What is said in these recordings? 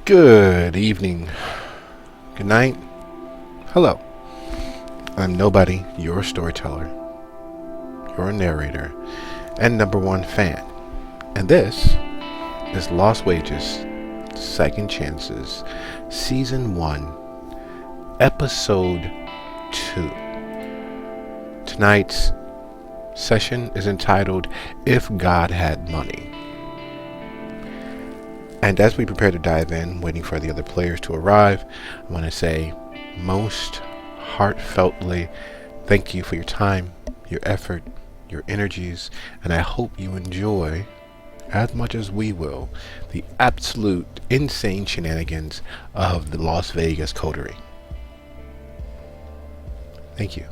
Good evening, good night, hello. I'm Nobody, your storyteller, your narrator, and number one fan. And this is Lost Wages, Second Chances, Season 1, Episode 2. Tonight's session is entitled, If God Had Money. And as we prepare to dive in, waiting for the other players to arrive, I want to say most heartfeltly thank you for your time, your effort, your energies, and I hope you enjoy, as much as we will, the absolute insane shenanigans of the Las Vegas coterie. Thank you.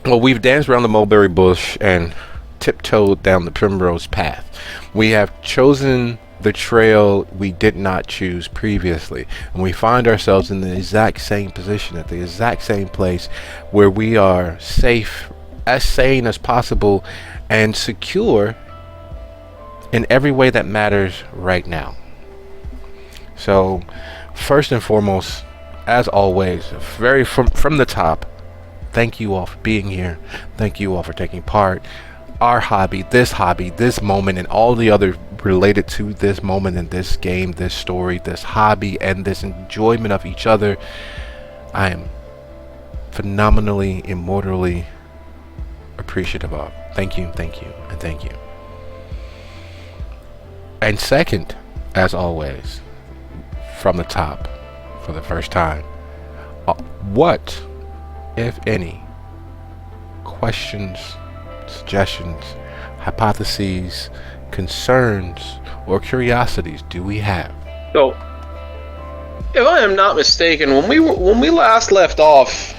Well, we've danced around the mulberry bush and tiptoed down the primrose path. We have chosen the trail we did not choose previously, and we find ourselves in the exact same position, at the exact same place, where we are safe, as sane as possible, and secure in every way that matters right now. So, first and foremost, as always, very from the top, thank you all for being here. Thank you all for taking part. Our hobby, this moment, and all the other related to this moment and this game, this story, this hobby, and this enjoyment of each other, I am phenomenally, immortally appreciative of. Thank you, and thank you. And second, as always, from the top, for the first time, what, if any, questions, suggestions, hypotheses, concerns, or curiosities do we have? So, if I am not mistaken, when we last left off,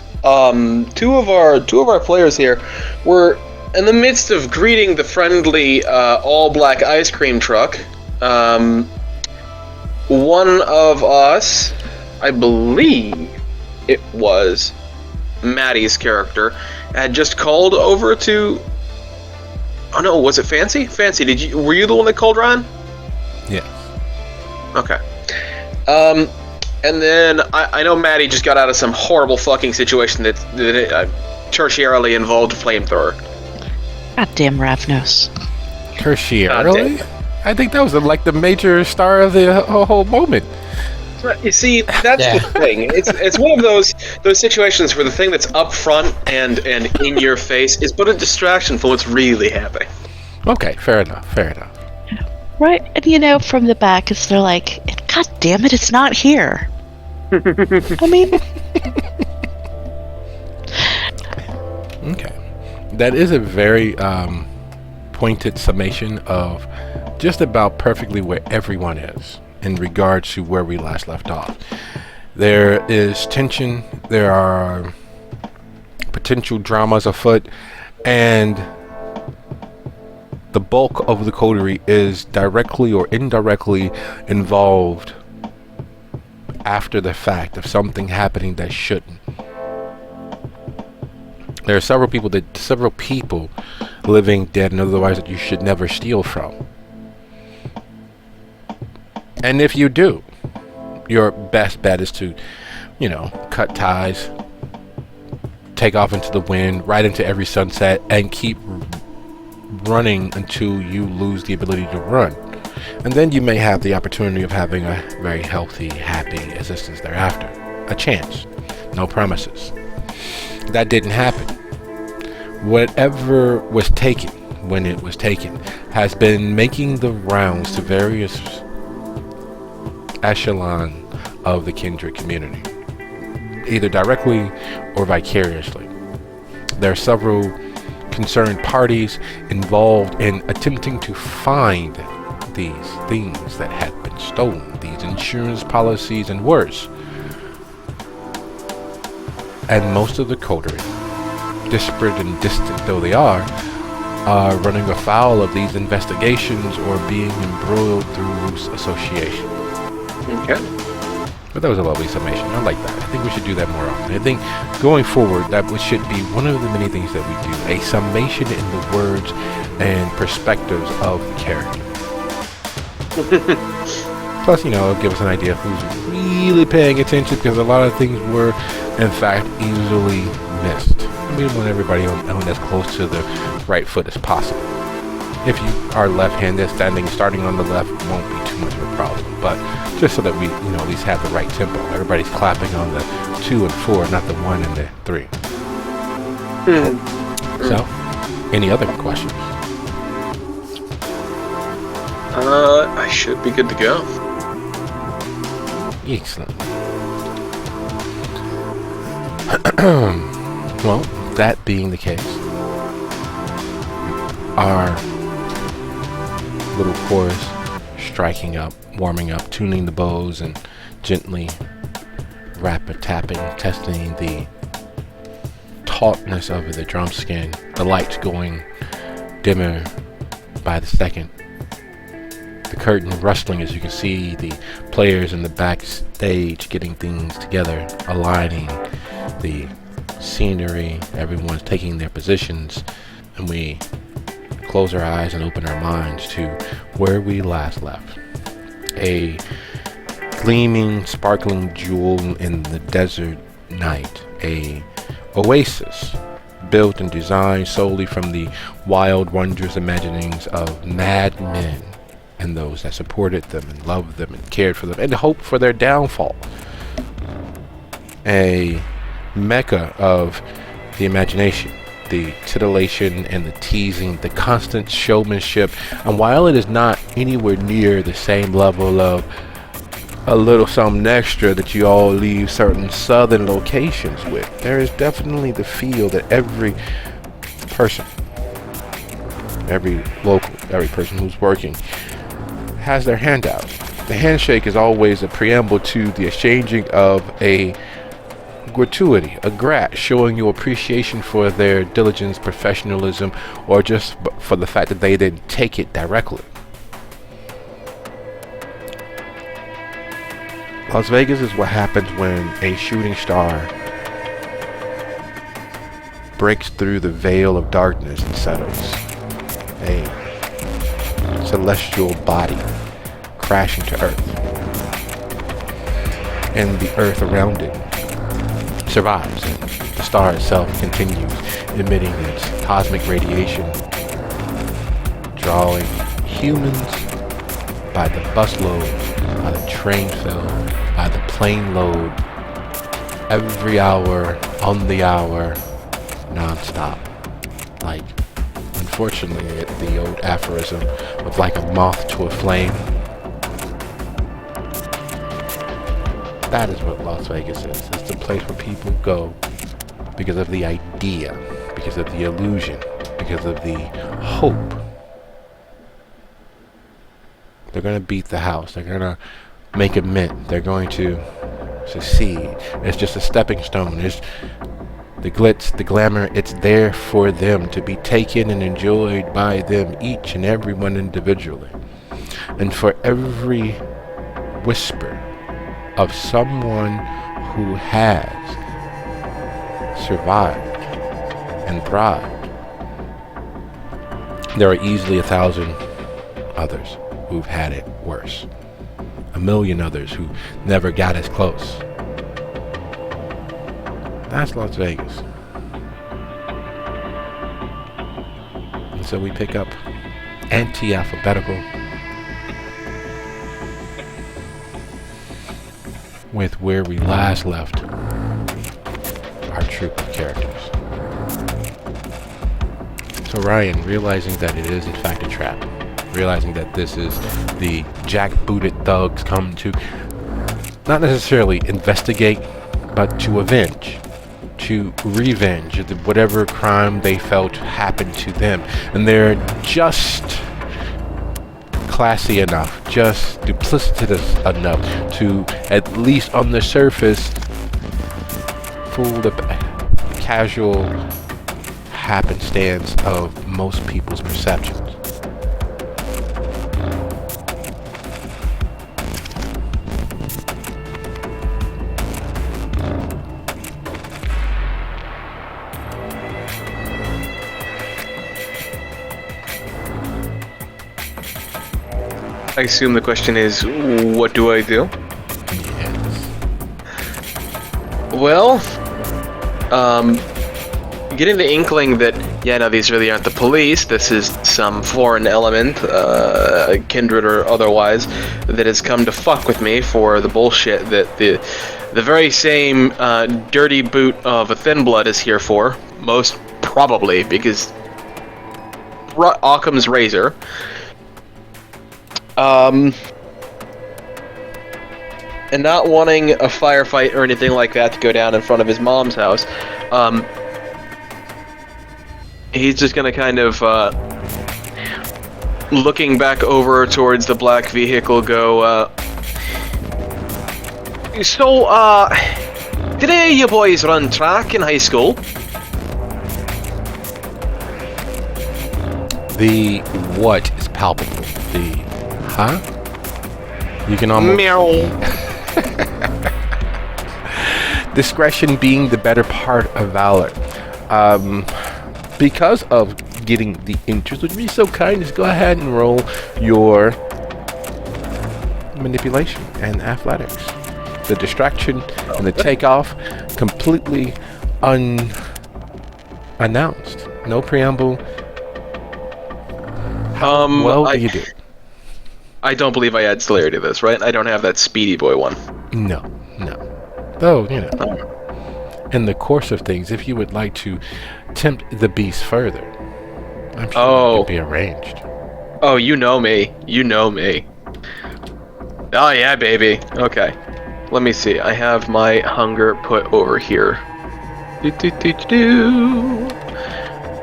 two of our players here were in the midst of greeting the friendly all-black ice cream truck. One of us, I believe it was Maddie's character, had just called over to. Oh no, was it Fancy? Fancy, were you the one that called Ryan? Yes. Okay. And then I know Maddie just got out of some horrible fucking situation that tertiarily involved a flamethrower. Goddamn Ravnos. Tertiarily? I think that was like the major star of the whole moment. You see, that's the thing. It's one of those situations where the thing that's up front and in your face is but a distraction from what's really happening. Okay, fair enough. Right, and from the back, they're like, God damn it, it's not here. I mean... Okay. That is a very pointed summation of just about perfectly where everyone is in regards to where we last left off. There is tension, there are potential dramas afoot, and the bulk of the coterie is directly or indirectly involved after the fact of something happening that shouldn't. There are several people living dead and otherwise that you should never steal from. And if you do, your best bet is to, cut ties, take off into the wind, right into every sunset, and keep running until you lose the ability to run. And then you may have the opportunity of having a very healthy, happy existence thereafter. A chance. No promises. That didn't happen. Whatever was taken, when it was taken, has been making the rounds to various echelon of the kindred community, either directly or vicariously. There are several concerned parties involved in attempting to find these things that had been stolen, these insurance policies and worse. And most of the coterie, disparate and distant though they are running afoul of these investigations or being embroiled through loose association. Okay. But that was a lovely summation. I like that. I think we should do that more often. I think going forward, that should be one of the many things that we do. A summation in the words and perspectives of the character. Plus, it'll give us an idea of who's really paying attention, because a lot of things were, in fact, easily missed. We want everybody on as close to the right foot as possible. If you are left-handed, starting on the left won't be too much of a problem. But just so that we, at least have the right tempo. Everybody's clapping on the 2 and 4, not the 1 and the 3. So, any other questions? I should be good to go. Excellent. Well, that being the case, our little chorus striking up, warming up, tuning the bows, and gently tapping, testing the tautness of the drum skin, the lights going dimmer by the second, the curtain rustling as you can see the players in the backstage getting things together, aligning the scenery, everyone's taking their positions, and we close our eyes and open our minds to where we last left. A gleaming, sparkling jewel in the desert night, a oasis built and designed solely from the wild, wondrous imaginings of madmen and those that supported them and loved them and cared for them and hoped for their downfall. A mecca of the imagination, the titillation and the teasing, the constant showmanship. And while it is not anywhere near the same level of a little something extra that you all leave certain southern locations with, there is definitely the feel that every person, every local, every person who's working has their hand out. The handshake is always a preamble to the exchanging of a gratuity, a grat, showing you appreciation for their diligence, professionalism, or just for the fact that they didn't take it directly. Las Vegas is what happens when a shooting star breaks through the veil of darkness and settles. A celestial body crashing to Earth, and the Earth around it survives. The star itself continues emitting its cosmic radiation, drawing humans by the busload, by the train fill, by the plane load, every hour, on the hour, non-stop. Like, unfortunately, the old aphorism of like a moth to a flame. That is what Las Vegas is. It's the place where people go because of the idea, because of the illusion, because of the hope. They're going to beat the house. They're going to make a mint. They're going to succeed. It's just a stepping stone. It's the glitz, the glamour. It's there for them to be taken and enjoyed by them, each and every one individually. And for every whisper of someone who has survived and thrived, there are easily 1,000 others who've had it worse. 1,000,000 others who never got as close. That's Las Vegas. And so we pick up anti-alphabetical with where we last left our troupe of characters. So Ryan, realizing that it is in fact a trap, realizing that this is the jackbooted thugs come to not necessarily investigate, but to avenge, to revenge whatever crime they felt happened to them. And they're just classy enough, just duplicitous enough to, at least on the surface, fool the casual happenstance of most people's perceptions. I assume the question is, what do I do? Yes. Well, getting the inkling that, yeah, no, these really aren't the police. This is some foreign element, kindred or otherwise, that has come to fuck with me for the bullshit that the very same dirty boot of a thin blood is here for. Most probably because Occam's razor. And not wanting a firefight or anything like that to go down in front of his mom's house, he's just gonna kind of, looking back over towards the black vehicle, go, so, did any of you boys run track in high school? The what is palpable. The huh? You can almost Meow. discretion being the better part of valor. Because of getting the interest, would you be so kind as go ahead and roll your manipulation and athletics. The distraction and the takeoff completely unannounced. No preamble. Well, do you do? I don't believe I add celerity to this, right? I don't have that speedy boy one. No. Though, in the course of things, if you would like to tempt the beast further, I'm sure it could be arranged. Oh, you know me. Oh yeah, baby. Okay. Let me see. I have my hunger put over here.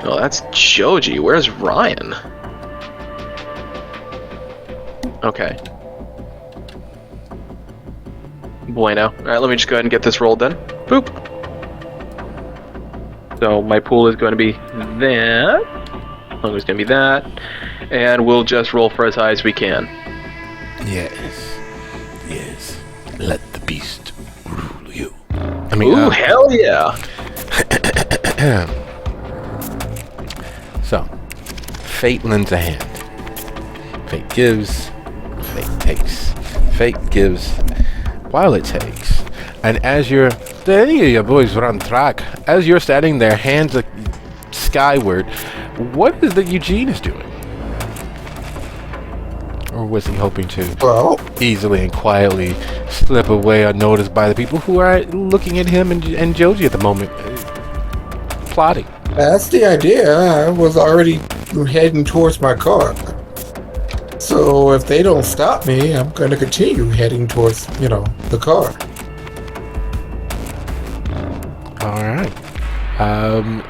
Oh, that's Joji. Where's Ryan? Okay. Bueno. Alright, let me just go ahead and get this rolled then. Boop. So my pool is going to be that. Hunger is going to be that. And we'll just roll for as high as we can. Yes. Let the beast rule you. I mean, ooh, hell yeah! So, fate lends a hand. Fate gives, fate takes. Fate gives while it takes. And as you're, any of your boys were on track, as you're standing there, hands skyward, what is that Eugene is doing? Or was he hoping to easily and quietly slip away unnoticed by the people who are looking at him and Joji at the moment, plotting? That's the idea. I was already heading towards my car. So if they don't stop me, I'm going to continue heading towards, the car. All right.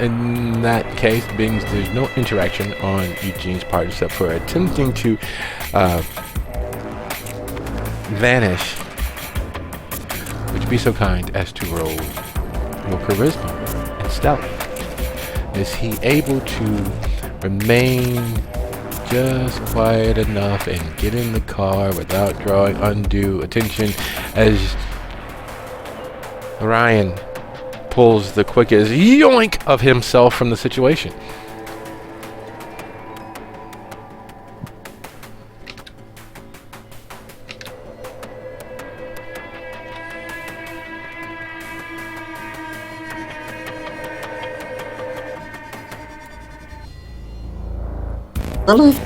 In that case, being there's no interaction on Eugene's part except for attempting to vanish, would you be so kind as to roll your charisma and stealth? Is he able to remain just quiet enough and get in the car without drawing undue attention as Ryan pulls the quickest yoink of himself from the situation? Really?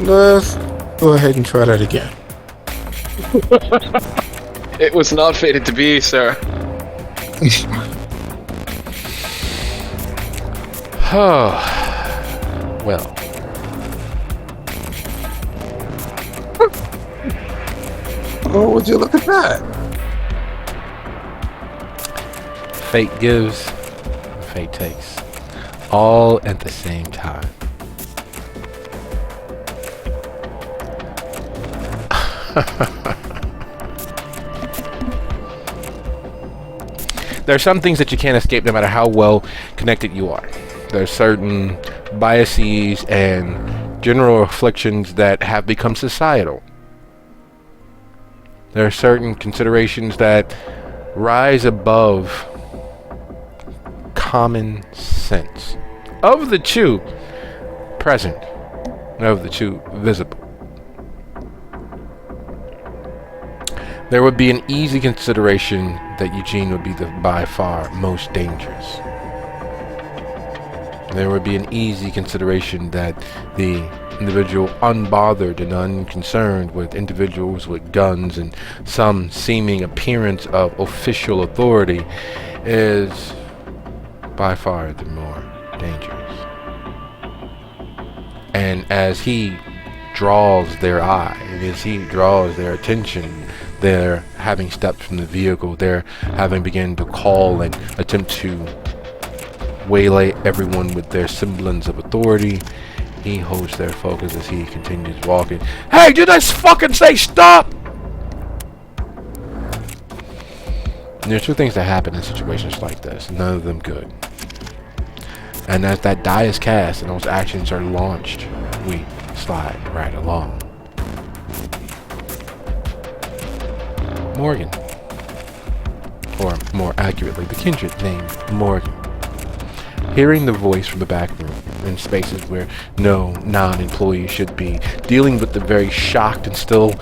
Let's go ahead and try that again. It was not fated to be, sir. Oh, well. Oh, would you look at that? Fate gives, fate takes. All at the same time. There are some things that you can't escape no matter how well connected you are. There are certain biases and general afflictions that have become societal. There are certain considerations that rise above common sense. Of the two present, of the two visible, There would be an easy consideration that Eugene would be the by far most dangerous. There would be an easy consideration that the individual unbothered and unconcerned with individuals with guns and some seeming appearance of official authority is by far the more dangerous. And as he draws their eye, and as he draws their attention, they're having stepped from the vehicle, they're having begun to call and attempt to waylay everyone with their semblance of authority. He holds their focus as he continues walking. Hey, did I fucking say stop? And there's two things that happen in situations like this, none of them good. And as that die is cast and those actions are launched, we slide right along. Morgan, or more accurately, the kindred named Morgan, hearing the voice from the back room in spaces where no non-employee should be, dealing with the very shocked and still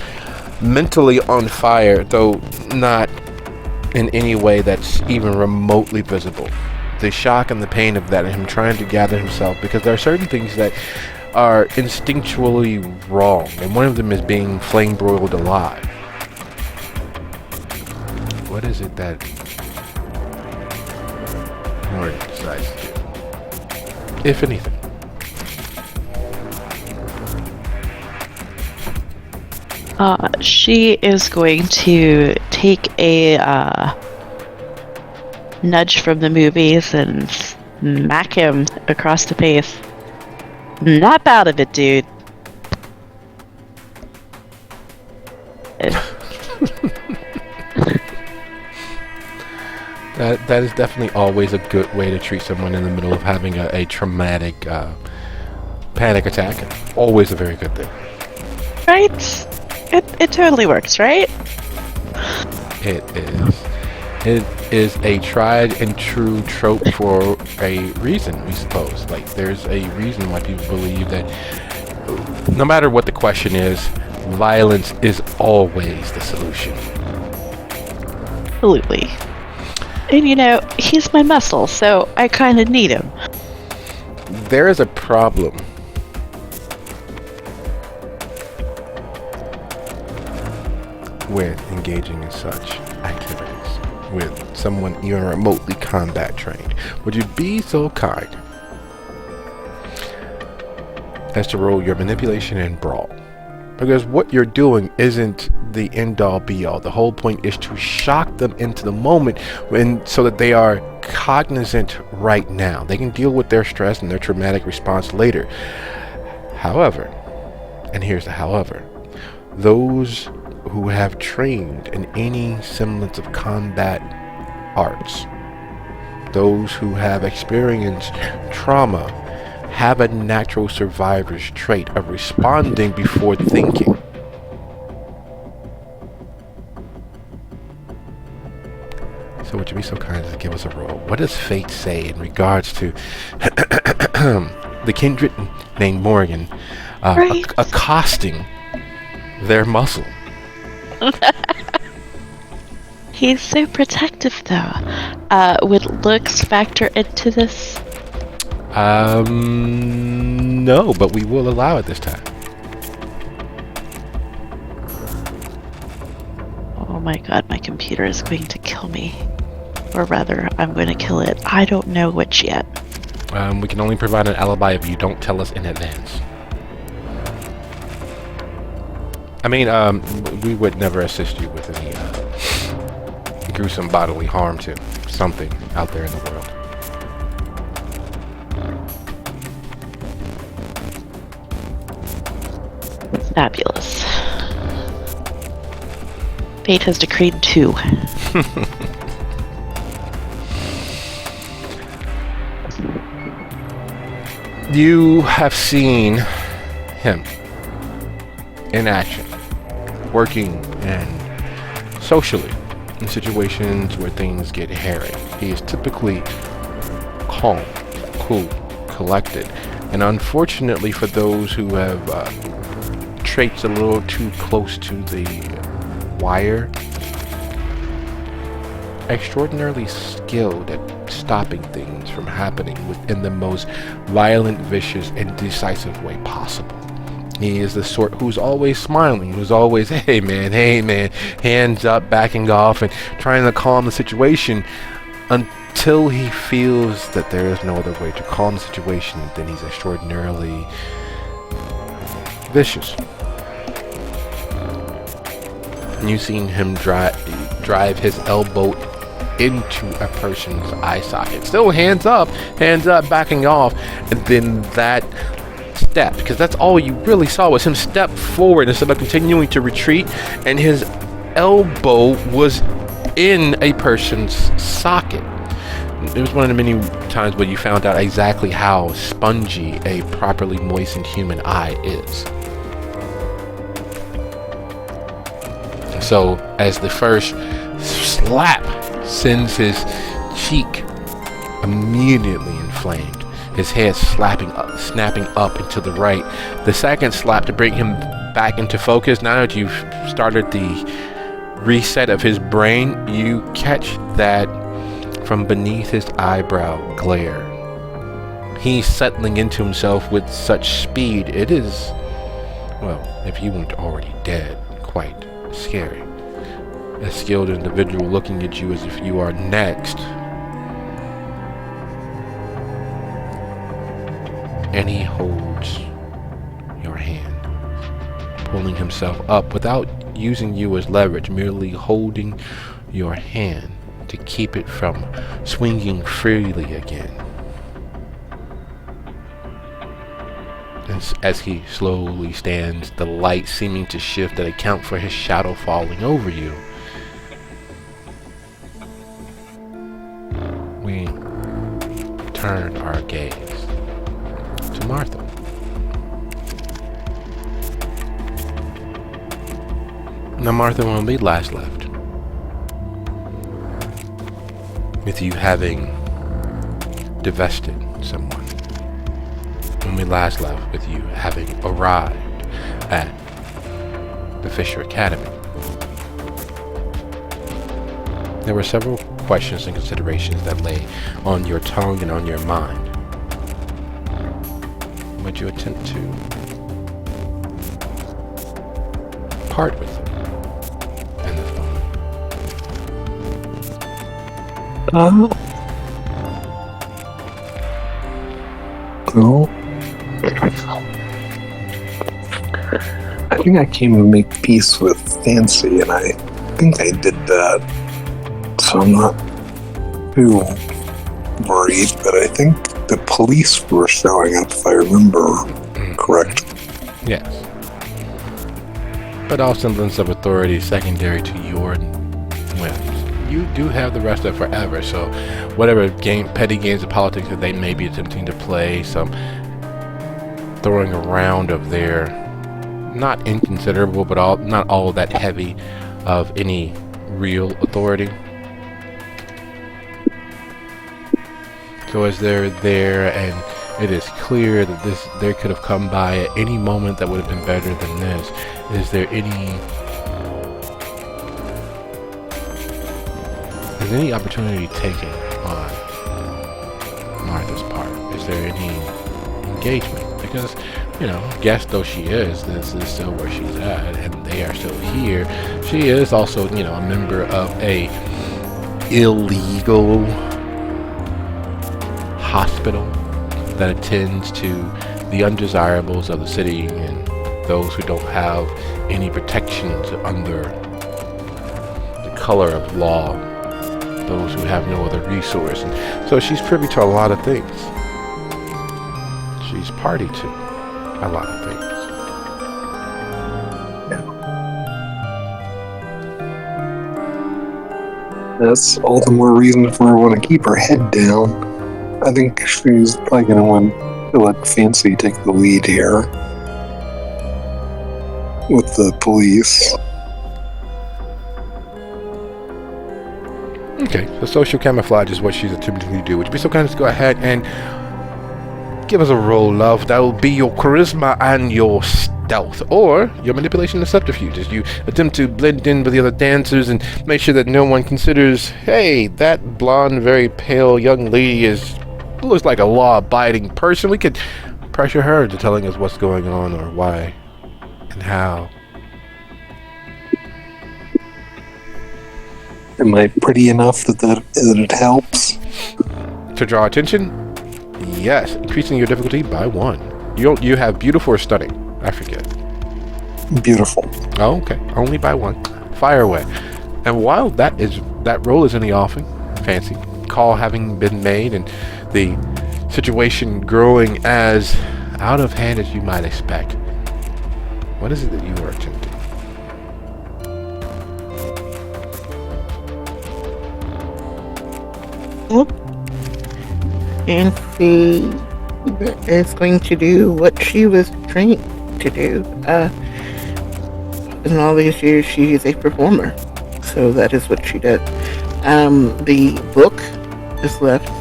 mentally on fire, though not in any way that's even remotely visible. The shock and the pain of that, and him trying to gather himself, because there are certain things that are instinctually wrong, and one of them is being flame broiled alive. What is it that Morgan decides to do, if anything? She is going to take a nudge from the movies and smack him across the face. Snap out of it, dude. That is definitely always a good way to treat someone in the middle of having a traumatic panic attack. Always a very good thing. Right? It totally works, right? It is. It is a tried and true trope for a reason, we suppose. Like, there's a reason why people believe that no matter what the question is, violence is always the solution. Absolutely. And you know, he's my muscle, so I kind of need him. There is a problem with engaging in such activities with someone even remotely combat trained. Would you be so kind as to roll your manipulation and brawl? Because what you're doing isn't the end-all be-all. The whole point is to shock them into the moment so that they are cognizant right now. They can deal with their stress and their traumatic response later. However, and here's the however, those who have trained in any semblance of combat arts, those who have experienced trauma, have a natural survivor's trait of responding before thinking. So would you be so kind as to give us a roll? What does fate say in regards to the kindred named Morgan accosting their muscle? He's so protective, though. Would looks factor into this? No, but we will allow it this time. Oh my god, my computer is going to kill me. Or rather, I'm going to kill it. I don't know which yet. We can only provide an alibi if you don't tell us in advance. I mean, we would never assist you with any gruesome bodily harm to something out there in the world. Fabulous. Fate has decreed 2. You have seen him in action, working and socially in situations where things get hairy. He is typically calm, cool, collected, and unfortunately for those who have traits a little too close to the wire, extraordinarily skilled at stopping things from happening within the most violent, vicious, and decisive way possible. He is the sort who's always smiling, who's always, hey man, hands up, backing off, and trying to calm the situation until he feels that there is no other way to calm the situation. Then he's extraordinarily vicious. And you've seen him drive his elbow into a person's eye socket. Still hands up, backing off, and then that step, because that's all you really saw was him step forward instead of continuing to retreat, and his elbow was in a person's socket. It was one of the many times where you found out exactly how spongy a properly moistened human eye is. So as the first slap sends his cheek immediately inflamed, his head snapping up and to the right. The second slap to bring him back into focus. Now that you've started the reset of his brain, you catch that from beneath his eyebrow glare, he's settling into himself with such speed. It is, well, if you weren't already dead, quite scary. A skilled individual looking at you as if you are next. And he holds your hand, pulling himself up without using you as leverage, merely holding your hand to keep it from swinging freely again. As he slowly stands, the light seeming to shift that account for his shadow falling over you, we turn our gaze to Martha. Now, Martha, when we last left, with you having divested someone, when we last left with you having arrived at the Fisher Academy, there were several questions and considerations that lay on your tongue and on your mind. Would you attempt to part with them in this moment? No. I think I came to make peace with Fancy, and I think I did that. So I'm not too worried, but I think the police were showing up, if I remember correct. Yes. But all semblance of authority is secondary to your whims. You do have the rest of forever, so whatever petty games of politics that they may be attempting to play, some throwing around of their not inconsiderable, but not all that heavy of any real authority. So as they're there, and it is clear that they could have come by at any moment that would have been better than this. Is there any opportunity taken on Martha's part? Is there any engagement? Because, guest though she is, this is still where she's at, and they are still here. She is also, a member of a illegal hospital that attends to the undesirables of the city and those who don't have any protections under the color of law, those who have no other resource. And so she's privy to a lot of things. She's party to a lot of things. That's all the more reason for her to want to keep her head down. I think she's probably going to want to let Fancy take the lead here with the police. Okay, so social camouflage is what she's attempting to do. Would you be so kind as to go ahead and give us a roll, love? That will be your charisma and your stealth, or your manipulation and subterfuge, as you attempt to blend in with the other dancers and make sure that no one considers, hey, that blonde, very pale young lady looks like a law-abiding person. We could pressure her into telling us what's going on or why and how. Am I pretty enough that it helps? To draw attention? Yes, increasing your difficulty by 1. You have beautiful or stunning? I forget. Beautiful. Oh, okay. Only by 1. Fire away. And while that roll is in the offing, fancy call having been made, and the situation growing as out of hand as you might expect, what is it that you are attempting? Nancy is going to do what she was trained to do. In all these years, she is a performer, so that is what she does. The book is left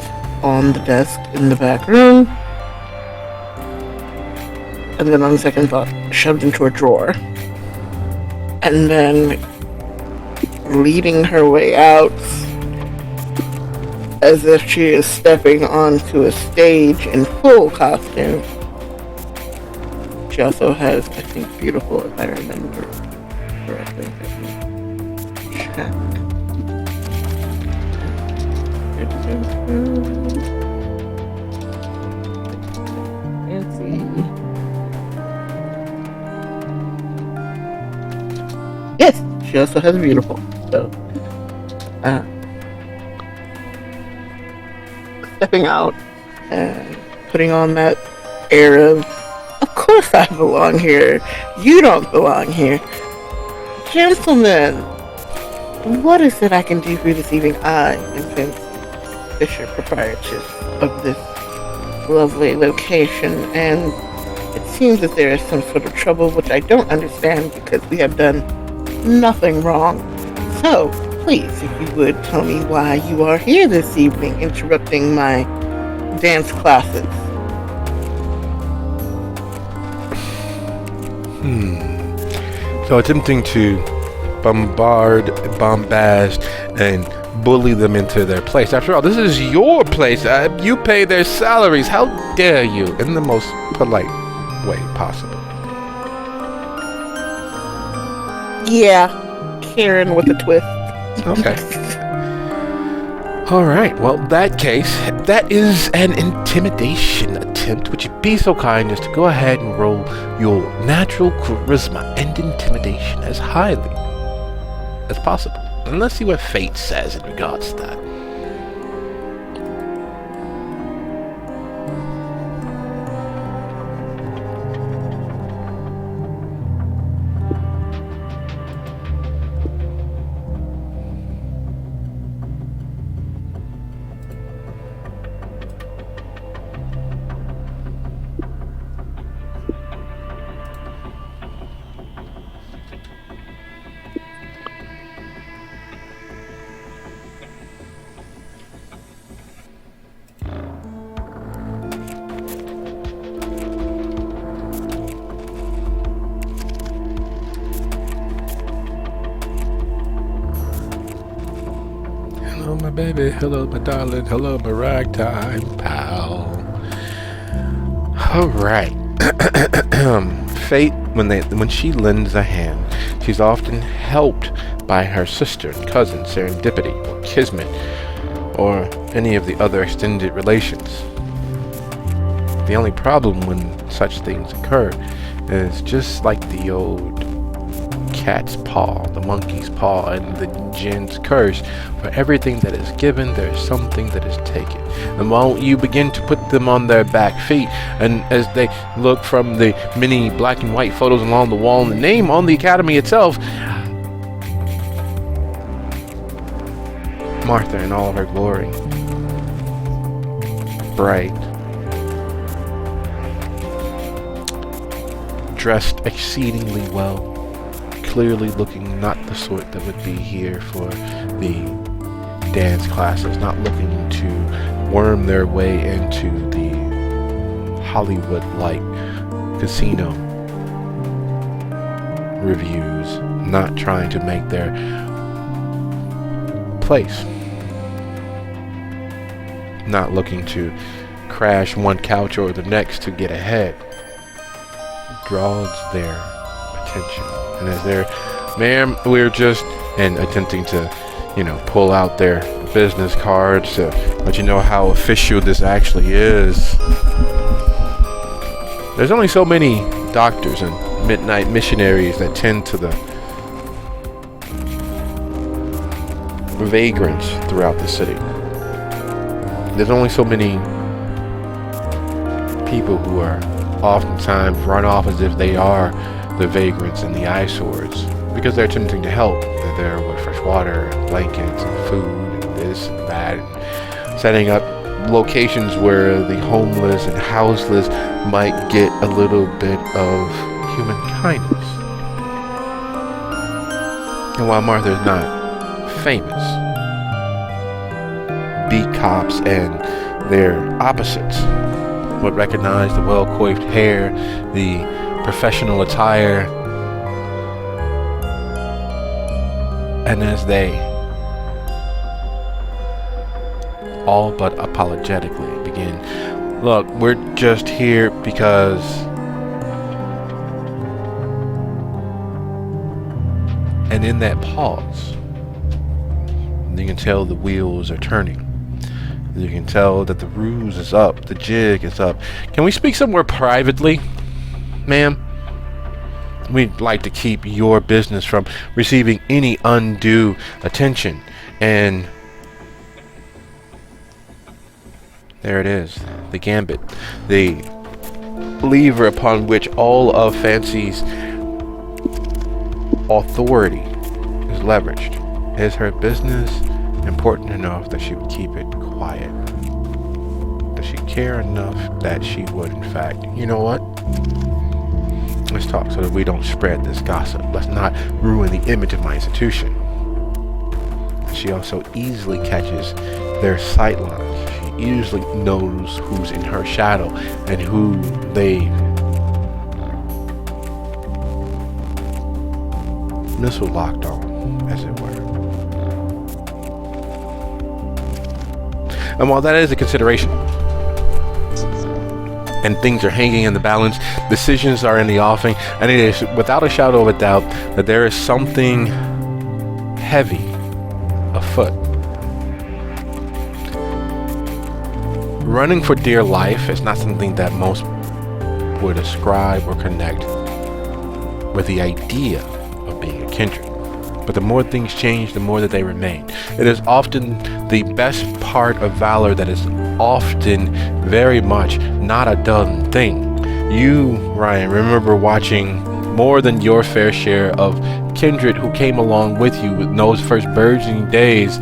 on the desk in the back room, and then on second thought, shoved into a drawer, and then leading her way out as if she is stepping onto a stage in full costume. She also has, I think, beautiful, if I remember correctly. Check. Fancy. Yes, she also has beautiful. So, stepping out and putting on that air of course I belong here. You don't belong here. Gentlemen, what is it I can do for you this evening? I am Vince Fisher, proprietress of this lovely location, and it seems that there is some sort of trouble which I don't understand because we have done nothing wrong. So, please, if you would tell me why you are here this evening interrupting my dance classes. So attempting to bombast, and bully them into their place. After all, this is your place. You pay their salaries. How dare you? In the most polite way possible. Yeah, Karen with a twist. Okay. All right. Well, that case, that is an intimidation attempt. Would you be so kind as to go ahead and roll your natural charisma and intimidation as highly as possible? And let's see what fate says in regards to that. Hello, my baby. Hello, my darling. Hello, my ragtime pal. All right. Fate, when she lends a hand, she's often helped by her sister and cousin, serendipity, or kismet, or any of the other extended relations. The only problem when such things occur is just like the old cat's paw, the monkey's paw, and the jinn's curse. For everything that is given, there is something that is taken. The moment you begin to put them on their back feet, and as they look from the many black and white photos along the wall and the name on the academy itself, Martha in all of her glory, bright, dressed exceedingly well, clearly looking not the sort that would be here for the dance classes, not looking to worm their way into the Hollywood-like casino reviews, not trying to make their place, not looking to crash one couch or the next to get ahead, draws their attention. And as they're, ma'am, we're just, and attempting to, pull out their business cards to let you know how official this actually is. There's only so many doctors and midnight missionaries that tend to the vagrants throughout the city. There's only so many people who are oftentimes run off as if they are the vagrants and the eyesores because they're attempting to help. They're there with fresh water and blankets and food and this and that, and setting up locations where the homeless and houseless might get a little bit of human kindness. And while Martha's not famous, beat cops and their opposites would recognize the well-coiffed hair, the professional attire, and as they all but apologetically begin, look, we're just here because and in that pause, you can tell the wheels are turning. You can tell that the ruse is up, the jig is up. Can we speak somewhere privately, ma'am? We'd like to keep your business from receiving any undue attention. And there it is, the gambit, the lever upon which all of Fancy's authority is leveraged. Is her business important enough that she would keep it quiet? Does she care enough that she would, in fact, you know what? Let's talk so that we don't spread this gossip. Let's not ruin the image of my institution. She also easily catches their sight lines. She easily knows who's in her shadow and who they missile locked on, as it were. And while that is a consideration, and things are hanging in the balance, decisions are in the offing, and it is without a shadow of a doubt that there is something heavy afoot. Running for dear life is not something that most would ascribe or connect with the idea of being a kindred. But the more things change, the more that they remain. It is often the best part of valor that is often very much not a done thing. You, Ryan, remember watching more than your fair share of kindred who came along with you in those first burgeoning days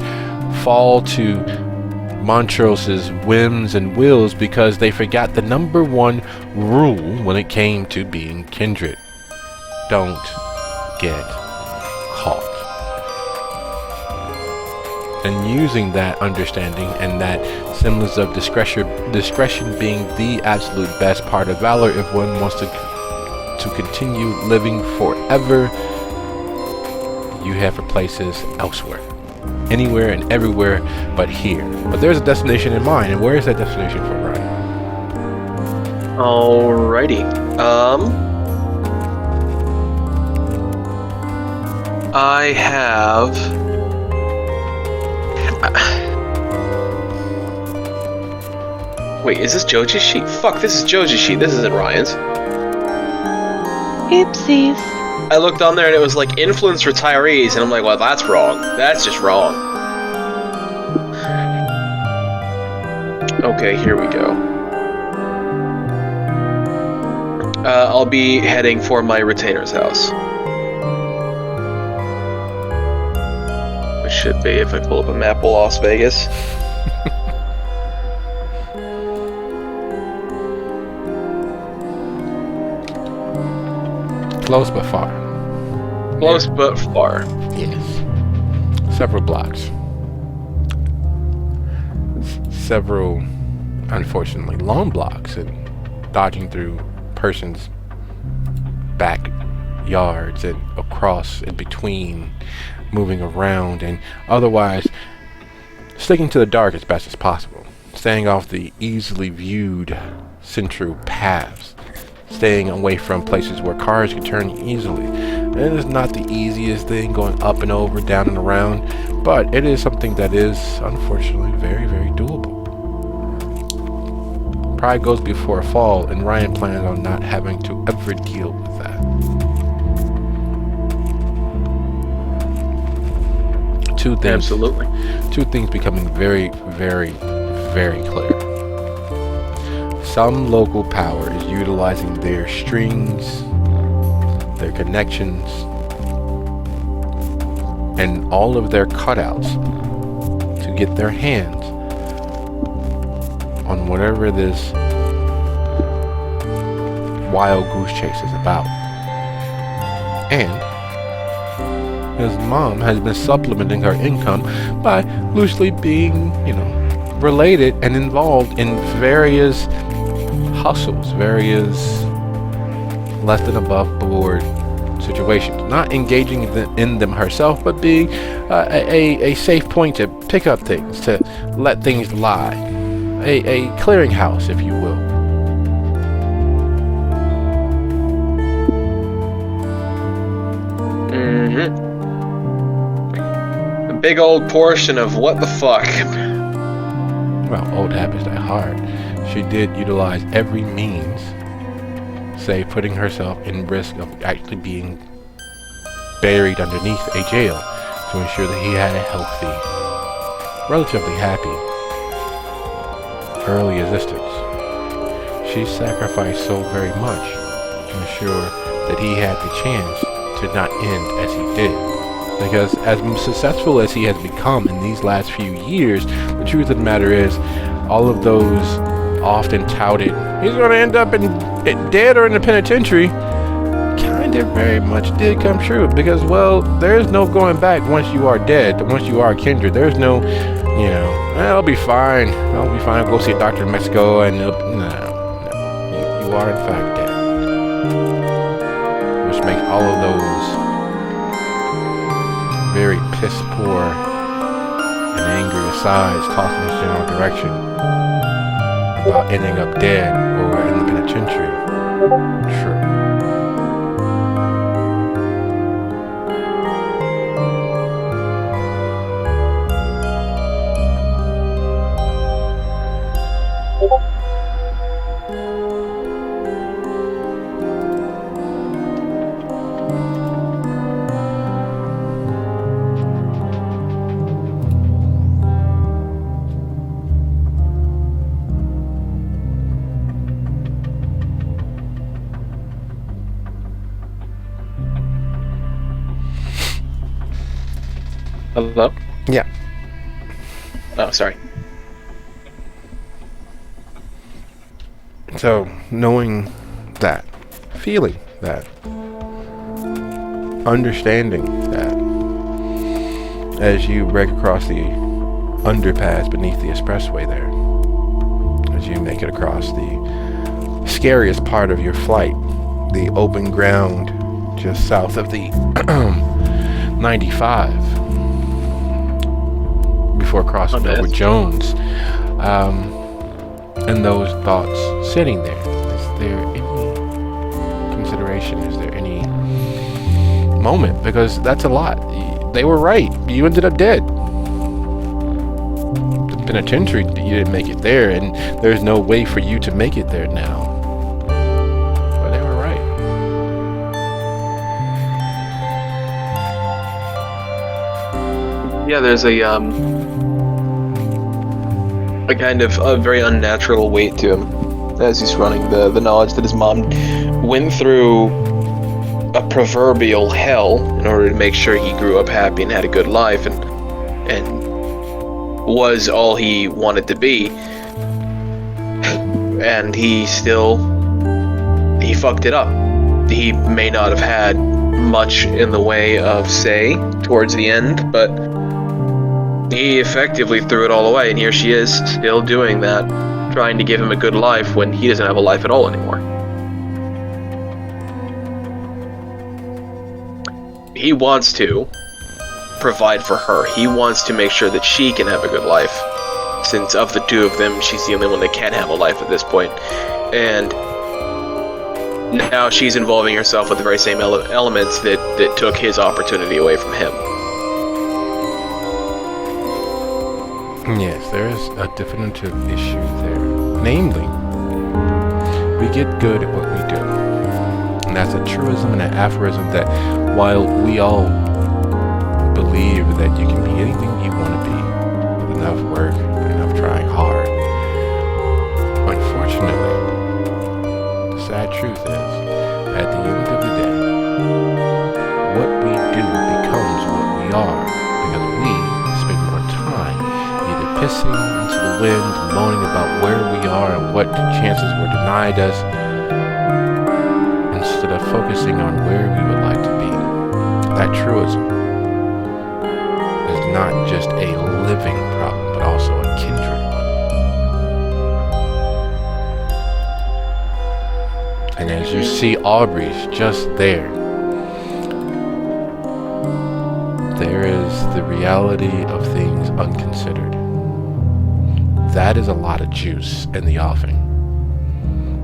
fall to Montrose's whims and wills because they forgot the number one rule when it came to being kindred. Don't get caught. And using that understanding and that semblance of discretion being the absolute best part of valor if one wants to continue living forever, you head for places elsewhere. Anywhere and everywhere but here. But there's a destination in mind, and where is that destination for Ryan? Alrighty. I have... Wait, is this Joji's sheet? Fuck, this is Joji's sheet. This isn't Ryan's. Oopsies. I looked on there and it was like influence retirees, and I'm like, well, that's wrong. That's just wrong. Okay, here we go. I'll be heading for my retainer's house. Which should be, if I pull up a map of Las Vegas. Close but far. Close but far. Yes. Several blocks. Several, unfortunately, long blocks and dodging through persons' backyards yards and across and between, moving around, and otherwise sticking to the dark as best as possible, staying off the easily viewed central paths, staying away from places where cars can turn easily. It is not the easiest thing, going up and over, down and around, but it is something that is unfortunately very, very doable. Pride goes before a fall, and Ryan plans on not having to ever deal with that. Absolutely. Two things becoming very, very, very clear. Some local power is utilizing their strings, their connections, and all of their cutouts to get their hands on whatever this wild goose chase is about. And his mom has been supplementing her income by loosely being, related and involved in various hustles, various less than above board situations. Not engaging in them herself, but being a safe point to pick up things, to let things lie. A clearinghouse, if you will. A big old portion of what the fuck. Well, old habits die hard. She did utilize every means, say putting herself in risk of actually being buried underneath a jail to ensure that he had a healthy, relatively happy early existence. She sacrificed so very much to ensure that he had the chance to not end as he did. Because as successful as he has become in these last few years, the truth of the matter is, all of those often touted, he's going to end up dead or in the penitentiary, kind of very much did come true. Because, well, there's no going back once you are dead, once you are kindred. There's no, I'll be fine. I'll go see a doctor in Mexico, and no. You are in fact dead. Which makes all of those very piss poor and angry asides tossed in a general direction about ending up dead or in the penitentiary. True. Hello? Yeah. Oh, sorry. So, knowing that, feeling that, understanding that, as you break across the underpass beneath the expressway there, as you make it across the scariest part of your flight, the open ground just south of the 95, before crossing over Jones, and those thoughts sitting there, is there any consideration? Is there any moment? Because that's a lot. They were right. You ended up dead. The penitentiary, you didn't make it there, and there's no way for you to make it there now. But they were right. Yeah, there's a kind of a very unnatural weight to him as he's running. The knowledge that his mom went through a proverbial hell in order to make sure he grew up happy and had a good life and was all he wanted to be, and he fucked it up. He may not have had much in the way of say towards the end, but he effectively threw it all away, and here she is, still doing that, trying to give him a good life when he doesn't have a life at all anymore. Yeah. So, knowing that, feeling that, understanding that, as you break across the underpass beneath the expressway there, as you make it across the scariest part of your flight, the open ground just south of the 95, before crossing over Jones, and those thoughts sitting there, is there any moment? Because that's a lot. They were right. You ended up dead. The penitentiary, you didn't make it there, and there's no way for you to make it there now. But they were right. Yeah, he wants to provide for her. He wants to make sure that she can have a good life. Since of the two of them, she's the only one that can have a life at this point. And now she's involving herself with the very same elements that took his opportunity away from him. Yes, there is a definitive issue there. Namely, we get good at what we do. And that's a truism and an aphorism that while we all believe that you can be anything you want to be with enough work and enough trying hard, unfortunately, the sad truth is, at the end of the day, what we do becomes what we are because we spend more time either pissing into the wind, moaning about where we are and what chances were denied us, instead of focusing on where we would like to be. That truism is not just a living problem, but also a kindred one. And as you see Aubrey's just there is the reality of things unconsidered. That is a lot of juice in the offing.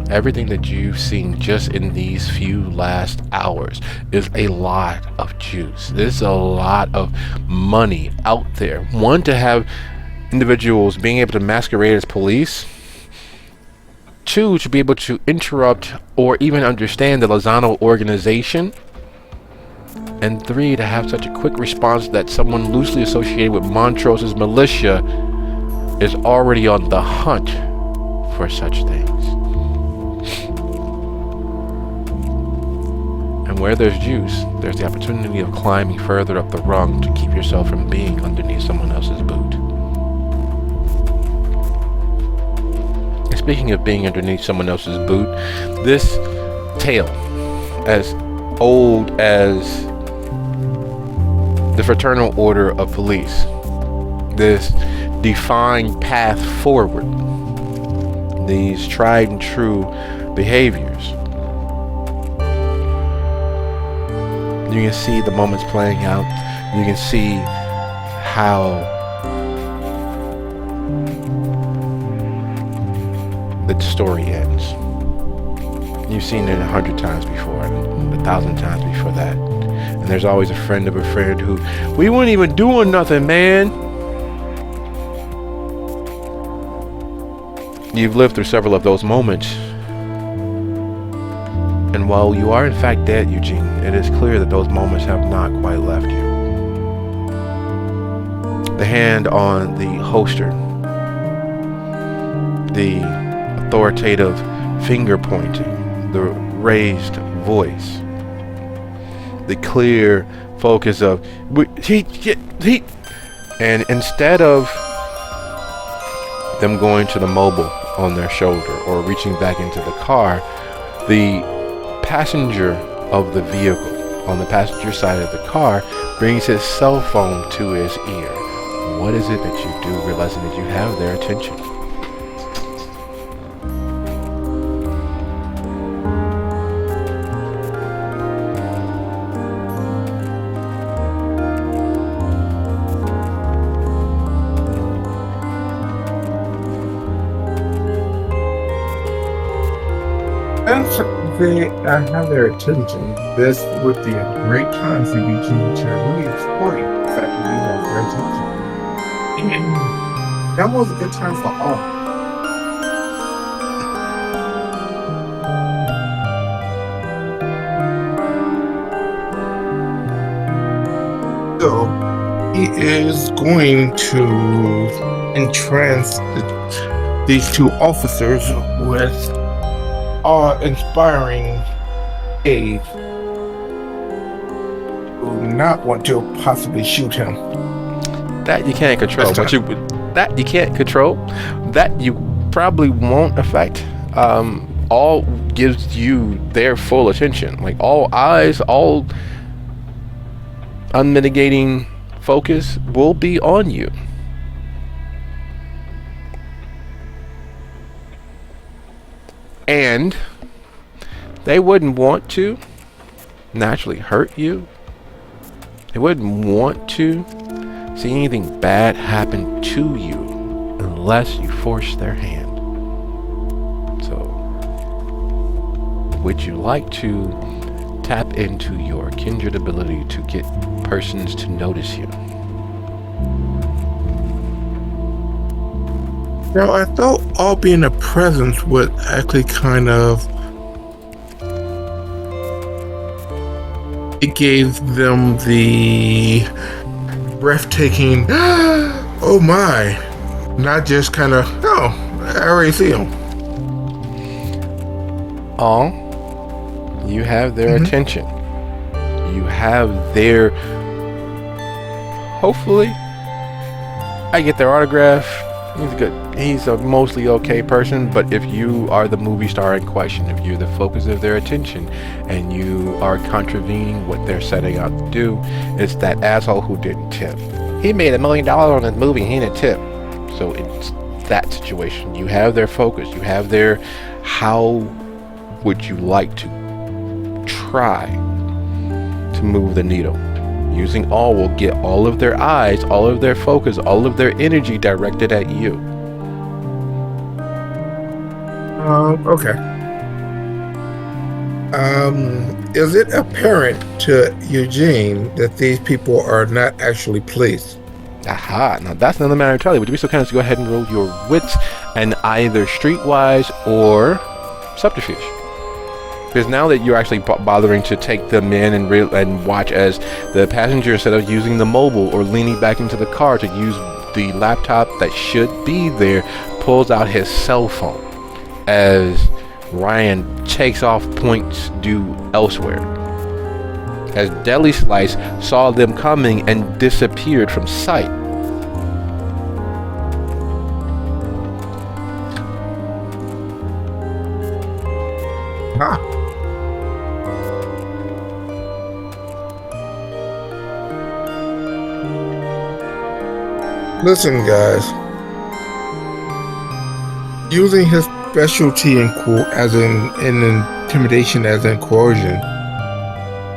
Everything that you've seen just in these few last hours is a lot of juice. There's a lot of money out there. One, to have individuals being able to masquerade as police. Two, to be able to interrupt or even understand the Lozano organization. And three, to have such a quick response that someone loosely associated with Montrose's militia is already on the hunt for such things. And where there's juice, there's the opportunity of climbing further up the rung to keep yourself from being underneath someone else's boot. And speaking of being underneath someone else's boot, this tale, as old as the Fraternal Order of Police, this defined path forward, these tried and true behaviors, you can see the moments playing out. You can see how the story ends. You've seen it 100 times before, and 1,000 times before that. And there's always a friend of a friend who, we weren't even doing nothing, man. You've lived through several of those moments. And while you are in fact dead, Eugene, it is clear that those moments have not quite left you. The hand on the holster, the authoritative finger pointing, the raised voice, the clear focus of he, and instead of them going to the mobile on their shoulder or reaching back into the car, the passenger of the vehicle on the passenger side of the car brings his cell phone to his ear. What is it that you do, realizing that you have their attention? I have their attention. This would be a great time for you to really exploit the fact that you have their attention. That was a good time for all. So he is going to entrance these two officers with inspiring aid, who not want to possibly shoot him. That you can't control. That you can't control. That you probably won't affect. All gives you their full attention. Like all eyes, all unmitigating focus will be on you. And they wouldn't want to naturally hurt you They wouldn't want to see anything bad happen to you unless you force their hand. So, would you like to tap into your kindred ability to get persons to notice you? Now, I thought all being a presence would actually kind of. It gave them the breathtaking, oh my, not just kind of, oh, I already see them. You have their attention. You have their, hopefully, I get their autograph. He's good. He's a mostly okay person, but if you are the movie star in question, if you're the focus of their attention, and you are contravening what they're setting out to do, it's that asshole who didn't tip. He made $1 million on his movie, he didn't tip. So it's that situation. You have their focus. You have their, how would you like to try to move the needle? Using all will get all of their eyes, all of their focus, all of their energy directed at you. Okay. Is it apparent to Eugene that these people are not actually police? Aha, now that's another matter entirely. Would you be so kind as to go ahead and roll your wits and either streetwise or subterfuge? Because now that you're actually bothering to take them in and watch as the passenger, instead of using the mobile or leaning back into the car to use the laptop that should be there, pulls out his cell phone as Ryan takes off points due elsewhere. As Deli Slice saw them coming and disappeared from sight. Huh. Listen, guys. Using his specialty in intimidation as in coercion.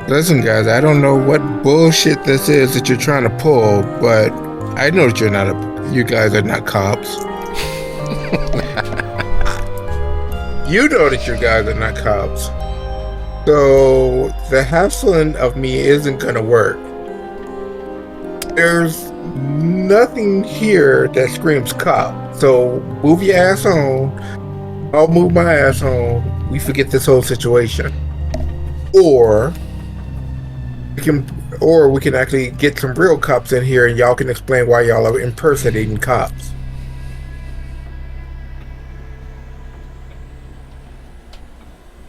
Listen, guys, I don't know what bullshit this is that you're trying to pull, but I know that you guys are not cops. You know that you guys are not cops. So the hassling of me isn't gonna work. There's nothing here that screams cop. So move your ass on. I'll move my ass on. We forget this whole situation. Or we can actually get some real cops in here and y'all can explain why y'all are impersonating cops.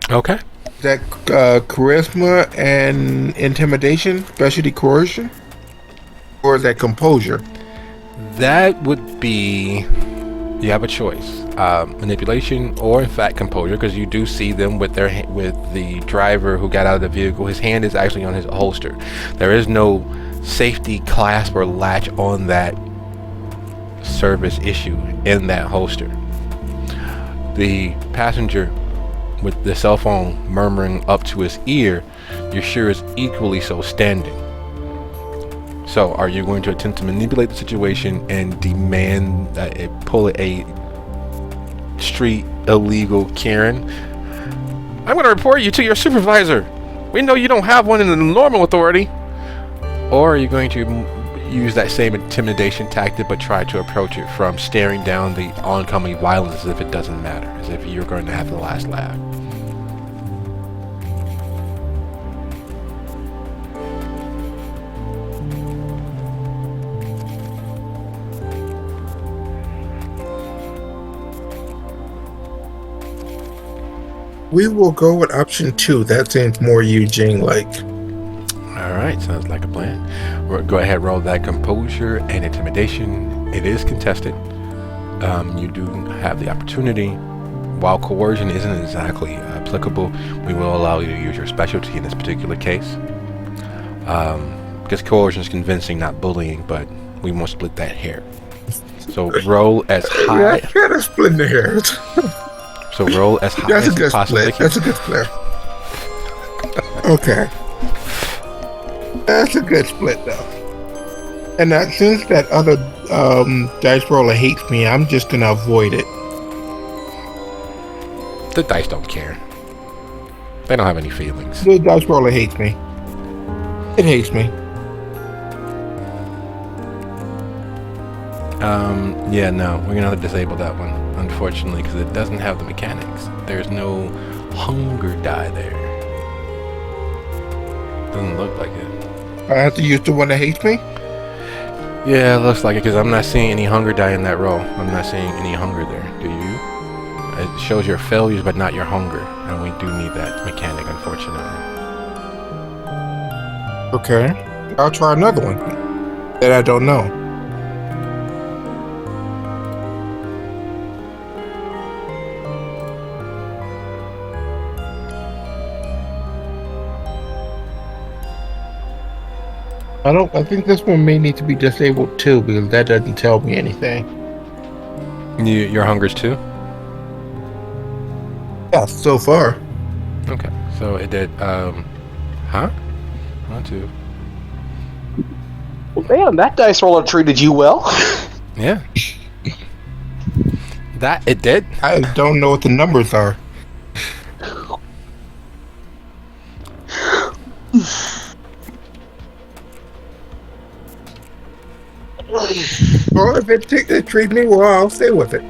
Okay. Is that charisma and intimidation, specialty coercion? Or is that composure? That would be, you have a choice, manipulation or in fact composure, because you do see them with the driver who got out of the vehicle. His hand is actually on his holster. There is no safety clasp or latch on that service issue in that holster. The passenger with the cell phone murmuring up to his ear, you're sure is equally so standing. So are you going to attempt to manipulate the situation and demand pull a street illegal Karen? I'm going to report you to your supervisor. We know you don't have one in the normal authority. Or are you going to use that same intimidation tactic but try to approach it from staring down the oncoming violence as if it doesn't matter, as if you're going to have the last laugh? We will go with option 2. That seems more Eugene-like. All right, sounds like a plan. Go ahead, roll that composure and intimidation. It is contested. You do have the opportunity. While coercion isn't exactly applicable, we will allow you to use your specialty in this particular case. Because coercion is convincing, not bullying, but we won't split that hair. So roll as high. Yeah, that's splitting the hairs. So roll as high as you possibly can. That's a good split. Okay. That's a good split, though. And since that other dice roller hates me, I'm just gonna avoid it. The dice don't care. They don't have any feelings. The dice roller hates me. It hates me. Yeah, no, we're gonna have to disable that one, unfortunately, because it doesn't have the mechanics. There's no hunger die there. Doesn't look like it. I have to use the one that hates me? Yeah, it looks like it, because I'm not seeing any hunger die in that roll. I'm not seeing any hunger there. Do you? It shows your failures, but not your hunger, and we do need that mechanic, unfortunately. Okay. I'll try another one that I don't know. I think this one may need to be disabled too, because that doesn't tell me anything. Your hunger's too? Yeah, so far. Okay, so it did, huh? 1, 2. Well, damn, that dice roller treated you well. Yeah. That, it did? I don't know what the numbers are. Well, if it treats me well, I'll stay with it.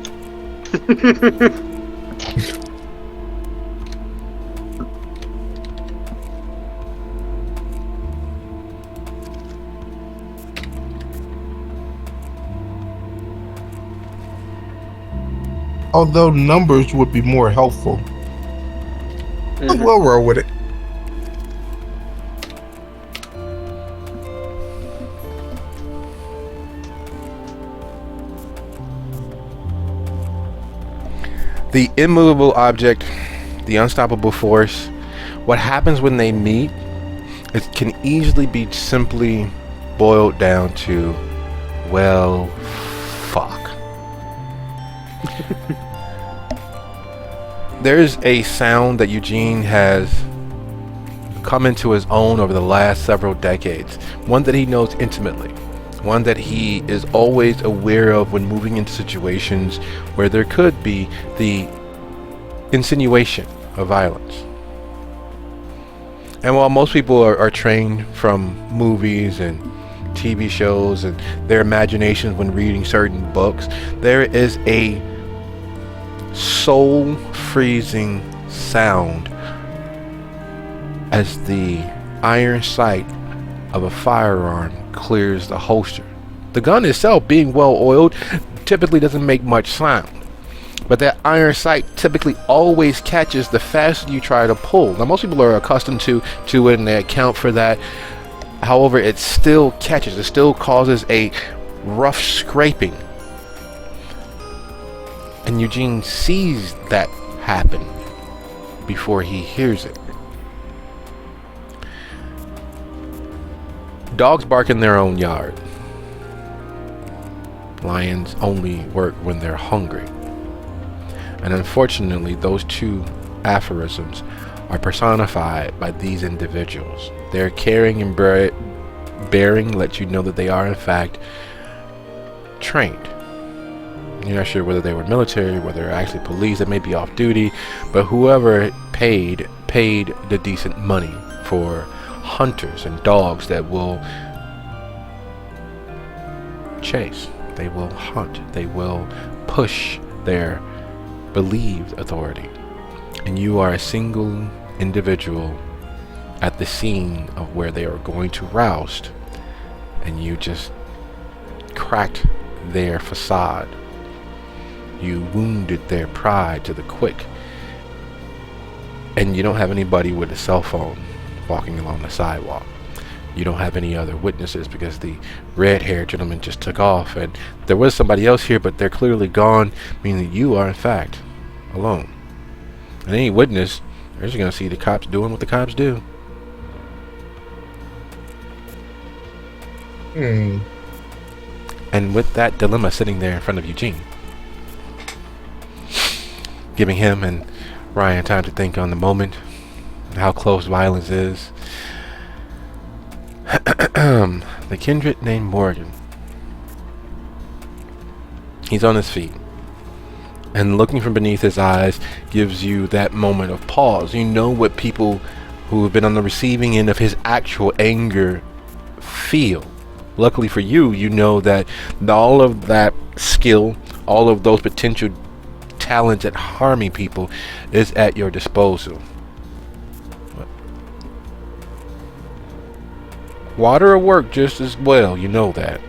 Although numbers would be more helpful. We'll roll with it. The immovable object, the unstoppable force, what happens when they meet, it can easily be simply boiled down to, well, fuck. There's a sound that Eugene has come into his own over the last several decades, one that he knows intimately, one that he is always aware of when moving into situations where there could be the insinuation of violence. And while most people are trained from movies and TV shows and their imaginations when reading certain books, there is a soul freezing sound as the iron sight of a firearm clears the holster. The gun itself, being well oiled, typically doesn't make much sound, but that iron sight typically always catches the faster you try to pull. Now, most people are accustomed to it and they account for that. However, it still catches, it still causes a rough scraping. And Eugene sees that happen before he hears it. Dogs bark in their own yard. Lions only work when they're hungry. And unfortunately, those two aphorisms are personified by these individuals. Their caring and bearing let you know that they are in fact trained. You're not sure whether they were military, whether they're actually police that may be off duty, but whoever paid the decent money for hunters and dogs that will chase, they will hunt, they will push their believed authority. And you are a single individual at the scene of where they are going to roust, and you just cracked their facade. You wounded their pride to the quick, and you don't have anybody with a cell phone walking along the sidewalk. You don't have any other witnesses because the red-haired gentleman just took off, and there was somebody else here, but they're clearly gone, meaning that you are in fact alone. And any witness, they're just gonna see the cops doing what the cops do. And with that dilemma sitting there in front of Eugene, giving him and Ryan time to think on the moment, how close violence is, The kindred named Morgan. He's on his feet. And looking from beneath his eyes gives you that moment of pause. You know what people who have been on the receiving end of his actual anger feel. Luckily for you, you know that all of that skill, all of those potential talents at harming people is at your disposal. Water will work just as well, you know that.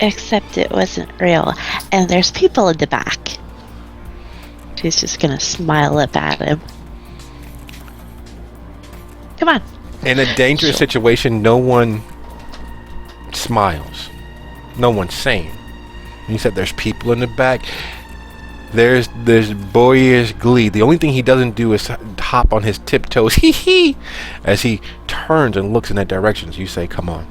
Except it wasn't real, and there's people in the back. She's just gonna smile up at him. Come on. In a dangerous situation, no one smiles. No one's sane. And he said there's people in the back. There's boyish glee. The only thing he doesn't do is hop on his tiptoes, hee hee, as he turns and looks in that direction. So you say, come on.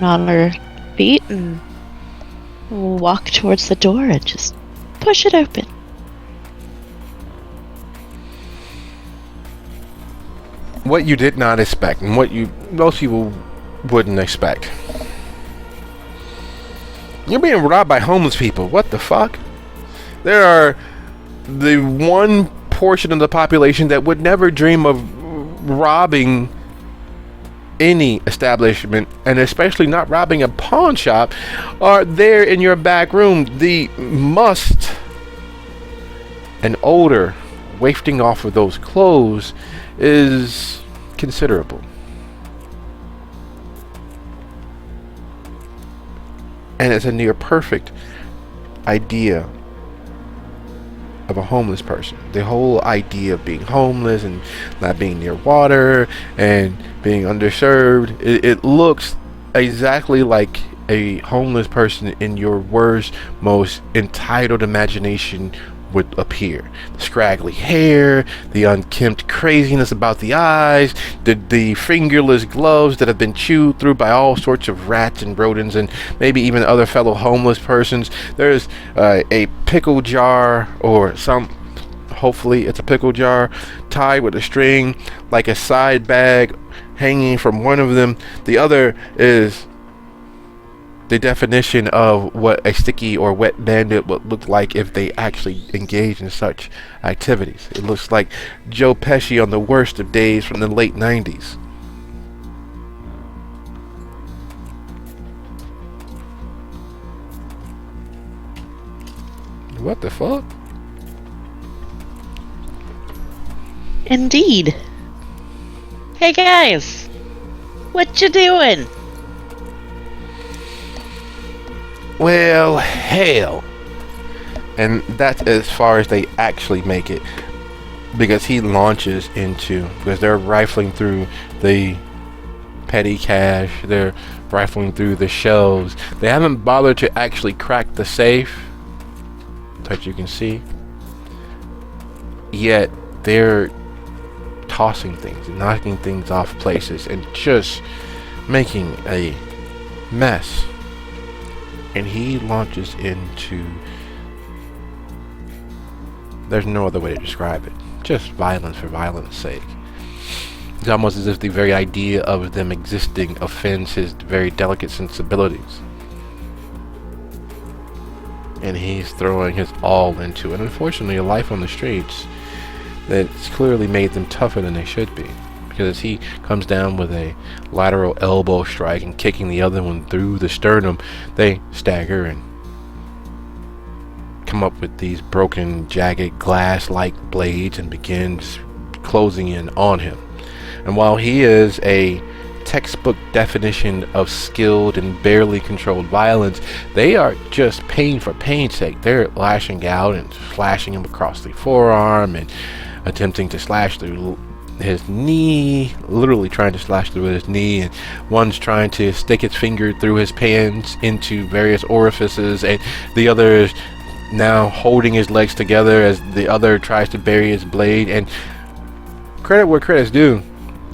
On her feet and walk towards the door and just push it open. What you did not expect, and what most people wouldn't expect. You're being robbed by homeless people. What the fuck? There are the one portion of the population that would never dream of robbing any establishment, and especially not robbing a pawn shop, are there in your back room. The must and odor wafting off of those clothes is considerable. And it's a near perfect idea of a homeless person. The whole idea of being homeless and not being near water and being underserved, it looks exactly like a homeless person in your worst, most entitled imagination would appear. The scraggly hair, the unkempt craziness about the eyes, the fingerless gloves that have been chewed through by all sorts of rats and rodents and maybe even other fellow homeless persons. There's a pickle jar, or hopefully it's a pickle jar, tied with a string like a side bag hanging from one of them. The other is the definition of what a sticky or wet bandit would look like if they actually engaged in such activities. It looks like Joe Pesci on the worst of days from the late 90s. What the fuck? Indeed. Hey guys, what you doing? Well, hell. And that's as far as they actually make it. Because he launches into, because they're rifling through the petty cash, they're rifling through the shelves. They haven't bothered to actually crack the safe, that you can see. Yet they're tossing things, knocking things off places, and just making a mess. And he launches into, there's no other way to describe it, just violence for violence sake. It's almost as if the very idea of them existing offends his very delicate sensibilities. And he's throwing his all into it. Unfortunately, a life on the streets that's clearly made them tougher than they should be. Because as he comes down with a lateral elbow strike and kicking the other one through the sternum, they stagger and come up with these broken, jagged, glass-like blades and begins closing in on him. And while he is a textbook definition of skilled and barely controlled violence, they are just pain for pain's sake. They're lashing out and slashing him across the forearm and attempting to slash through his knee, literally trying to slash through his knee, and one's trying to stick its finger through his pants into various orifices, and the other is now holding his legs together as the other tries to bury his blade. And credit where credit's due,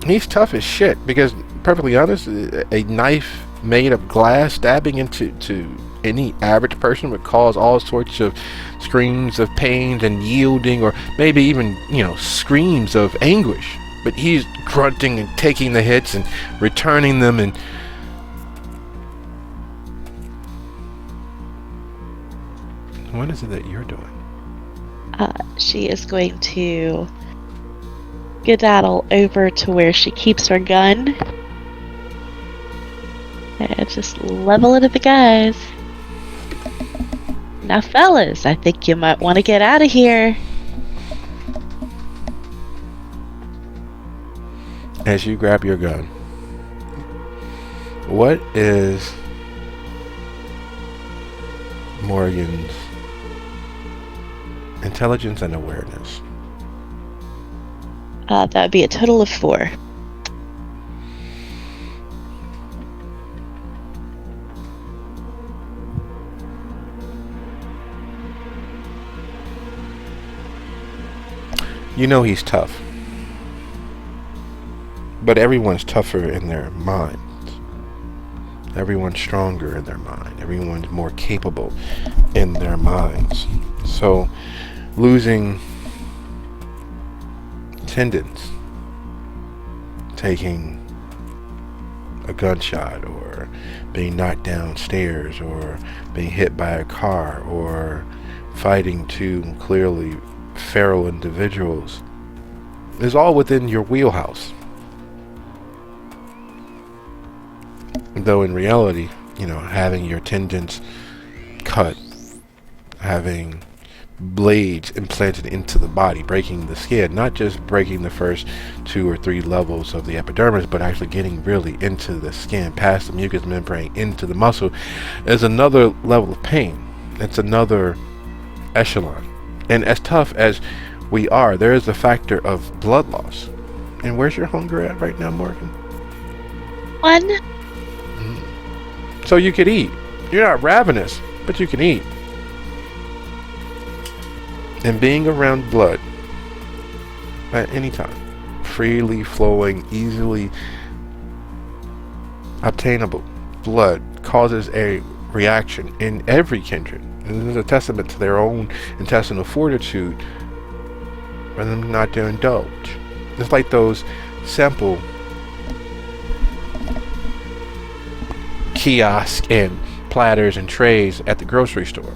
He's tough as shit because, perfectly honest, a knife made of glass stabbing into any average person would cause all sorts of screams of pain and yielding, or maybe even, screams of anguish. But he's grunting and taking the hits and returning them. And what is it that you're doing? She is going to skedaddle over to where she keeps her gun and just level it at the guys. Now, fellas, I think you might want to get out of here. As you grab your gun, what is Morgan's intelligence and awareness? That would be a total of 4. You know he's tough. But everyone's tougher in their minds. Everyone's stronger in their mind. Everyone's more capable in their minds. So, losing tendons, taking a gunshot, or being knocked downstairs, or being hit by a car, or fighting two clearly feral individuals is all within your wheelhouse. Though in reality, having your tendons cut, having blades implanted into the body, breaking the skin, not just breaking the first 2 or 3 levels of the epidermis, but actually getting really into the skin, past the mucous membrane, into the muscle, is another level of pain. It's another echelon. And as tough as we are, there is a factor of blood loss. And where's your hunger at right now, Morgan? 1. So you could eat. You're not ravenous, but you can eat. And being around blood at any time, freely flowing, easily obtainable blood causes a reaction in every kindred. And this is a testament to their own intestinal fortitude for them not to indulge. It's like those simple kiosks and platters and trays at the grocery store.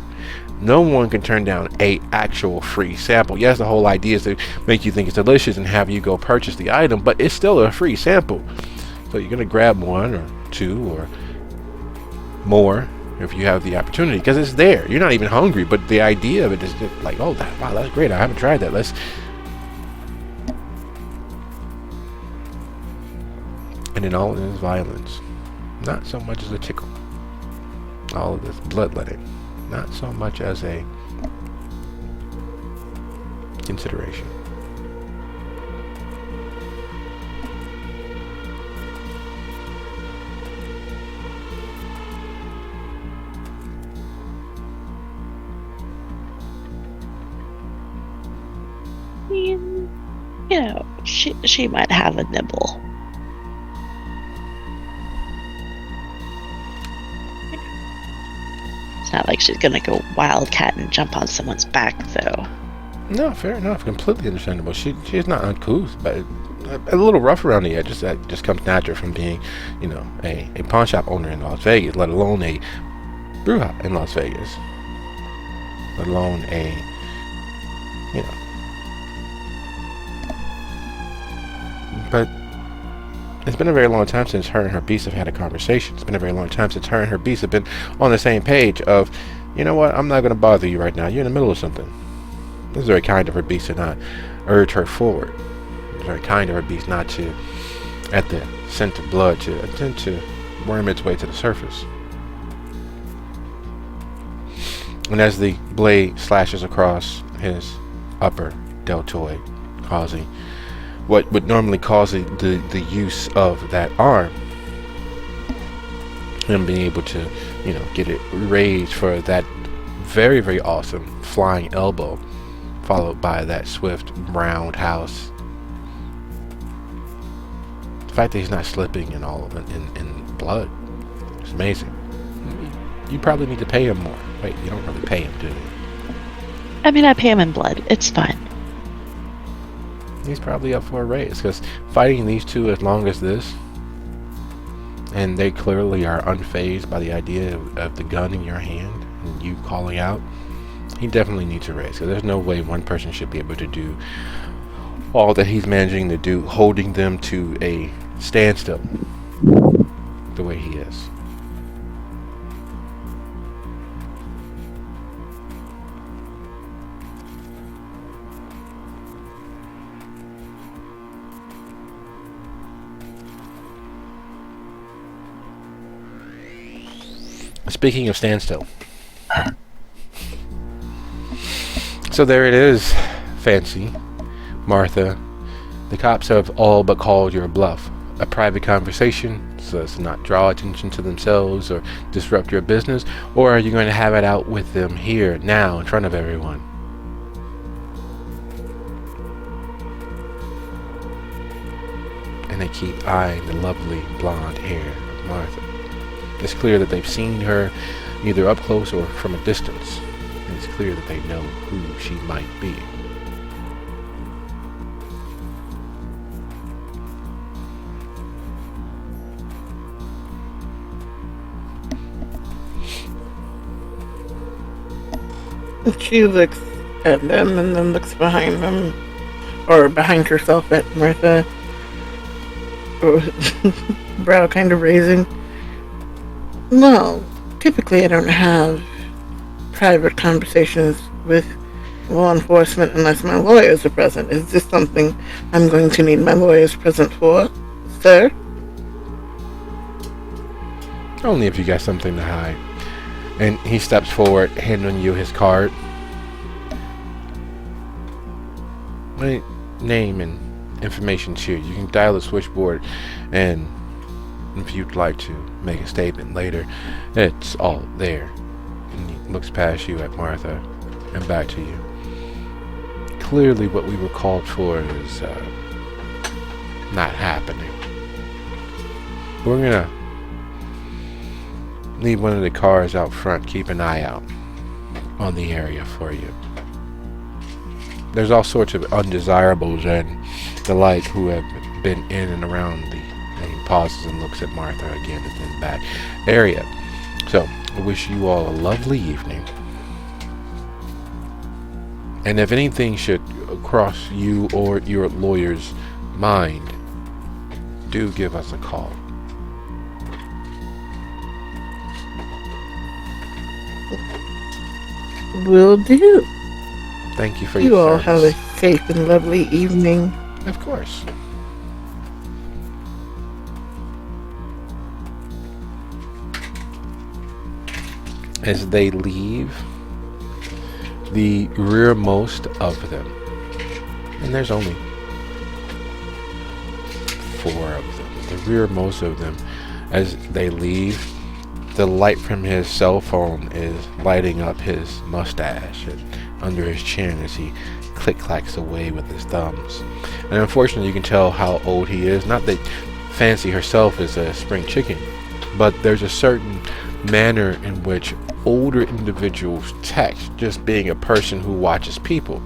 No one can turn down a actual free sample. Yes, the whole idea is to make you think it's delicious and have you go purchase the item, but it's still a free sample. So you're going to grab 1 or 2 or more if you have the opportunity, because it's there. You're not even hungry, but the idea of it is just like, oh, wow, that's great. I haven't tried that. And then all of this violence, not so much as a tickle. All of this bloodletting, not so much as a consideration. She might have a nibble. It's not like she's gonna go wildcat and jump on someone's back, though. No, fair enough. Completely understandable. She's not uncouth, but a little rough around the edges. That just comes natural from being, a pawn shop owner in Las Vegas, let alone a brew house in Las Vegas, let alone a, But it's been a very long time since her and her beast have had a conversation. It's been a very long time since her and her beast have been on the same page of, you know what, I'm not going to bother you right now. You're in the middle of something. It's very kind of her beast to not urge her forward. It's very kind of her beast not to, at the scent of blood, to attempt to worm its way to the surface. And as the blade slashes across his upper deltoid, causing what would normally cause the use of that arm, him being able to, get it raised for that very, very awesome flying elbow, followed by that swift roundhouse The fact that he's not slipping in all of it in blood is amazing. You probably need to pay him more. Wait, you don't really pay him, do you? I mean, I pay him in blood. It's fine. He's probably up for a raise, because fighting these two as long as this, and they clearly are unfazed by the idea of the gun in your hand and you calling out, he definitely needs a raise, because there's no way one person should be able to do all that he's managing to do, holding them to a standstill the way he is. Speaking of standstill, so there it is, Fancy, Martha. The cops have all but called your bluff. A private conversation so as to not draw attention to themselves or disrupt your business, or are you going to have it out with them here, now, in front of everyone? And they keep eyeing the lovely blonde hair of Martha. It's clear that they've seen her either up close or from a distance. And it's clear that they know who she might be. She looks at them and then looks behind them, or behind herself at Martha, brow kind of raising. Well, typically I don't have private conversations with law enforcement unless my lawyers are present. Is this something I'm going to need my lawyers present for, sir? Only if you got something to hide. And he steps forward, handing you his card. My name and information here. You can dial the switchboard, and if you'd like to make a statement later, it's all there. And he looks past you at Martha and back to you. Clearly what we were called for is not happening. We're gonna leave one of the cars out front. Keep an eye out on the area for you. There's all sorts of undesirables and the like who have been in and around the, and he pauses and looks at Martha again in the back area. So I wish you all a lovely evening, and if anything should cross you or your lawyer's mind, do give us a call. Will do. Thank you for You your all have service. a safe and lovely evening. Of course. As they leave, the rearmost of them, and there's only 4 of them, the rearmost of them, as they leave, the light from his cell phone is lighting up his mustache and under his chin as he click-clacks away with his thumbs. And unfortunately, you can tell how old he is. Not that Fancy herself is a spring chicken, but there's a certain manner in which older individuals text, just being a person who watches people.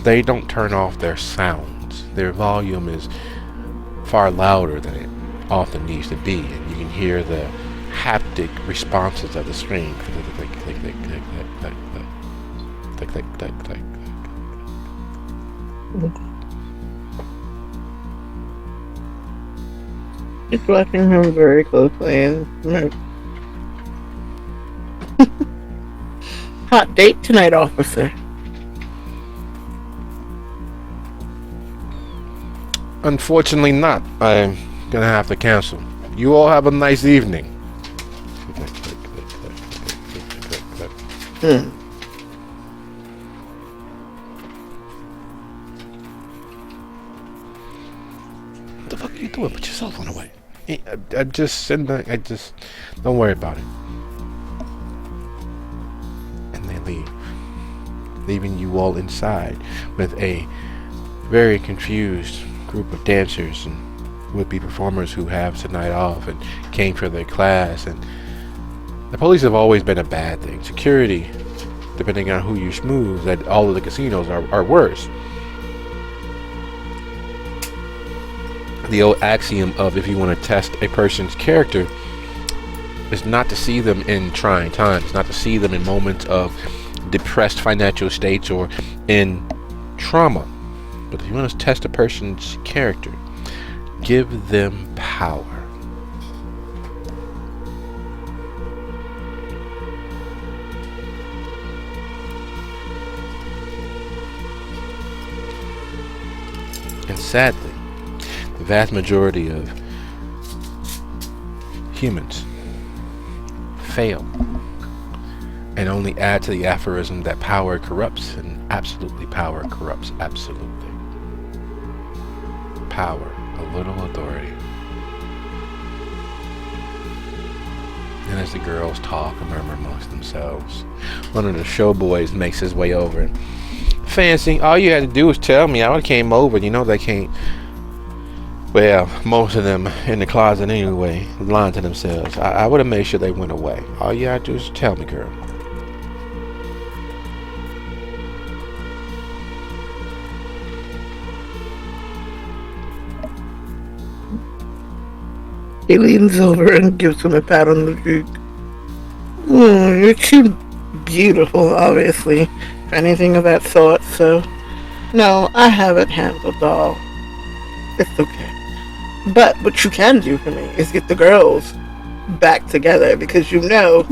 They don't turn off their sounds. Their volume is far louder than it often needs to be, and you can hear the haptic responses of the screen. Click, click, click, click, click, click, click, click, click, click. Just watching him very closely and hot date tonight, officer. Unfortunately not. I'm gonna have to cancel. You all have a nice evening. What the fuck are you doing? Put your cell phone away. I'm just sitting there. Don't worry about it. And they leave, leaving you all inside with a very confused group of dancers and would-be performers who have tonight off and came for their class. And the police have always been a bad thing. Security, depending on who you schmooze at all of the casinos, are worse. The old axiom of, if you want to test a person's character, is not to see them in trying times, not to see them in moments of depressed financial states or in trauma. But if you want to test a person's character, give them power. And sadly, the vast majority of humans fail and only add to the aphorism that power corrupts, and absolutely power corrupts absolutely. Power, a little authority. And as the girls talk and murmur amongst themselves, one of the show boys makes his way over. And, Fancy, all you had to do was tell me. I would have came over. You know they can't. Well, most of them in the closet anyway, lying to themselves. I would have made sure they went away. All you had to do is tell me, girl. He leans over and gives him a pat on the cheek. You're too beautiful, obviously, for anything of that sort, so... No, I haven't handled all. It's okay. But what you can do for me is get the girls back together, because you know,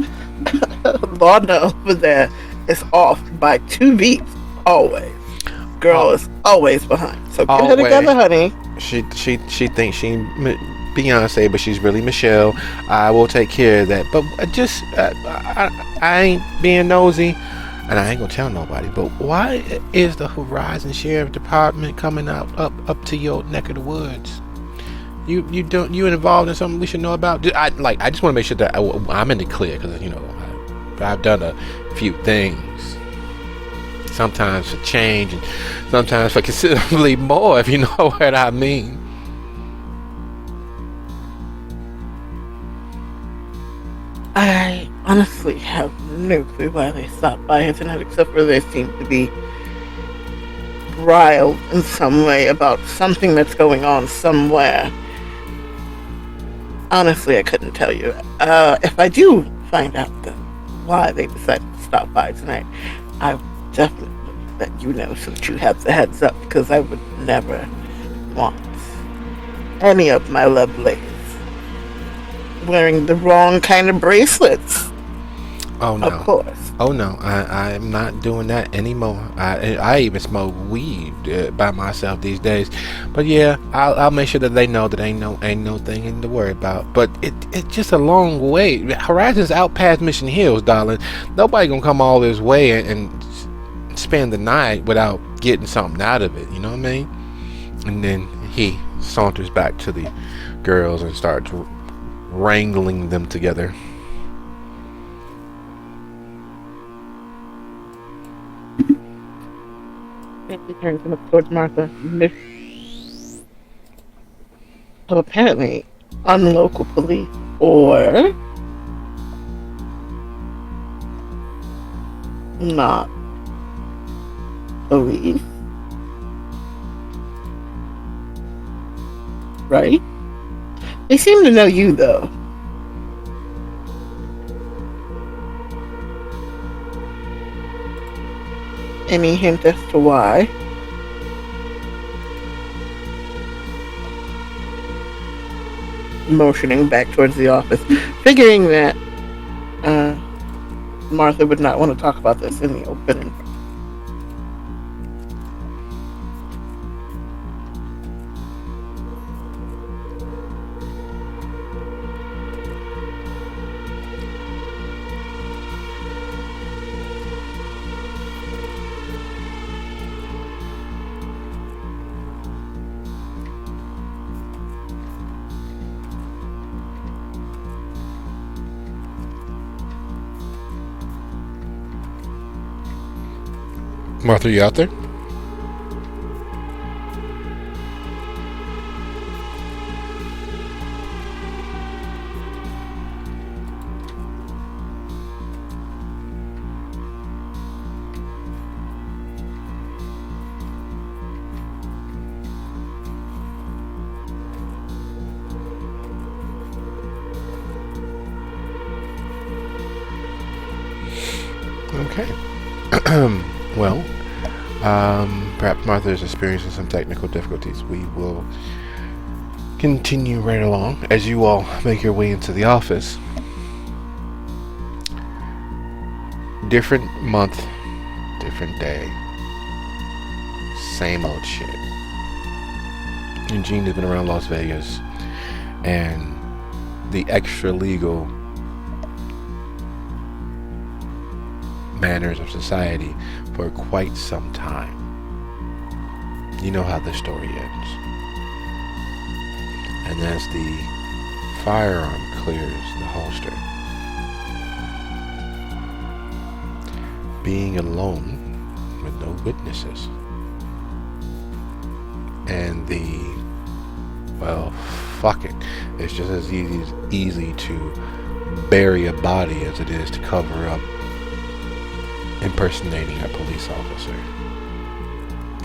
Lorna over there is off by 2 beats, always. Girl is always behind, so get her together, honey. She thinks she Beyonce, but she's really Michelle. I will take care of that. But just I ain't being nosy, and I ain't gonna tell nobody. But why is the Horizon Sheriff Department coming up to your neck of the woods? You involved in something we should know about? I just want to make sure that I'm in the clear, because I've done a few things. Sometimes for change, and sometimes for considerably more, if you know what I mean. I honestly have no clue why they stopped by here tonight, except for they seem to be riled in some way about something that's going on somewhere. Honestly, I couldn't tell you. If I do find out why they decided to stop by tonight, I will definitely let you know so that you have the heads up, because I would never want any of my lovelies wearing the wrong kind of bracelets. Oh no! Of course. Oh no! I'm not doing that anymore. I even smoke weed by myself these days. But yeah, I'll make sure that they know that ain't no thing to worry about. But it's just a long way. Horizon's out past Mission Hills, darling. Nobody gonna come all this way and spend the night without getting something out of it. You know what I mean? And then he saunters back to the girls and starts wrangling them together. He turns him up towards Martha. So apparently, unlocal police or not police, right? They seem to know you, though. Any hint as to why? Motioning back towards the office, figuring that Martha would not want to talk about this in the open. Martha, you out there? Okay. Well, perhaps Martha is experiencing some technical difficulties. We will continue right along as you all make your way into the office. Different month, different day. Same old shit. Eugene has been around Las Vegas and the extra legal manners of society for quite some time. You know how the story ends. And as the firearm clears the holster, being alone with no witnesses, and well, fuck it. It's just as easy to bury a body as it is to cover up impersonating a police officer.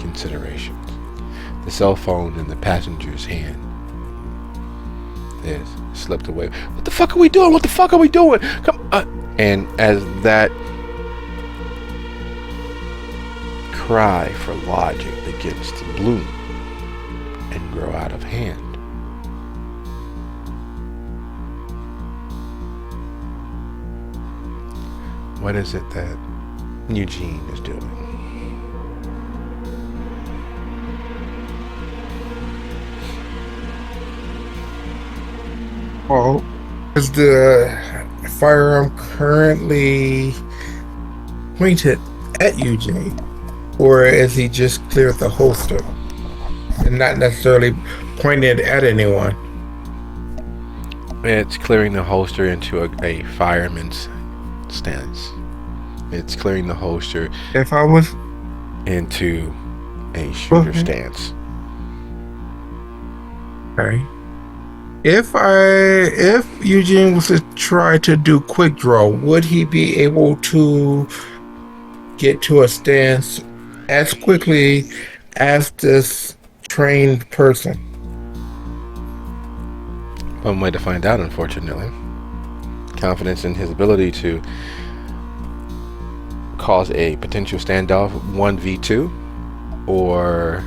Considerations. The cell phone in the passenger's hand is slipped away. What the fuck are we doing? What the fuck are we doing? Come on. And as that cry for logic begins to bloom and grow out of hand, what is it that Eugene is doing? Well, is the firearm currently pointed at Eugene, or is he just cleared the holster and not necessarily pointed at anyone? It's clearing the holster into a fireman's stance. It's clearing the holster If I was into a shooter Okay. stance. okay, if Eugene was to try to do quick draw, would he be able to get to a stance as quickly as this trained person? One way to find out, unfortunately. Confidence in his ability to cause a potential standoff 1v2 or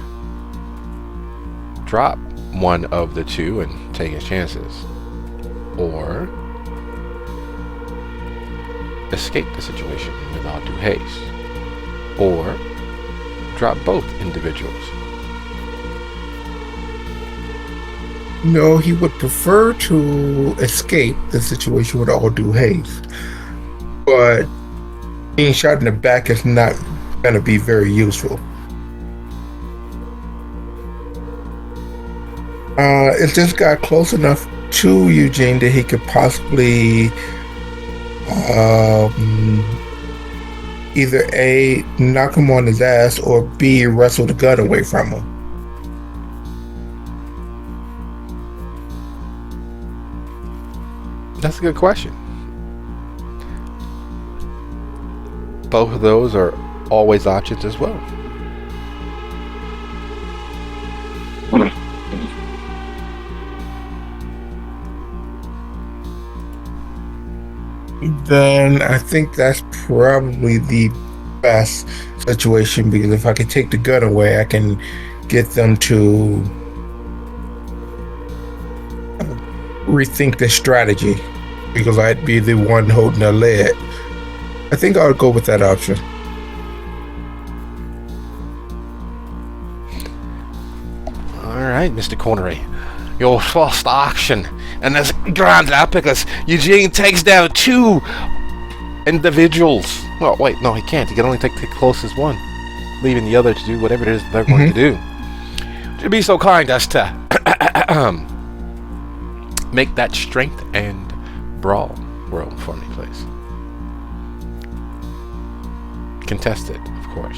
drop one of the two and take his chances, or escape the situation without due haste, or drop both individuals. No, he would prefer to escape the situation with all due haste, but being shot in the back is not going to be very useful. If this got close enough to Eugene that he could possibly either A, knock him on his ass, or B, wrestle the gun away from him. That's a good question. Both of those are always options as well. Then I think that's probably the best situation, because if I can take the gun away, I can get them to rethink the strategy, because I'd be the one holding the lead. I think I'll go with that option. Alright, Mr. Connery. Your first action in this grand epic is Eugene takes down two individuals. Well, wait, no, he can't. He can only take the closest one, leaving the other to do whatever it is they're going to do. Would you be so kind as to make that strength and brawl roll for me, please? Contested, of course.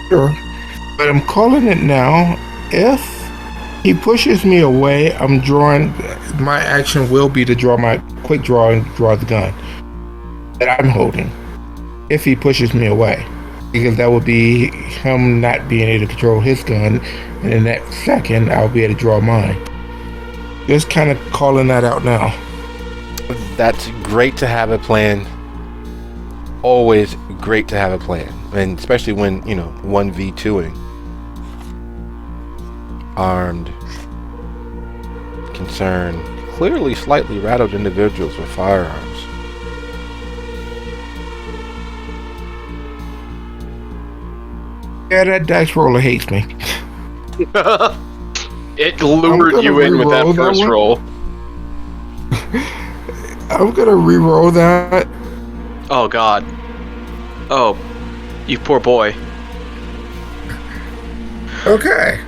Sure. But I'm calling it now. If he pushes me away, I'm drawing. My action will be to draw my quick draw and draw the gun that I'm holding. If he pushes me away, because that would be him not being able to control his gun, and in that second, I'll be able to draw mine. Just kind of calling that out now. That's great to have a plan. Always great to have a plan, and especially when 1v2ing armed, concerned, clearly slightly rattled individuals with firearms. Yeah, that dice roller hates me. It lured you in with that first roll. I'm gonna re-roll that. Oh God. Oh, you poor boy. Okay.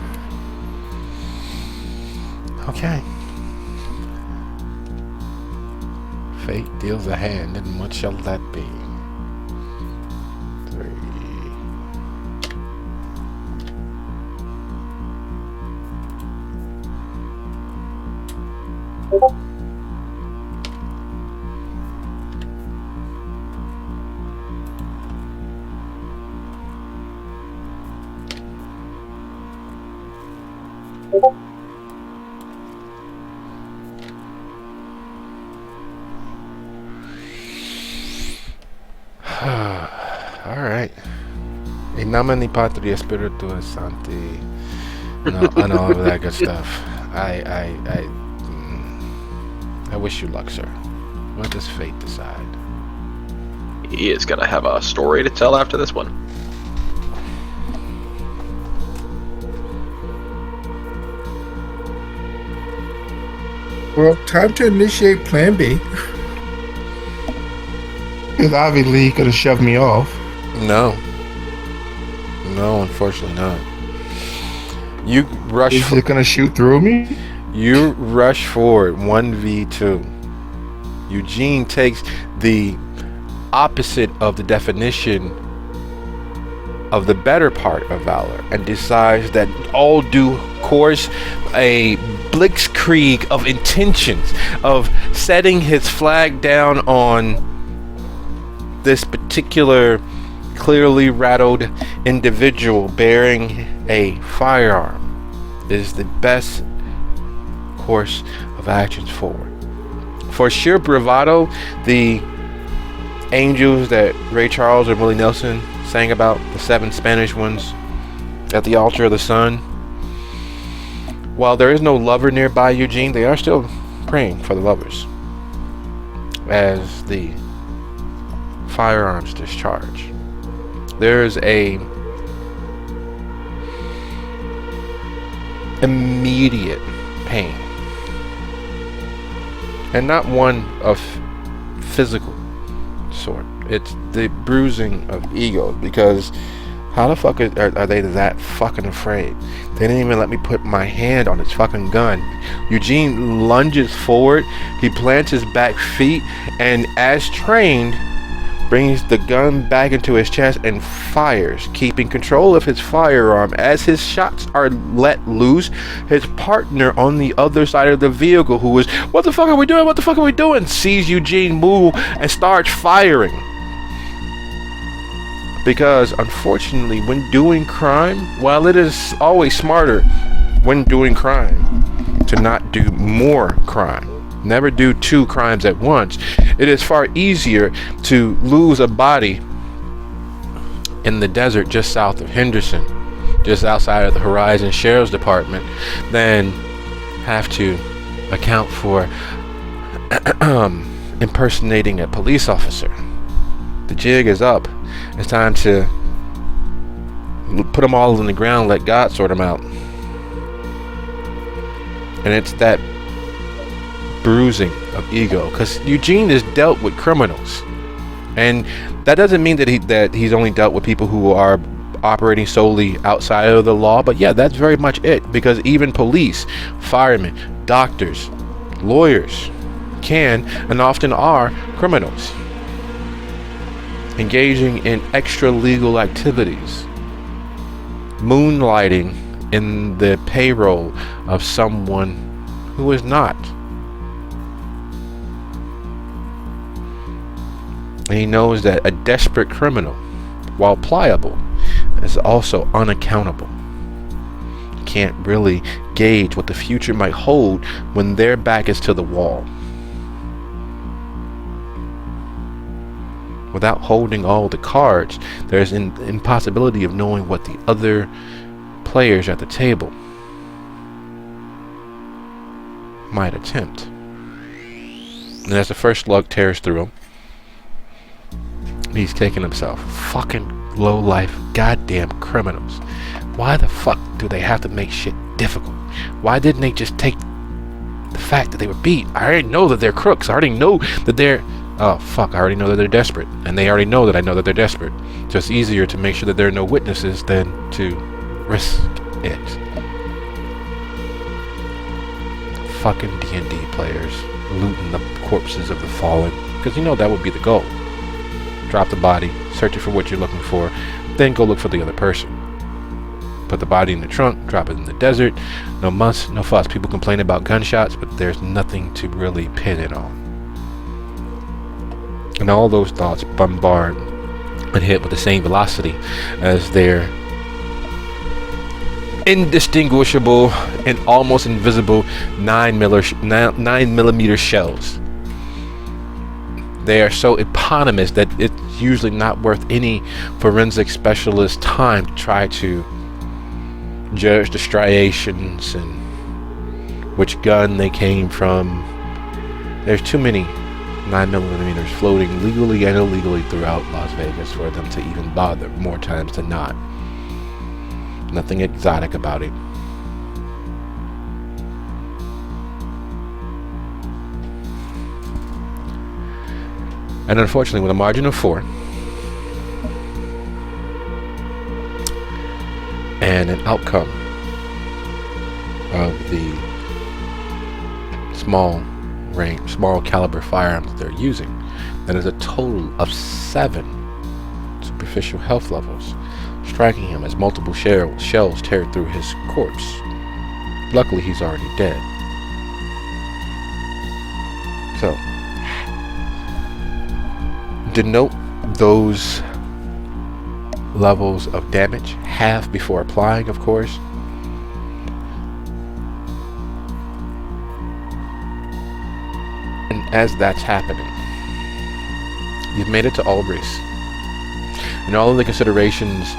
Okay. Fate deals a hand, and what shall that be? 3. Alright. In nomine Patria Spiritus Sancti. And all of that good stuff. I wish you luck, sir. What does fate decide? He is gonna have a story to tell after this one. Well, time to initiate Plan B. Because obviously he could have shoved me off. No, unfortunately not. You rush. Is it gonna shoot through me? You rush forward 1v2. Eugene takes the opposite of the definition of the better part of valor and decides that all due course a blitzkrieg of intentions of setting his flag down on this particular clearly rattled individual bearing a firearm is the best course of actions forward. For sheer bravado, the angels that Ray Charles and Willie Nelson sang about, the 7 Spanish ones at the altar of the sun, while there is no lover nearby Eugene, they are still praying for the lovers as the firearms discharge. There's a immediate pain, and not one of physical sort. It's the bruising of ego, because how the fuck are they that fucking afraid? They didn't even let me put my hand on his fucking gun. Eugene lunges forward, he plants his back feet, and as trained, brings the gun back into his chest and fires, keeping control of his firearm. As his shots are let loose, his partner on the other side of the vehicle, who is, what the fuck are we doing? What the fuck are we doing? Sees Eugene move and starts firing. Because unfortunately, when doing crime, while it is always smarter when doing crime to not do more crime, never do 2 crimes at once, it is far easier to lose a body in the desert just south of Henderson, just outside of the Horizon Sheriff's Department, than have to account for impersonating a police officer. The jig is up. It's time to put them all on the ground, let God sort them out. And it's that bruising of ego, because Eugene has dealt with criminals, and that doesn't mean that he's only dealt with people who are operating solely outside of the law, but yeah, that's very much it, because even police, firemen, doctors, lawyers can and often are criminals, engaging in extra legal activities, moonlighting in the payroll of someone who is not. And he knows that a desperate criminal, while pliable, is also unaccountable. Can't really gauge what the future might hold when their back is to the wall. without holding all the cards, there's an impossibility of knowing what the other players at the table might attempt. And as the first slug tears through him, he's kicking himself. Fucking low-life goddamn criminals. Why the fuck do they have to make shit difficult? Why didn't they just take the fact that they were beat? I already know that they're crooks. I already know that they're... Oh, fuck. I already know that they're desperate. And they already know that I know that they're desperate. So it's easier to make sure that there are no witnesses than to risk it. Fucking D&D players looting the corpses of the fallen. Because you know that would be the goal. Drop the body, search it for what you're looking for, then go look for the other person. Put the body in the trunk, drop it in the desert. No muss, no fuss. People complain about gunshots, but there's nothing to really pin it on. And all those thoughts bombard and hit with the same velocity as their indistinguishable and almost invisible 9mm shells. They are so eponymous that it's usually not worth any forensic specialist time to try to judge the striations and which gun they came from. There's too many 9mm floating legally and illegally throughout Las Vegas for them to even bother, more times than not. Nothing exotic about it. And unfortunately, with a margin of 4 and an outcome of the small caliber firearms that they're using, that is a total of 7 superficial health levels, striking him as multiple shells tear through his corpse. Luckily, he's already dead. So, denote those levels of damage, half before applying, of course. And as that's happening, you've made it to Aubrey's, and all of the considerations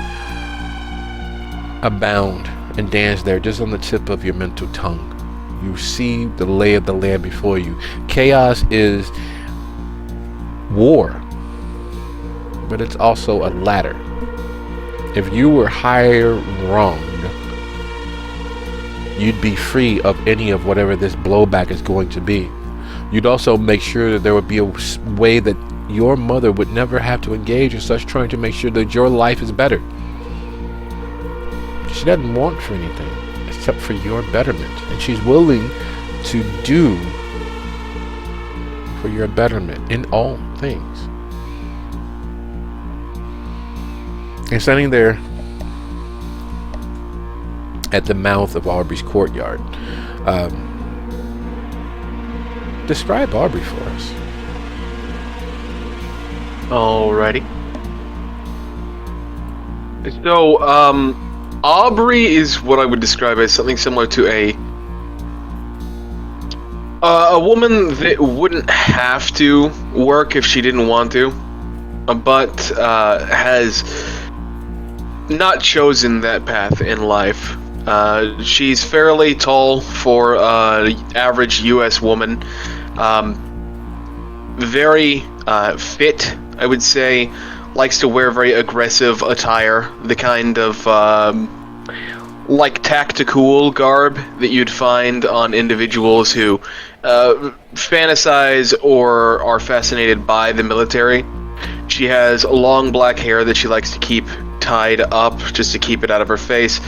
abound and dance there just on the tip of your mental tongue. You see the lay of the land before you. Chaos is war, but it's also a ladder. If you were higher rung, you'd be free of any of whatever this blowback is going to be. You'd also make sure that there would be a way that your mother would never have to engage in such trying to make sure that your life is better. She doesn't want for anything except for your betterment, and she's willing to do for your betterment in all things. And standing there at the mouth of Aubrey's courtyard, describe Aubrey for us. Alrighty. So, Aubrey is what I would describe as something similar to a woman that wouldn't have to work if she didn't want to, but has not chosen that path in life. She's fairly tall for average U.S. woman. Very fit, I would say. Likes to wear very aggressive attire, the kind of like tactical garb that you'd find on individuals who fantasize or are fascinated by the military. She has long black hair that she likes to keep tied up just to keep it out of her face.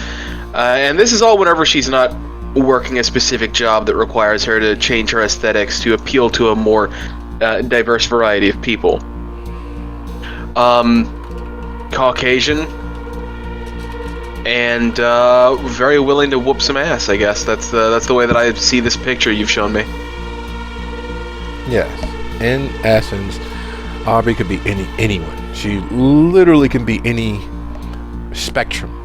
And this is all whenever she's not working a specific job that requires her to change her aesthetics to appeal to a more diverse variety of people. Caucasian, and very willing to whoop some ass, I guess. That's the way that I see this picture you've shown me. Yes. In essence, Aubrey could be anyone. She literally can be any spectrum.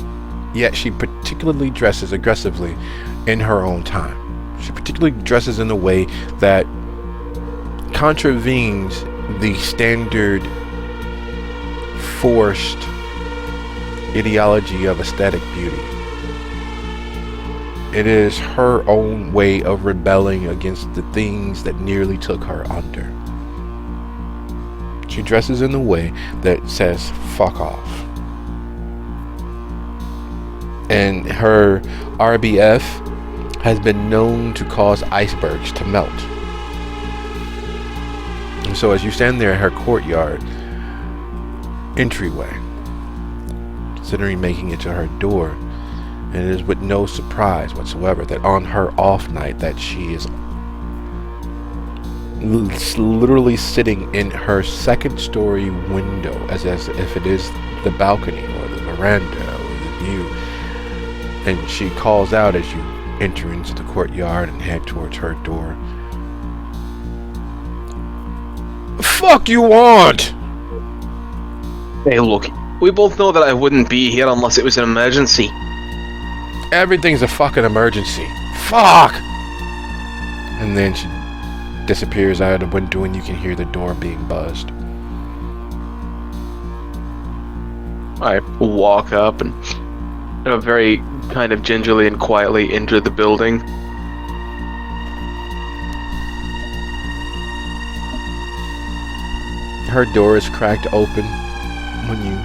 Yet she particularly dresses aggressively in her own time. She particularly dresses in a way that contravenes the standard forced ideology of aesthetic beauty. It is her own way of rebelling against the things that nearly took her under. She dresses in a way that says, fuck off. And her RBF has been known to cause icebergs to melt. And so as you stand there in her courtyard entryway, considering making it to her door, and it is with no surprise whatsoever that on her off night that she is literally sitting in her second story window as if it is the balcony or the veranda or the view, and she calls out as you enter into the courtyard and head towards her door. Fuck you want? Hey, look, we both know that I wouldn't be here unless it was an emergency. Everything's a fucking emergency. Fuck! And then she disappears out of the window and you can hear the door being buzzed. I walk up and very kind of gingerly and quietly enter the building. Her door is cracked open when you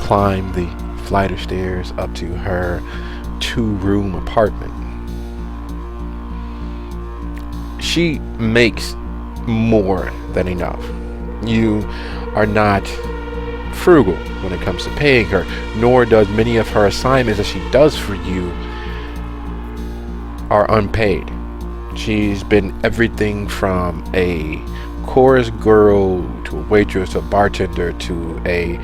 climb the flight of stairs up to her 2-room apartment. She makes more than enough. You are not frugal when it comes to paying her, nor does many of her assignments that she does for you are unpaid. She's been everything from a chorus girl to a waitress, a bartender, to a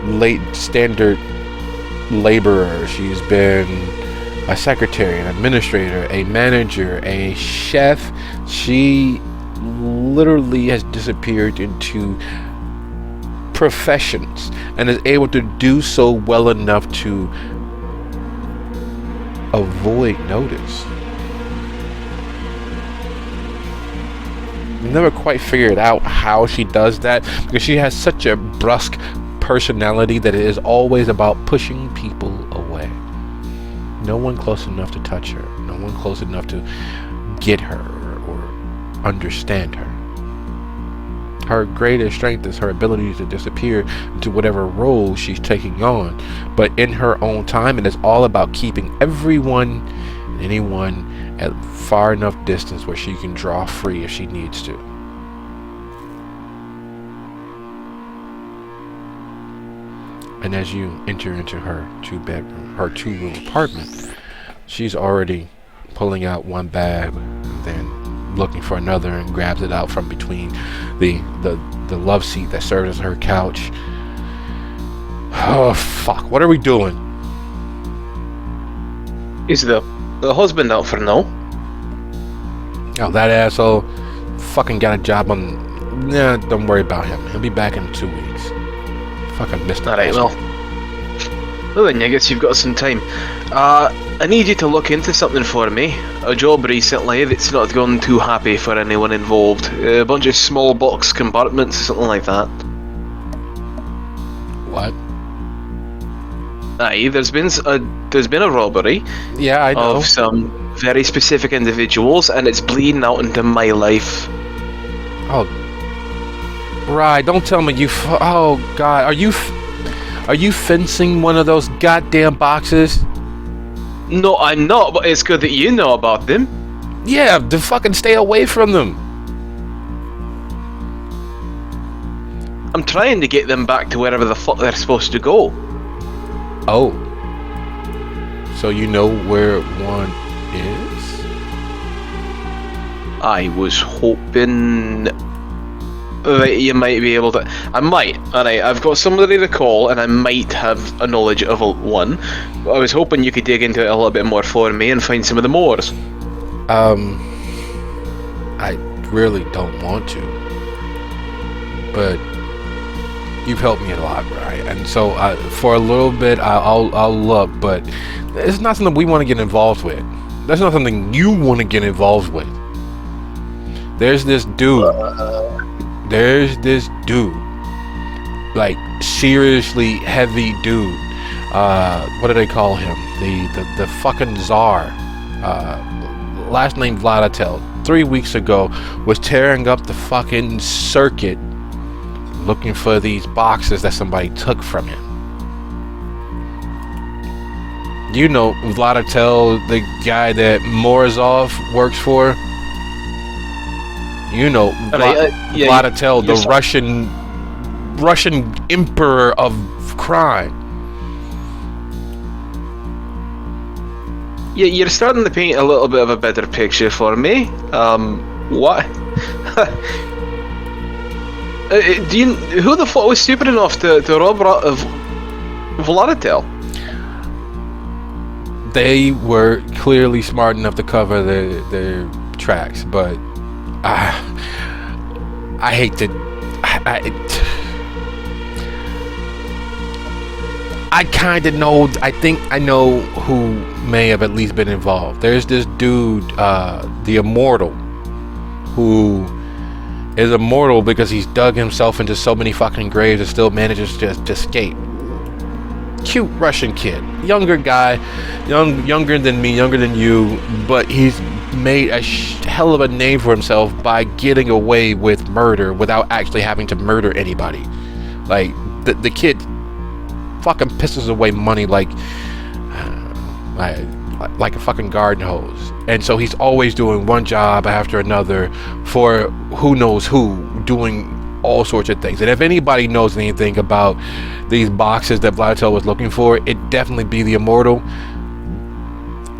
late standard laborer. She's been a secretary, an administrator, a manager, a chef. She literally has disappeared into professions and is able to do so well enough to avoid notice. Never quite figured out how she does that, because she has such a brusque personality that it is always about pushing people away. No one close enough to touch her, no one close enough to get her or understand her. Her greatest strength is her ability to disappear into whatever role she's taking on, but in her own time it is all about keeping everyone and anyone at far enough distance where she can draw free if she needs to. And as you enter into her 2-room apartment, she's already pulling out one bag and then looking for another and grabs it out from between the love seat that serves as her couch. Oh fuck, what are we doing? Is the husband out for now? Oh, that asshole fucking got a job on... Nah, don't worry about him. He'll be back in 2 weeks. Fucking missed it. Alright, well then I guess you've got some time. I need you to look into something for me. A job recently that's not gone too happy for anyone involved. A bunch of small box compartments, something like that. What? Aye, there's been a robbery. Yeah, I know. Of some very specific individuals, and it's bleeding out into my life. Oh, right. Don't tell me you. Oh God, are you fencing one of those goddamn boxes? No, I'm not. But it's good that you know about them. Yeah, to fucking stay away from them. I'm trying to get them back to wherever the fuck they're supposed to go. Oh, so you know where one is? I was hoping that you might be able to. I might. Alright, I've got somebody to call, and I might have a knowledge of one. I was hoping you could dig into it a little bit more for me and find some of the mores. I really don't want to, but you've helped me a lot, right? And so for a little bit, I'll look, but it's not something we want to get involved with. That's not something you want to get involved with. There's this dude. like seriously heavy dude. What do they call him? The fucking czar. Last name Vladitel. 3 weeks ago was tearing up the fucking circuit looking for these boxes that somebody took from him. You know Vladitel, the guy that Morozov works for. You know Vladitel, the Russian emperor of crime. Yeah, you're starting to paint a little bit of a better picture for me. What? Who the fuck was stupid enough to rob Vladitel? They were clearly smart enough to cover their tracks, but I hate to. I kind of know. I think I know who may have at least been involved. There's this dude, the Immortal, who is immortal because he's dug himself into so many fucking graves and still manages to escape. Cute Russian kid, younger guy, younger than me, younger than you, but he's made a hell of a name for himself by getting away with murder without actually having to murder anybody. Like the kid fucking pisses away money like a fucking garden hose, and so he's always doing one job after another for who knows who, doing all sorts of things. And if anybody knows anything about these boxes that Vladitel was looking for, it'd definitely be the Immortal,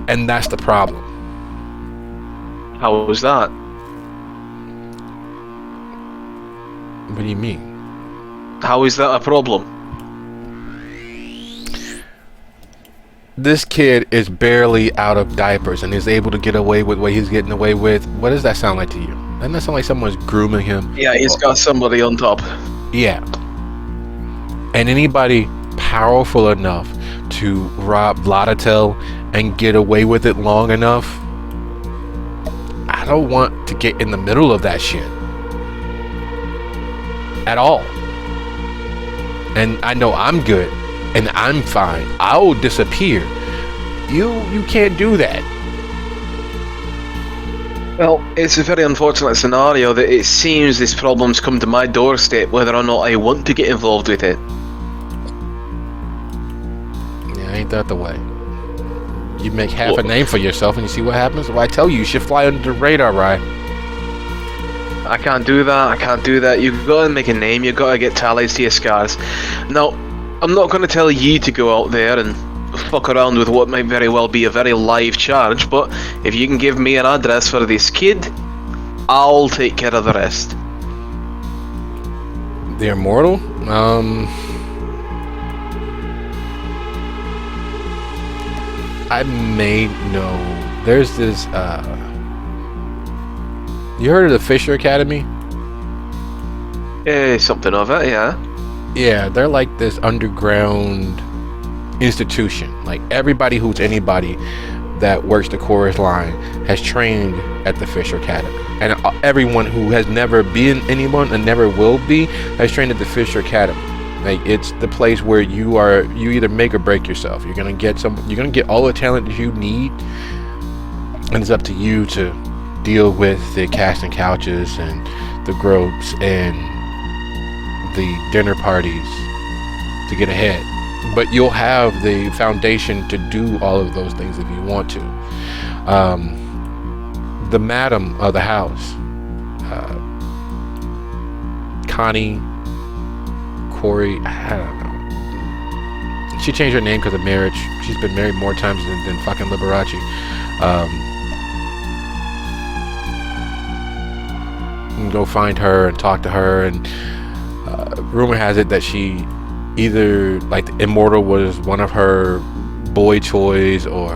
and that's the problem. How was that? What do you mean? How is that a problem? This kid is barely out of diapers and is able to get away with what he's getting away with. What does that sound like to you? Doesn't that sound like someone's grooming him? Yeah, he's got somebody on top. Yeah. And anybody powerful enough to rob Vladitel and get away with it long enough, I don't want to get in the middle of that shit at all. And I know I'm good and I'm fine. I'll disappear. You can't do that. Well, it's a very unfortunate scenario that it seems this problem's come to my doorstep whether or not I want to get involved with it. Yeah, ain't that the way? You make half a name for yourself and you see what happens? Well, I tell you, you should fly under the radar, right? I can't do that. You've got to make a name, you've got to get tallies to your scars. Now, I'm not going to tell you to go out there and fuck around with what might very well be a very live charge, but if you can give me an address for this kid, I'll take care of the rest. The Immortal? I may know. There's this, you heard of the Fisher Academy? Something of it, yeah. Yeah, they're like this underground institution. Like everybody who's anybody that works the chorus line has trained at the Fisher Academy, and everyone who has never been anyone and never will be has trained at the Fisher Academy. Like it's the place where you either make or break yourself. You're gonna get all the talent that you need, and it's up to you to deal with the casting couches and the gropes and the dinner parties to get ahead. But you'll have the foundation to do all of those things if you want to. The madam of the house, Connie, Corey, I don't know. She changed her name because of marriage. She's been married more times than fucking Liberace. You can go find her and talk to her, and rumor has it that she either like the Immortal was one of her boy toys, or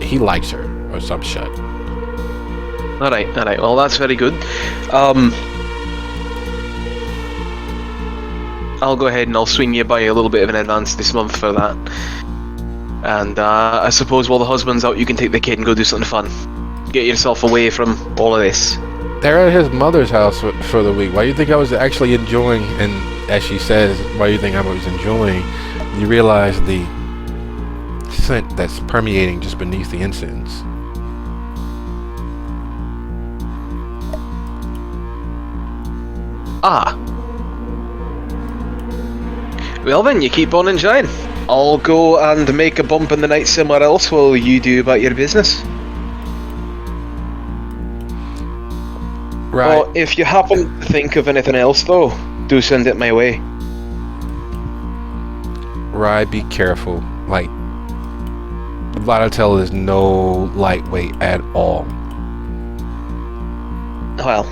he likes her, or some shit. All right. Well, that's very good. I'll go ahead and I'll swing you by a little bit of an advance this month for that. And I suppose while the husband's out, you can take the kid and go do something fun. Get yourself away from all of this. They're at his mother's house for the week. Why do you think I was actually enjoying and as she says, "Why do you think I was enjoying?" You realize the scent that's permeating just beneath the incense. Ah. Well then, you keep on enjoying. I'll go and make a bump in the night somewhere else while you do about your business. Right. Well, if you happen to think of anything else though, do send it my way. Right, be careful. Like, Volatil is no lightweight at all. Well,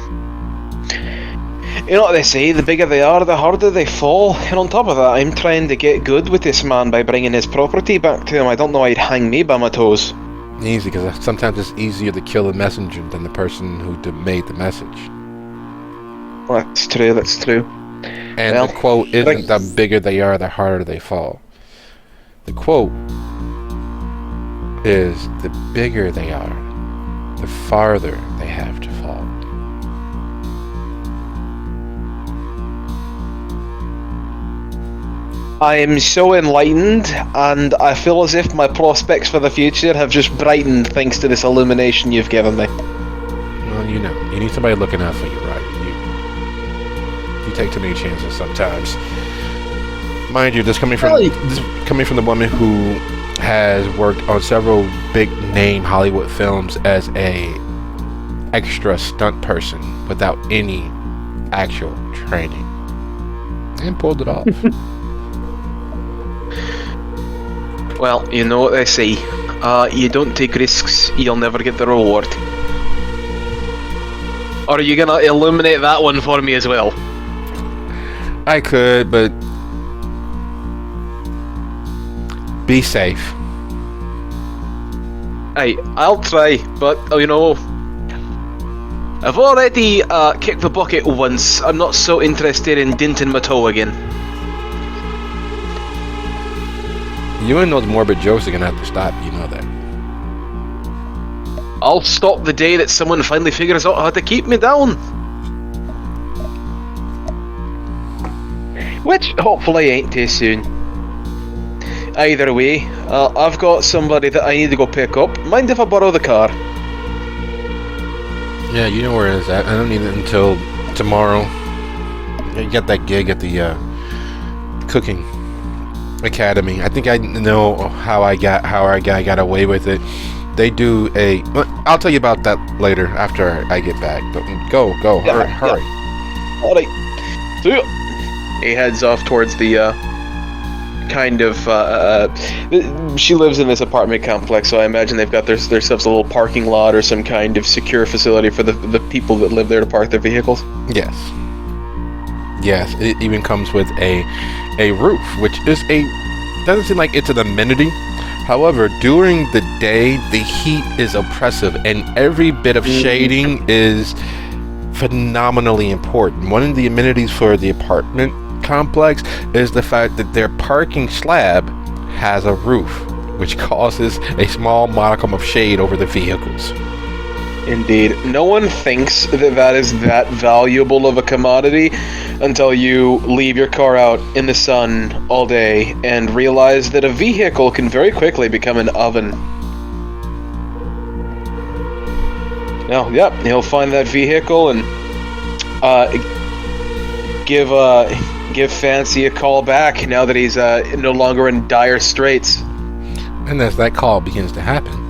you know what they say, the bigger they are, the harder they fall. And on top of that, I'm trying to get good with this man by bringing his property back to him. I don't know why he'd hang me by my toes. Easy, because sometimes it's easier to kill a messenger than the person who made the message. That's true, that's true. And Well, the quote isn't the bigger they are, the harder they fall. The quote is the bigger they are, the farther they have to fall. I am so enlightened, and I feel as if my prospects for the future have just brightened thanks to this illumination you've given me. Well, you know, you need somebody looking out for you, right? You take too many chances sometimes. Mind you, this coming from the woman who has worked on several big name Hollywood films as a extra stunt person without any actual training, and pulled it off. Well, you know what they say. You don't take risks, you'll never get the reward. Or are you gonna illuminate that one for me as well? I could, but be safe. Hey, I'll try, but you know, I've already kicked the bucket once. I'm not so interested in dinting my toe again. You and those morbid jokes are gonna have to stop, you know that. I'll stop the day that someone finally figures out how to keep me down. Which hopefully ain't too soon. Either way, I've got somebody that I need to go pick up. Mind if I borrow the car? Yeah, you know where it is at. I don't need it until tomorrow. You got that gig at the cooking academy. I think I know how I got away with it. They do a. I'll tell you about that later after I get back. But go, Yeah, hurry. All right. So he heads off towards the kind of. She lives in this apartment complex, so I imagine they've got themselves a little parking lot or some kind of secure facility for the people that live there to park their vehicles. Yes. It even comes with a roof, which is doesn't seem like it's an amenity. However, during the day, the heat is oppressive, and every bit of shading is phenomenally important. One of the amenities for the apartment complex is the fact that their parking slab has a roof, which causes a small modicum of shade over the vehicles. Indeed. No one thinks that is that valuable of a commodity until you leave your car out in the sun all day and realize that a vehicle can very quickly become an oven. Now, yep, he'll find that vehicle and give Fancy a call back now that he's no longer in dire straits. And as that call begins to happen,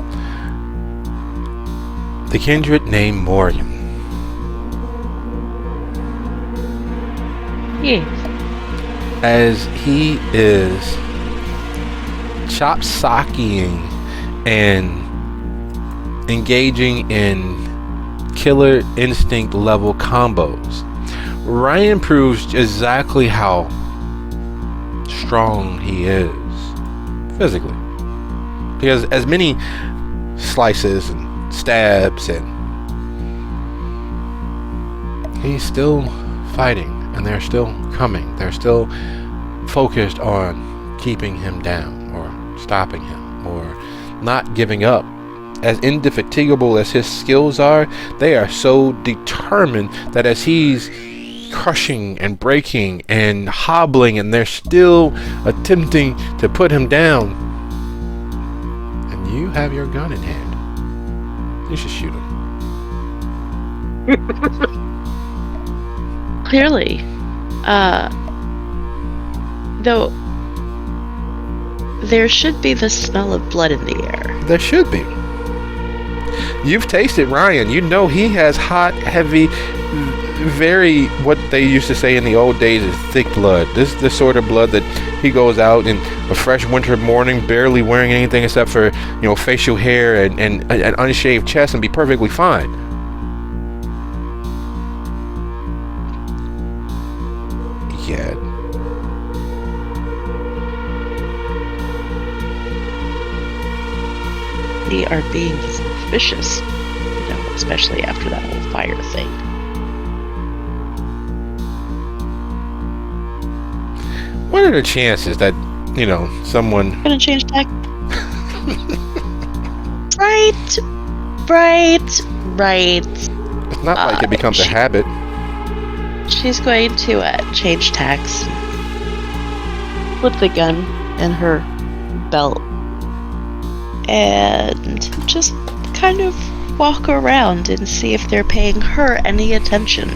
the kindred named Morgan. Yes. As he is chop-socking and engaging in killer instinct level combos, Ryan proves exactly how strong he is physically. Because as many slices and stabs, and he's still fighting, and they're still coming. They're still focused on keeping him down, or stopping him, or not giving up. As indefatigable as his skills are, they are so determined that as he's crushing and breaking and hobbling, and they're still attempting to put him down. And you have your gun in hand. You should shoot him. Clearly. Though there should be the smell of blood in the air. There should be. You've tasted Ryan. You know he has hot, heavy, very, what they used to say in the old days is thick blood. This is the sort of blood that he goes out in a fresh winter morning, barely wearing anything except for, facial hair and an unshaved chest, and be perfectly fine. Yet. We are being suspicious, especially after that whole fire thing. What are the chances that, someone... Gonna change tack. Right. It's not like it becomes a habit. She's going to change tacks. Put the gun in her belt. And just kind of walk around and see if they're paying her any attention.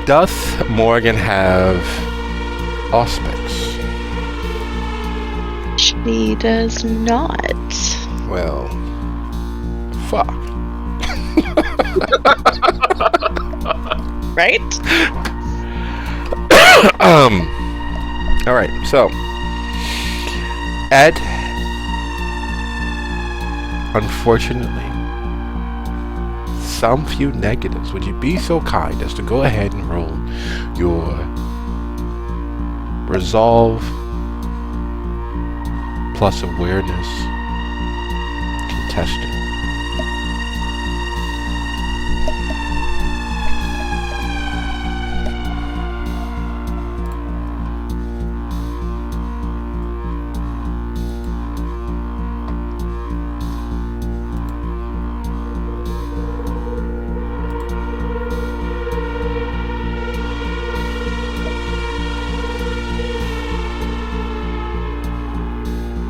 Doth Morgan have auspex? She does not. Well, fuck. Right? All right. So, Ed, unfortunately, some few negatives. Would you be so kind as to go ahead and roll your resolve plus awareness contested?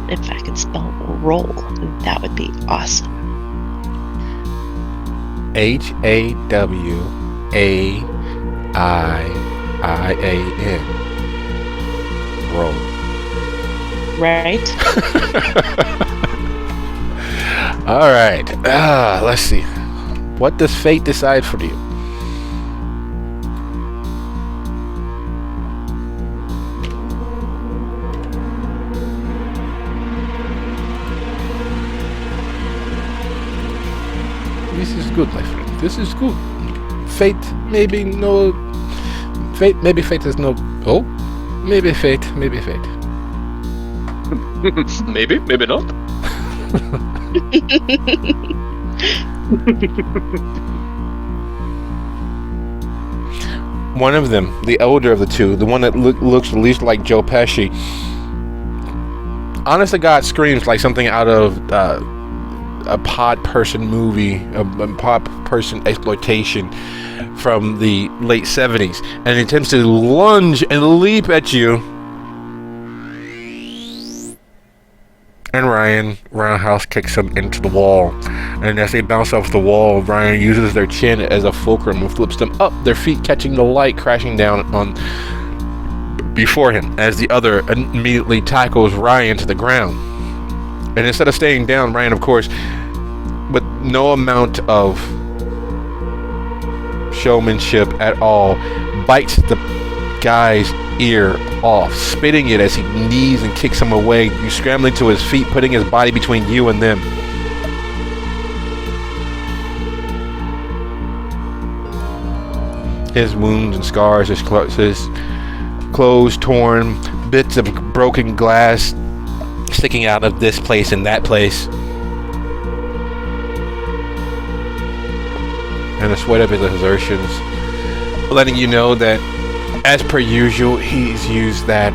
If I could spell roll, that would be awesome. HAWAIIAN. Roll. Right? All right. Let's see. What does fate decide for you? This is good, my friend. This is good. Fate, maybe no. Fate, maybe fate is no. Oh, maybe fate, maybe fate. Maybe not. One of them, the elder of the two, the one that looks the least like Joe Pesci, honest to God, screams like something out of a pod person movie, a pod person exploitation from the late 70s, and attempts to lunge and leap at you. And Ryan roundhouse kicks him into the wall. And as they bounce off the wall, Ryan uses their chin as a fulcrum and flips them up, their feet catching the light, crashing down on before him, as the other immediately tackles Ryan to the ground. And instead of staying down, Ryan, of course, with no amount of showmanship at all, bites the guy's ear off, spitting it as he knees and kicks him away. You scrambling to his feet, putting his body between you and them. His wounds and scars, his clothes torn, bits of broken glass sticking out of this place and that place, and the sweat of his exertions letting you know that, as per usual, he's used that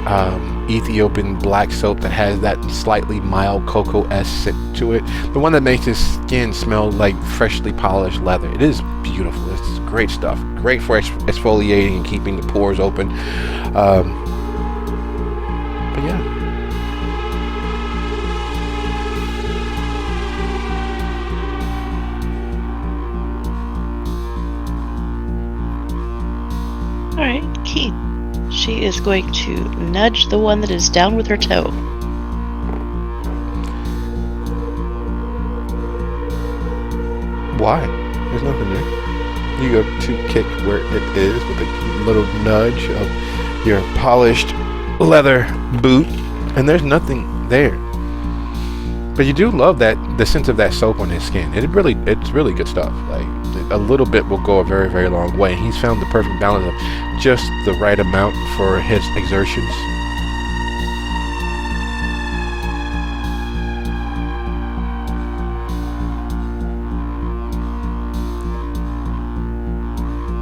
Ethiopian black soap that has that slightly mild cocoa-esque scent to it. The one that makes his skin smell like freshly polished leather. It is beautiful. It's great stuff. Great for exfoliating and keeping the pores open. But yeah. Alright, Keith. She is going to nudge the one that is down with her toe. Why? There's nothing there. You go to kick where it is with a little nudge of your polished leather boot, and there's nothing there. But you do love that the sense of that soap on his skin. It's really good stuff. Like a little bit will go a very, very long way. He's found the perfect balance of just the right amount for his exertions.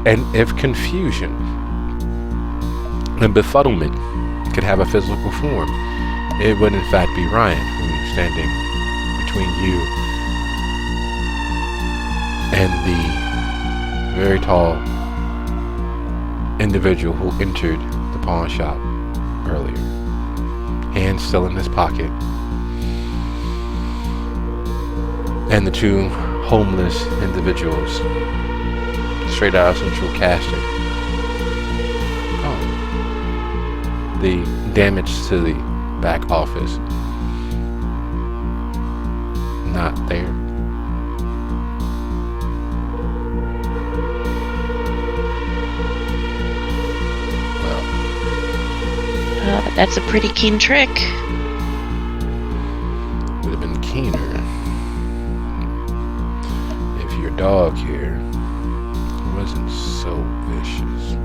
And if confusion and befuddlement could have a physical form, it would in fact be Ryan who's standing between you and the very tall individual who entered the pawn shop earlier. Hand still in his pocket. And the two homeless individuals straight out of central casting. Oh. The damage to the back office. Not there. Well. That's a pretty keen trick. Would have been keener if your dog here wasn't so vicious.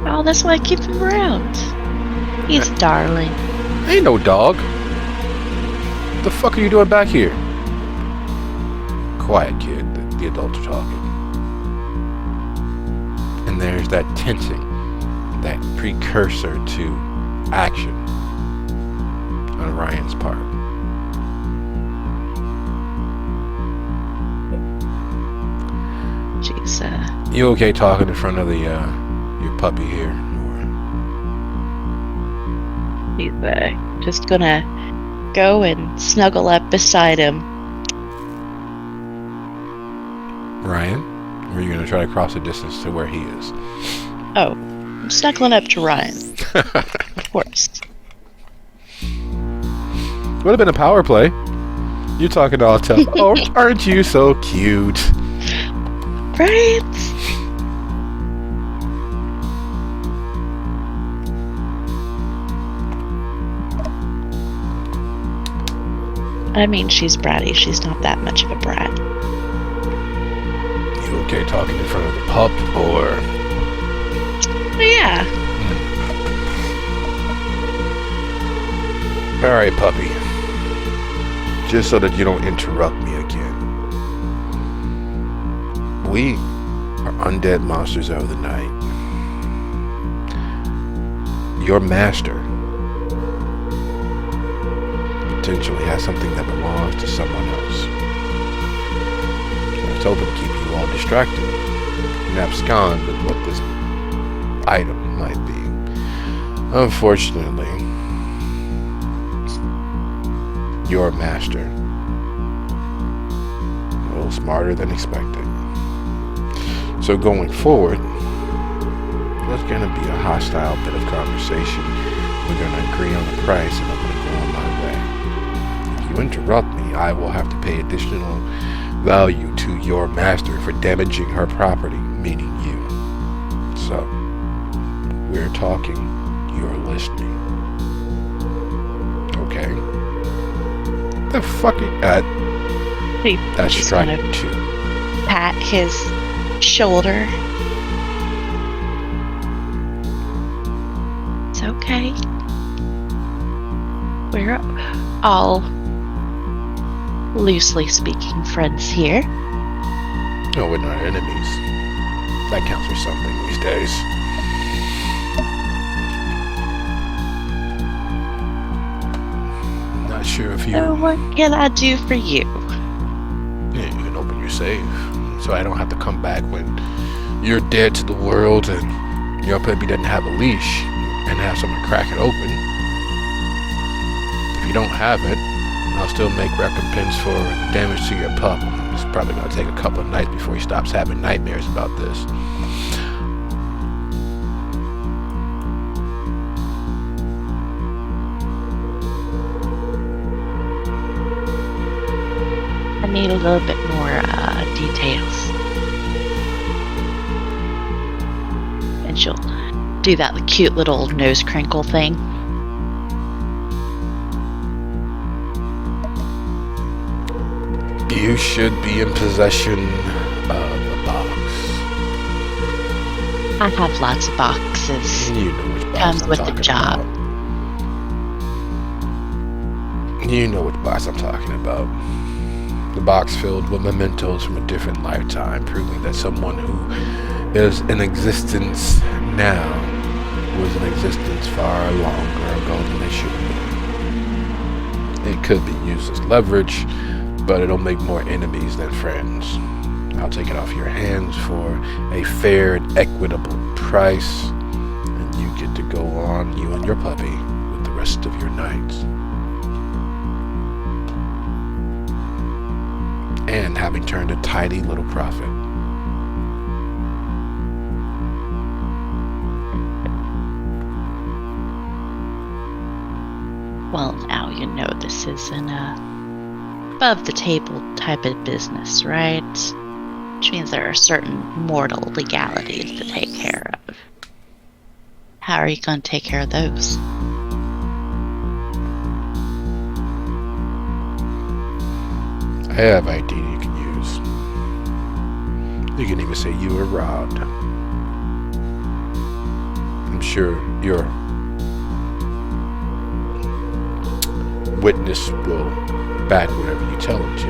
Oh, that's why I keep him around. He's darling. Ain't no dog. What the fuck are you doing back here? Quiet, kid. The adults are talking. And there's that tensing, that precursor to action on Ryan's part. Jeez, You okay talking in front of the your puppy here? he's just gonna go and snuggle up beside him. Ryan? Or are you gonna try to cross the distance to where he is? Oh, I'm snuggling up to Ryan. Of course. Would have been a power play. You're talking all tough. Oh, aren't you so cute? Right? I mean, she's bratty. She's not that much of a brat. You okay talking in front of the pup, or? Yeah. Alright, puppy. Just so that you don't interrupt me again. We are undead monsters of the night. Your master potentially has something that belongs to someone else. I was hoping to keep you all distracted and abscond with what this item might be. Unfortunately, your master, a little smarter than expected. So going forward, there's going to be a hostile bit of conversation. We're going to agree on the price and I'm going to go on my way. If you interrupt me, I will have to pay additional value to your master for damaging her property, meaning you. So, we're talking, you're listening. Okay? The fucking... that's She's strike gonna 2. pat his shoulder. It's okay. We're all, loosely speaking, friends here. No, we're not enemies. That counts for something these days. few. So what can I do for you? Yeah, you can open your safe, so I don't have to come back when you're dead to the world and your puppy doesn't have a leash and have someone crack it open. If you don't have it, I'll still make recompense for the damage to your pup. It's probably going to take a couple of nights before he stops having nightmares about this. I need a little bit more details. And she'll do that cute little nose crinkle thing. You should be in possession of a box. I have lots of boxes. You know which box Comes I'm with the talking job. about. You know which box I'm talking about. The box filled with mementos from a different lifetime, proving that someone who is in existence now was in existence far longer ago than they should be. It could be used as leverage, but it'll make more enemies than friends. I'll take it off your hands for a fair and equitable price, and you get to go on, you and your puppy, with the rest of your nights. And having turned a tidy little profit. Well, now you know this isn't a above the table type of business, right? Which means there are certain mortal legalities to take care of. How are you going to take care of those? I have ID you can use. You can even say you were robbed. I'm sure your witness will back whatever you tell him to.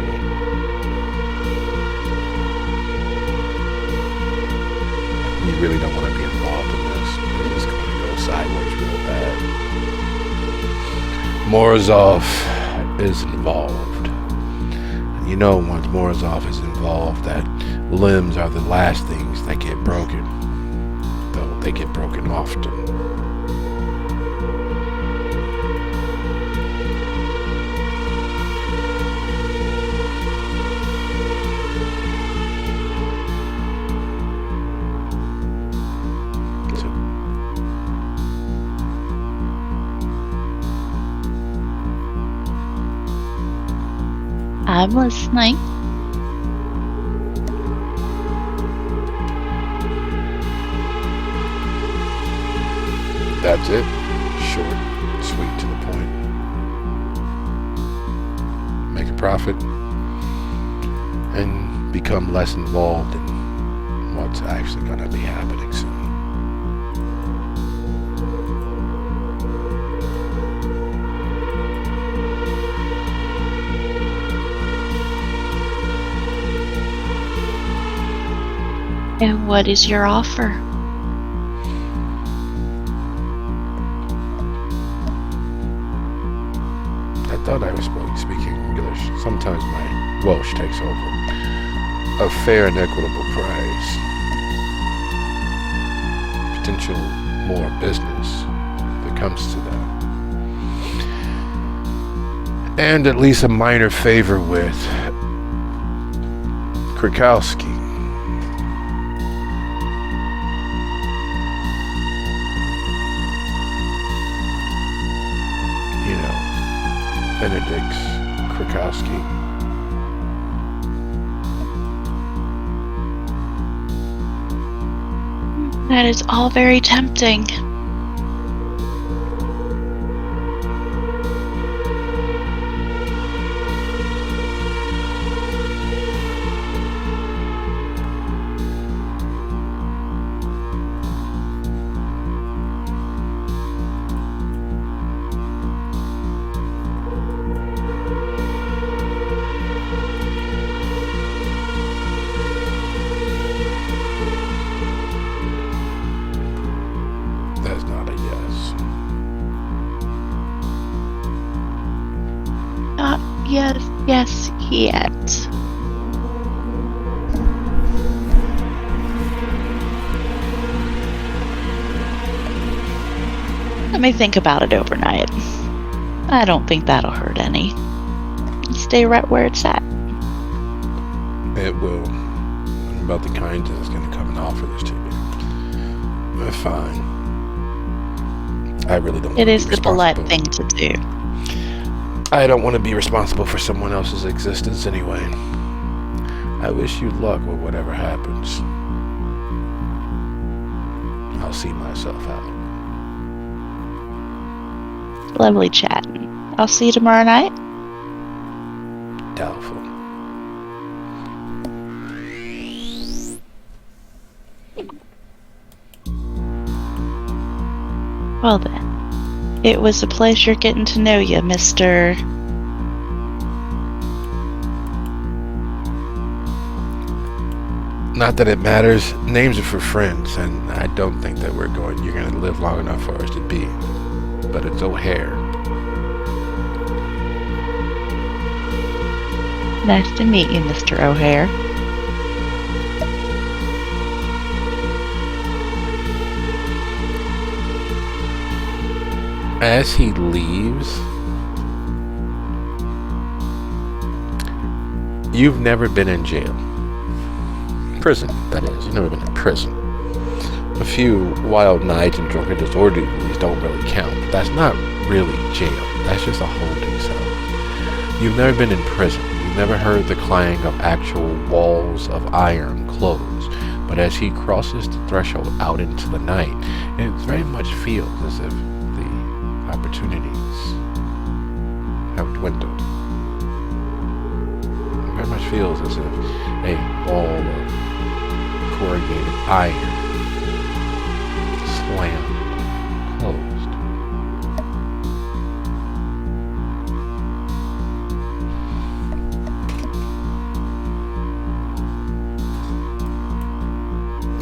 You really don't want to be involved in this. It's going to go sideways real bad. Morozov is involved. And you know once Morozov is involved that limbs are the last things that get broken. Though they get broken often. I'm listening. That's it. Short, sweet, to the point. Make a profit and become less involved in what's actually going to be happening soon. And what is your offer? I thought I was speaking English. Sometimes my Welsh takes over. A fair and equitable price. Potential more business if it comes to that. And at least a minor favor with Krakowski. Benedict Krakowski. That is all very tempting. yes, yet. Let me think about it overnight. I don't think that'll hurt any. Stay right where it's at. It will. I'm about the kind that's going to come and offer this to you. But fine. I really don't. It is the polite thing to do. I don't want to be responsible for someone else's existence anyway. I wish you luck with whatever happens. I'll see myself out. Lovely chatting. I'll see you tomorrow night. Doubtful. Well then, it was a pleasure getting to know you, Mr. Not that it matters. Names are for friends, and I don't think that you're going to live long enough for us to be. But it's O'Hare. Nice to meet you, Mr. O'Hare. As he leaves, you've never been in jail. Prison, that is. You've never been in prison. A few wild nights and drunken disorderlies don't really count. That's not really jail. That's just a holding cell. You've never been in prison. You've never heard the clang of actual walls of iron close. But as he crosses the threshold out into the night, it very much feels as if the opportunities have dwindled. It very much feels as if a wall of corrugated iron slammed closed.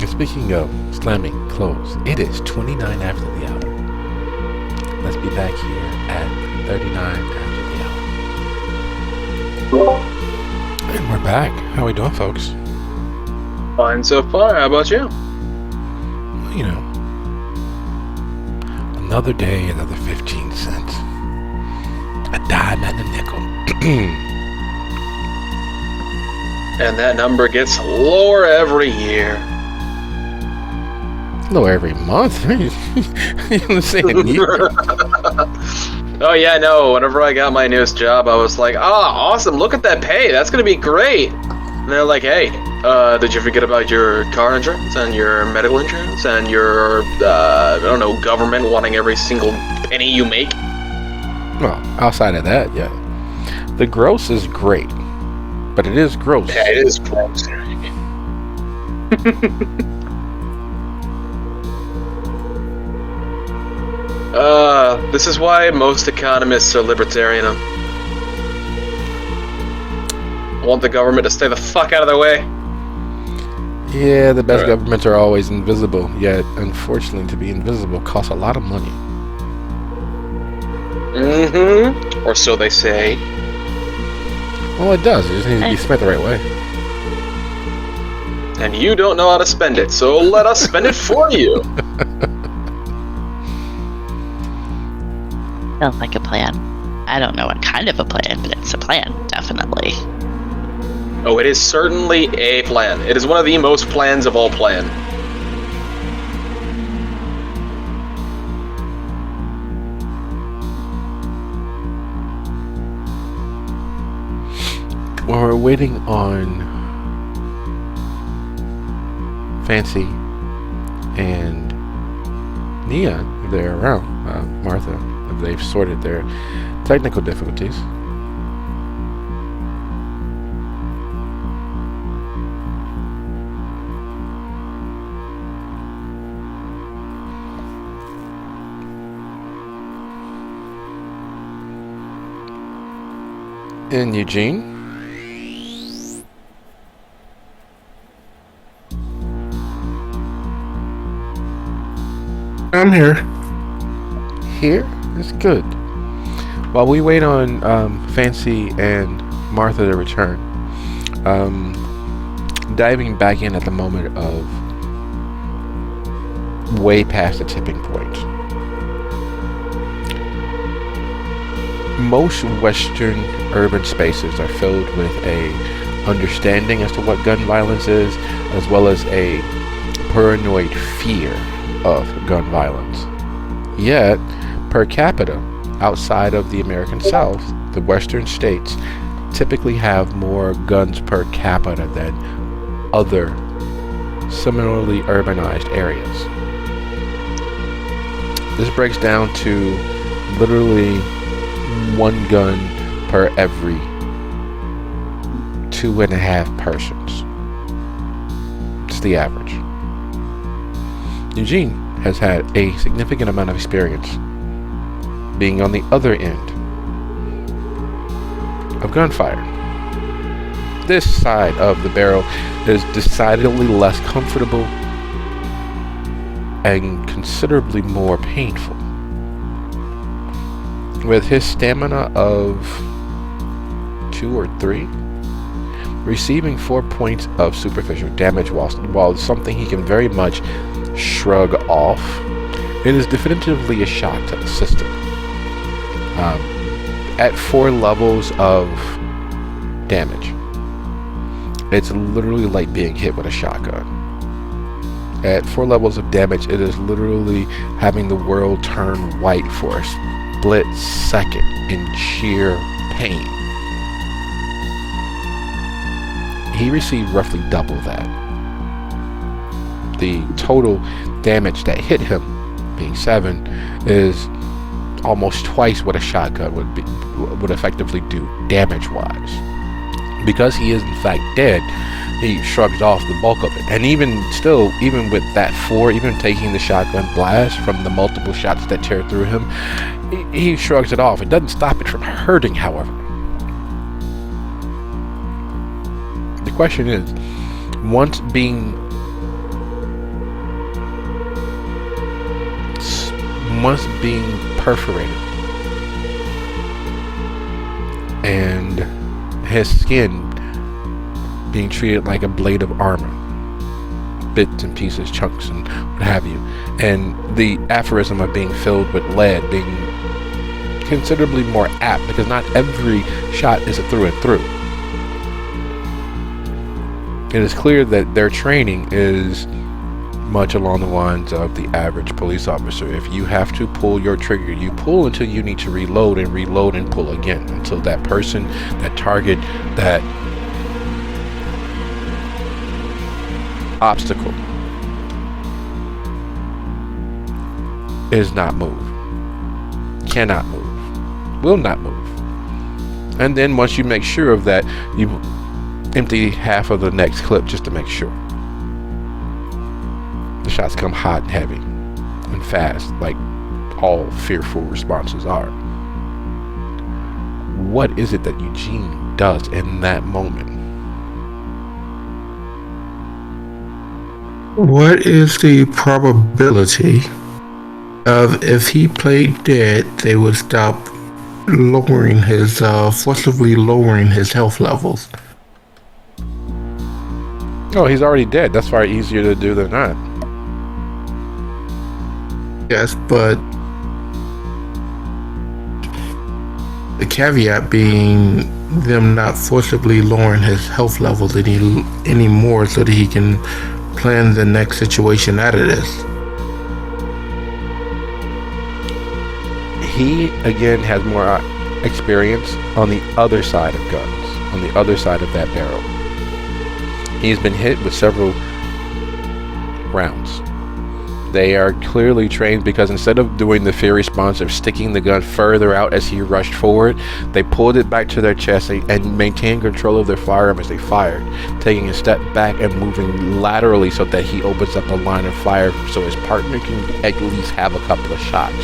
And speaking of slamming closed, it is 29 after the hour. Let's be back here at 39 after the hour. And we're back. How we doing, folks? Fine so far. How about you? You know, another day, another 15 cents. A dime and a nickel. And that number gets lower every year. No, every month. In the same year. Oh yeah, no. Whenever I got my newest job, I was like, awesome, look at that pay. That's going to be great. And they're like, hey, did you forget about your car insurance and your medical insurance and your, I don't know, government wanting every single penny you make? Well, outside of that, yeah. The gross is great. But it is gross. Yeah, it is gross. This is why most economists are libertarian. Want the government to stay the fuck out of their way. Yeah, the best Right. governments are always invisible. Yet, unfortunately, to be invisible costs a lot of money. Mm-hmm. Or so they say. Well, it does. It just needs to be spent the right way. And you don't know how to spend it, so let us spend it for you. Sounds like a plan. I don't know what kind of a plan, but it's a plan, definitely. Oh, it is certainly a plan. It is one of the most plans of all plan. Well, we're waiting on Fancy and Nia, if they're around. Martha, if they've sorted their technical difficulties. And Eugene? I'm here. Here? That's good. While we wait on Fancy and Martha to return, diving back in at the moment of way past the tipping point. Most Western urban spaces are filled with a understanding as to what gun violence is, as well as a paranoid fear of gun violence. Yet, per capita, outside of the American South, the Western states typically have more guns per capita than other similarly urbanized areas. This breaks down to literally one gun per every 2.5 persons. It's the average. Eugene has had a significant amount of experience being on the other end of gunfire. This side of the barrel is decidedly less comfortable and considerably more painful. With his stamina of 2 or 3, receiving 4 points of superficial damage while something he can very much shrug off, it is definitively a shock to the system. At 4 levels of damage, it's literally like being hit with a shotgun. At 4 levels of damage, it is literally having the world turn white for a split second in sheer pain. He received roughly double that. The total damage that hit him, being 7, is almost twice what a shotgun would effectively do damage-wise. Because he is in fact dead, he shrugs off the bulk of it. And even with that 4, even taking the shotgun blast from the multiple shots that tear through him, he shrugs it off. It doesn't stop it from hurting, however. The question is, once being perforated and his skin being treated like a blade of armor, bits and pieces, chunks, and what have you, and the aphorism of being filled with lead being considerably more apt, because not every shot is a through and through. It is clear that their training is much along the lines of the average police officer. If you have to pull your trigger, you pull until you need to reload and pull again, until that person, that target, that obstacle is not moved, cannot move, will not move. And then once you make sure of that, you empty half of the next clip just to make sure. The shots come hot and heavy and fast, like all fearful responses are. What is it that Eugene does in that moment? What is the probability of, if he played dead, they would stop lowering his, forcibly lowering his health levels? Oh, he's already dead. That's far easier to do than that. Yes, but the caveat being them not forcibly lowering his health levels any more, so that he can plan the next situation out of this. He again has more experience on the other side of guns, on the other side of that barrel. He's been hit with several rounds. They are clearly trained, because instead of doing the fear response of sticking the gun further out as he rushed forward, they pulled it back to their chest and maintained control of their firearm as they fired, taking a step back and moving laterally so that he opens up a line of fire so his partner can at least have a couple of shots.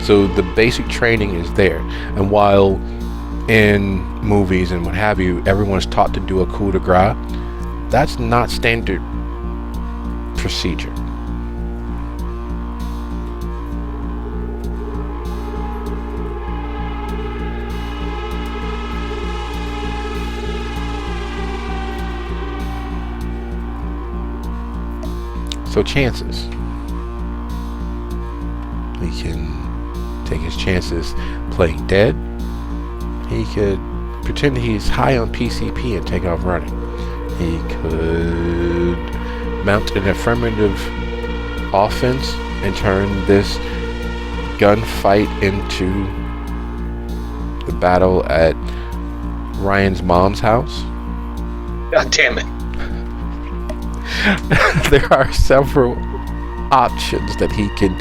So the basic training is there. And while in movies and what have you, everyone's taught to do a coup de grace, that's not standard procedure. So chances. He can take his chances playing dead. He could pretend he's high on PCP and take off running. He could mount an affirmative offense and turn this gunfight into the battle at Ryan's mom's house. God damn it. There are several options that he can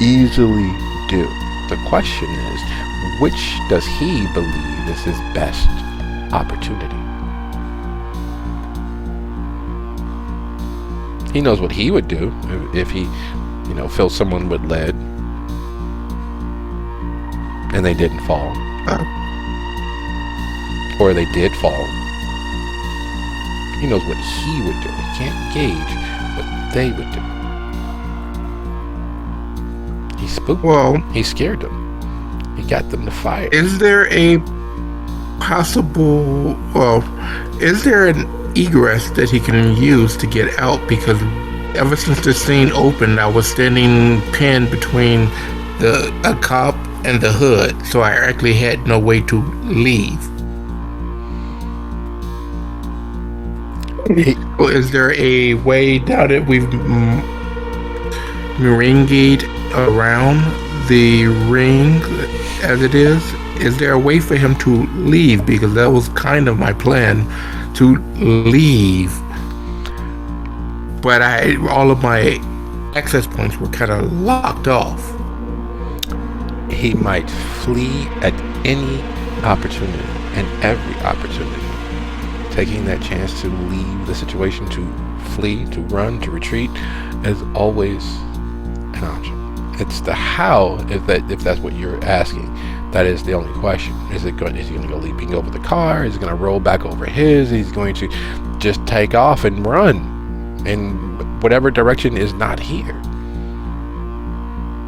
easily do. The question is, which does he believe is his best opportunity? He knows what he would do if he, filled someone with lead and they didn't fall. Or they did fall. He knows what he would do. He can't gauge what they would do. He spooked them. He scared them. He got them to fire. Is there a possible, is there an egress that he can use to get out? Because ever since the scene opened, I was standing pinned between a cop and the hood, so I actually had no way to leave. Is there a way now that we've meringed around the ring as it is? Is there a way for him to leave? Because that was kind of my plan, to leave. But all of my access points were kind of locked off. He might flee at any opportunity and every opportunity. Taking that chance to leave the situation, to flee, to run, to retreat, is always an option. It's the how, if that's what you're asking. That is the only question. Is he going to go leaping over the car? Is he going to roll back over his? He's going to just take off and run in whatever direction is not here.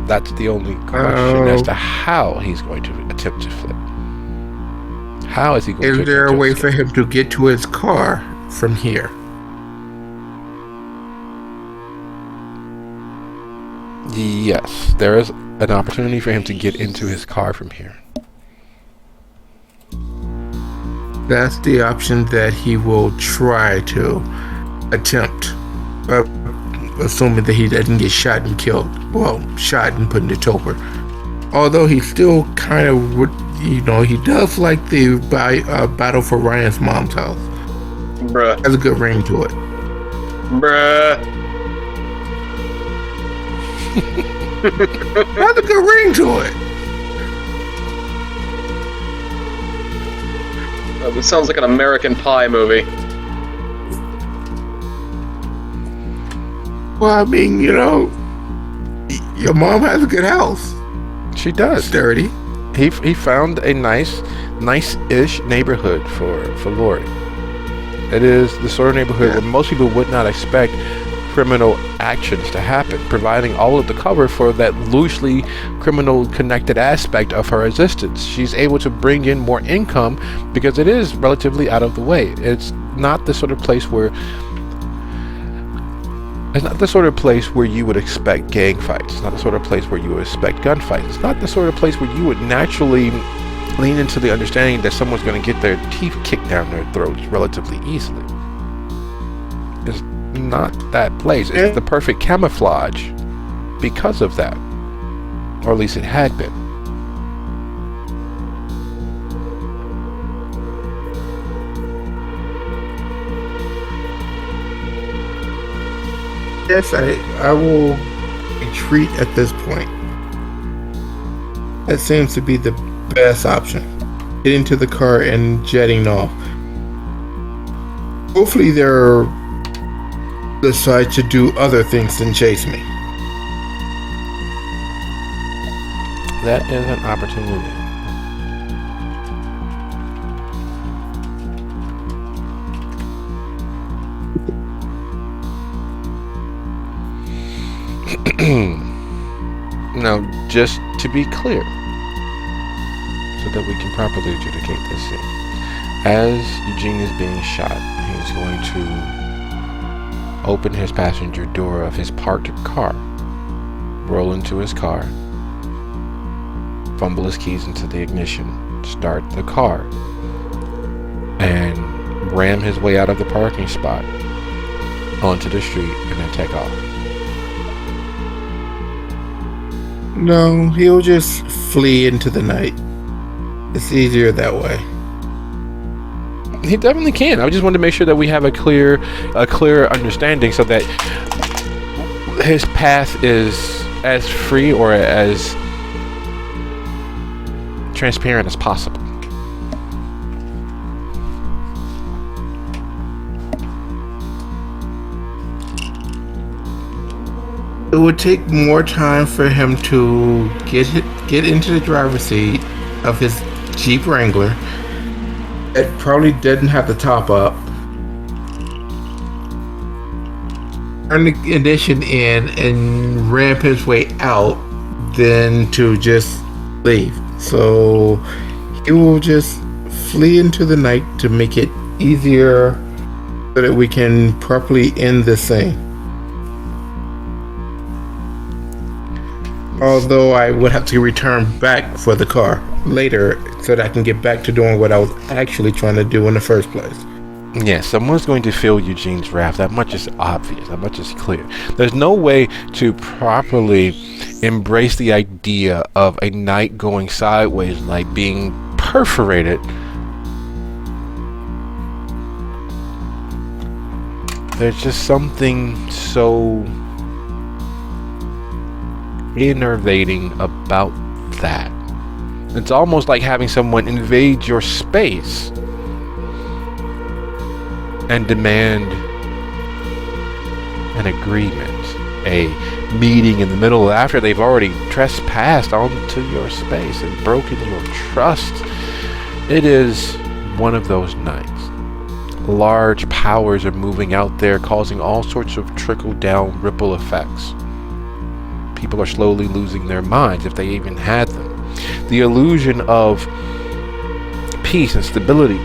That's the only question as to how he's going to attempt to flee. How is he going to? Is there a way for him to get to his car from here? Yes, there is an opportunity for him to get into his car from here. That's the option that he will try to attempt, assuming that he doesn't get shot and killed. Well, shot and put in the toper. Although he still kind of would, he does like the battle for Ryan's mom's house. Bruh. Has a good ring to it. Bruh. Has a good ring to it. It sounds like an American Pie movie. Well, I mean, your mom has a good house. She does. Sturdy. He found a nice-ish neighborhood for Lori. It is the sort of neighborhood where most people would not expect criminal actions to happen, providing all of the cover for that loosely criminal connected aspect of her existence. She's able to bring in more income because it is relatively out of the way. It's not the sort of place where you would expect gang fights. It's not the sort of place where you would expect gunfights. It's not the sort of place where you would naturally lean into the understanding that someone's going to get their teeth kicked down their throats relatively easily. It's not that place. It's the perfect camouflage because of that. Or at least it had been. Yes, I will retreat at this point. That seems to be the best option. Get into the car and jetting off. Hopefully they'll decide to do other things than chase me. That is an opportunity. Now, just to be clear, so that we can properly adjudicate this scene, as Eugene is being shot, he's going to open his passenger door of his parked car, roll into his car, fumble his keys into the ignition, start the car, and ram his way out of the parking spot onto the street and then take off. No, he'll just flee into the night. It's easier that way. He definitely can. I just wanted to make sure that we have a clear understanding so that his path is as free or as transparent as possible. It would take more time for him to get into the driver's seat of his Jeep Wrangler. It probably didn't have the top up. Turn the ignition in and ramp his way out, then to just leave. So he will just flee into the night to make it easier so that we can properly end this thing. Although I would have to return back for the car later so that I can get back to doing what I was actually trying to do in the first place. Yeah, someone's going to feel Eugene's wrath. That much is obvious. That much is clear. There's no way to properly embrace the idea of a night going sideways, like being perforated. There's just something so enervating about that. It's almost like having someone invade your space and demand an agreement, a meeting in the middle after they've already trespassed onto your space and broken your trust. It is one of those nights. Large powers are moving out there, causing all sorts of trickle-down ripple effects. People are slowly losing their minds, if they even had them. The illusion of peace and stability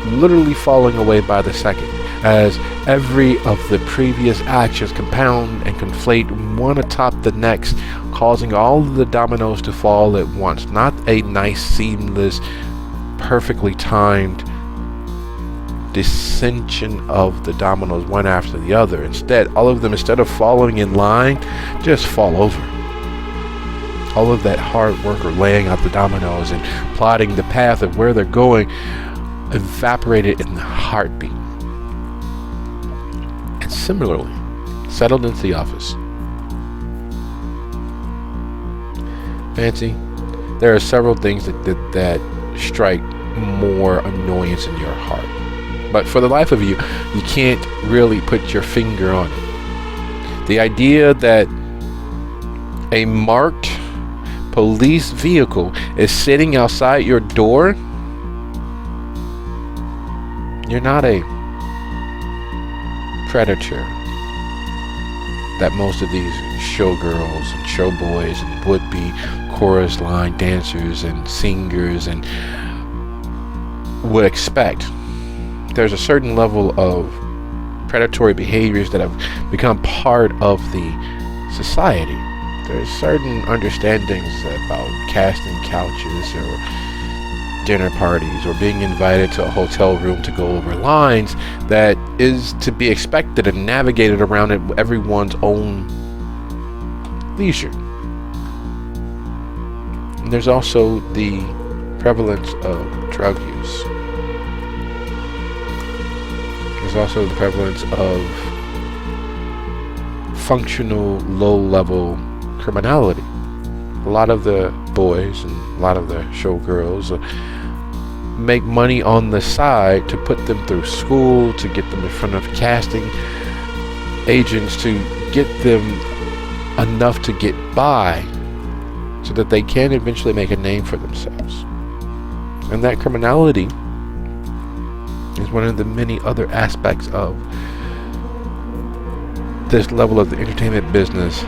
literally falling away by the second, as every of the previous actions compound and conflate one atop the next, causing all of the dominoes to fall at once. Not a nice, seamless, perfectly timed dissension of the dominoes one after the other. Instead, all of them, instead of falling in line, just fall over. All of that hard work or laying out the dominoes and plotting the path of where they're going evaporated in the heartbeat. And similarly, settled into the office. Fancy, there are several things that strike more annoyance in your heart. But for the life of you, you can't really put your finger on it. The idea that a marked police vehicle is sitting outside your door. You're not a predator that most of these showgirls and showboys and would-be chorus line dancers and singers and would expect. There's a certain level of predatory behaviors that have become part of the society. There's certain understandings about casting couches or dinner parties or being invited to a hotel room to go over lines that is to be expected and navigated around at everyone's own leisure. And there's also the prevalence of drug use. There's also the prevalence of functional low-level criminality. A lot of the boys and a lot of the showgirls make money on the side to put them through school, to get them in front of casting agents, to get them enough to get by so that they can eventually make a name for themselves. And that criminality is one of the many other aspects of this level of the entertainment business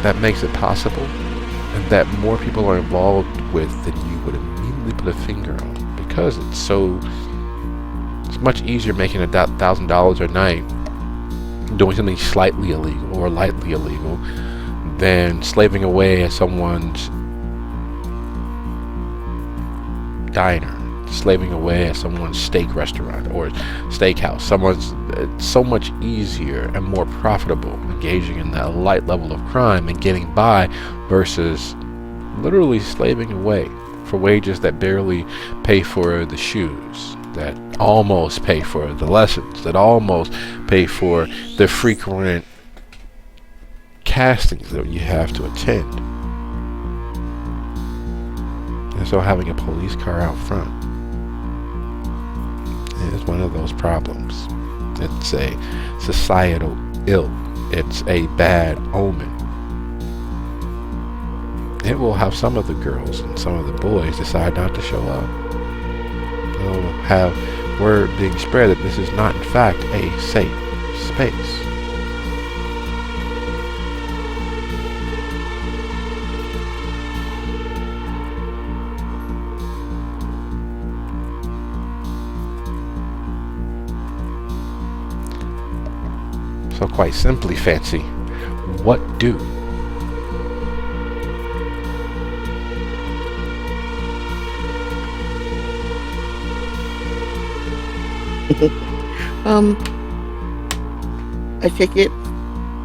that makes it possible and that more people are involved with than you would immediately put a finger on, because it's so It's much easier making $1,000 a night doing something slightly illegal or lightly illegal than slaving away at someone's diner, slaving away at someone's steak restaurant or steakhouse. It's so much easier and more profitable engaging in that light level of crime and getting by versus literally slaving away for wages that barely pay for the shoes, that almost pay for the lessons, that almost pay for the frequent castings that you have to attend. And so having a police car out front is one of those problems. It's a societal ill. It's a bad omen. It will have some of the girls and some of the boys decide not to show up. It will have word being spread that this is not in fact a safe space. So quite simply, Fancy, what do? I take it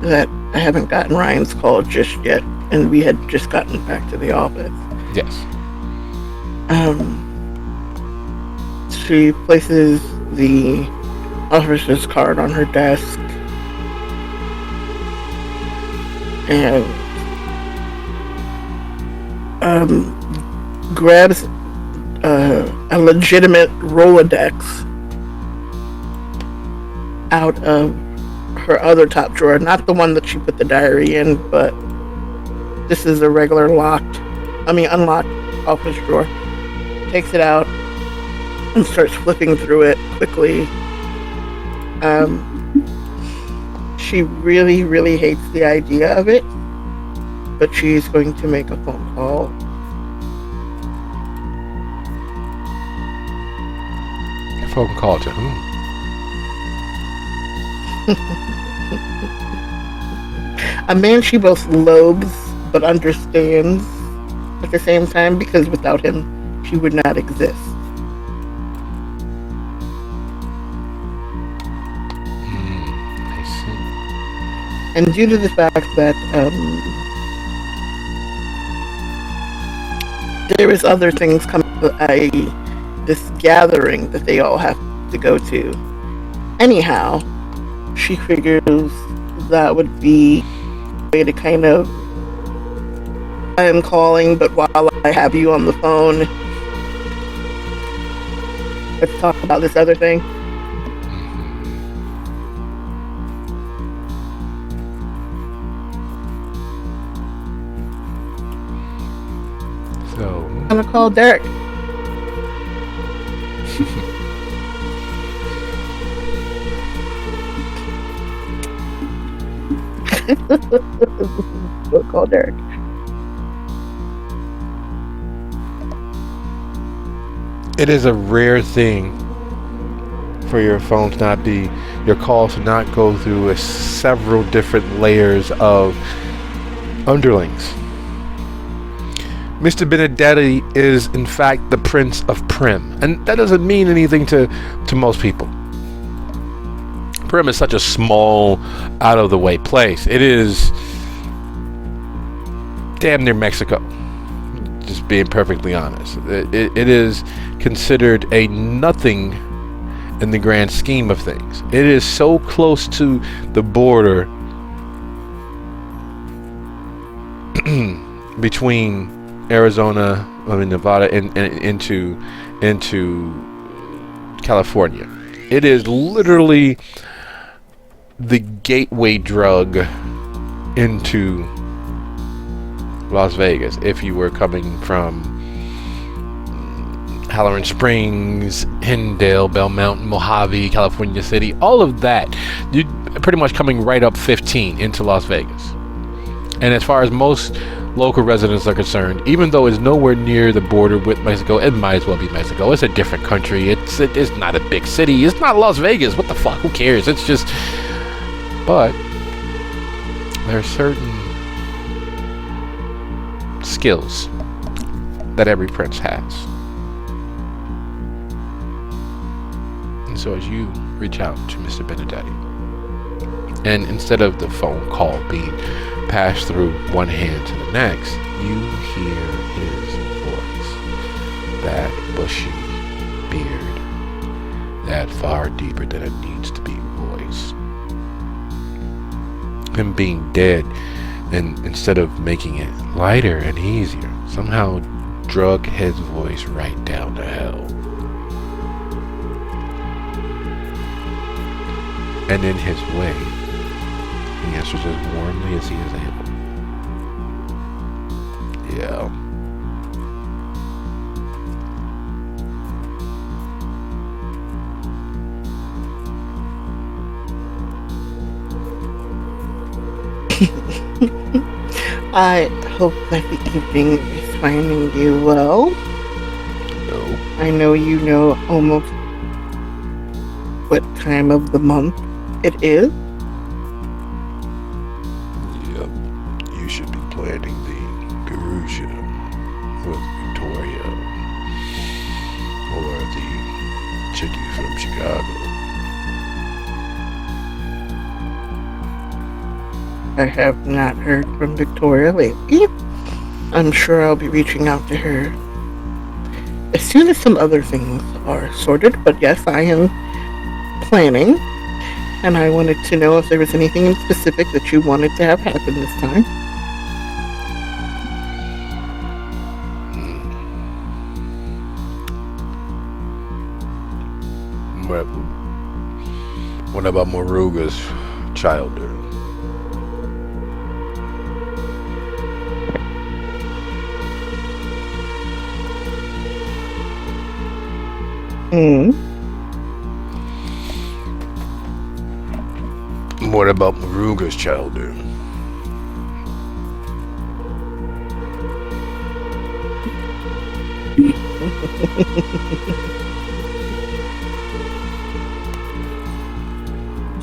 that I haven't gotten Ryan's call just yet, and we had just gotten back to the office. Yes. She places the officer's card on her desk and grabs a legitimate Rolodex out of her other top drawer, not the one that she put the diary in, but this is a regular unlocked office drawer. Takes it out and starts flipping through it quickly. She really, really hates the idea of it, but she's going to make a phone call. A phone call to whom? A man she both loathes but understands at the same time, because without him she would not exist. I see. And due to the fact that there is other things coming, this gathering that they all have to go to. Anyhow, she figures that would be a way to kind of, I am calling, but while I have you on the phone, let's talk about this other thing. So I'm gonna call Derek. We'll call Derek. it is a rare thing for your phone to not be, your calls to not go through several different layers of underlings. Mr. Benedetti is in fact the Prince of Prim, and that doesn't mean anything to most people. Prim is such a small, out-of-the-way place. It is damn near Mexico, just being perfectly honest. It is considered a nothing in the grand scheme of things. It is so close to the border between Arizona, Nevada, and into California. It is literally the gateway drug into Las Vegas. If you were coming from Halloran Springs, Hindale, Bell Mountain, Mojave, California City, all of that, you're pretty much coming right up 15 into Las Vegas. And as far as most local residents are concerned, even though it's nowhere near the border with Mexico, it might as well be Mexico. It's a different country. It's not a big city. It's not Las Vegas. What the fuck? Who cares? It's just... But there are certain skills that every prince has. And so as you reach out to Mr. Benedetti, and instead of the phone call being passed through one hand to the next, you hear his voice. That bushy beard, that far deeper than it needs to be voice. Him being dead, and instead of making it lighter and easier, somehow drug his voice right down to hell. And in his way, he answers as warmly as he is able. Yeah. I hope that the evening is finding you well. No. I know you know almost what time of the month it is. Yep. You should be planning the Garusha with Victoria, or the chickie from Chicago. I have not heard from Victoria lately. I'm sure I'll be reaching out to her as soon as some other things are sorted. But yes, I am planning, and I wanted to know if there was anything in specific that you wanted to have happen this time. What about Moruga's childhood? What about Moruga's childhood?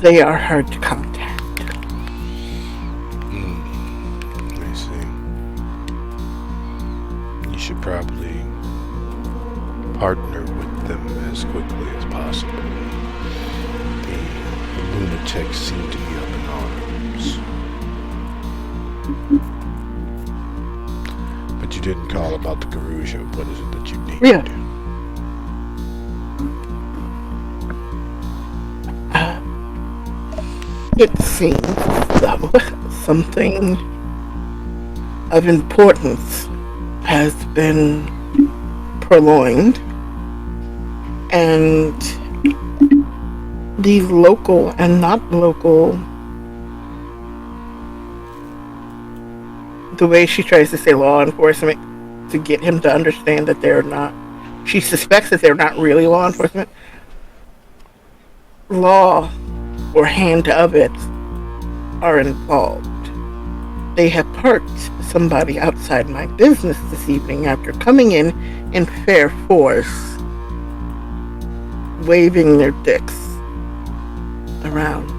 They are hard to contact. I see. You should probably partner with them as quickly as possible. The lunatics seem to be up in arms. But you didn't call about the Garusha. What is it that you need? Yeah. It seems as though something of importance has been purloined, and these local and not local, the way she tries to say law enforcement to get him to understand that they're not, she suspects that they're not really law enforcement, law or hand of it are involved. They have parked somebody outside my business this evening after coming in fair force, waving their dicks around.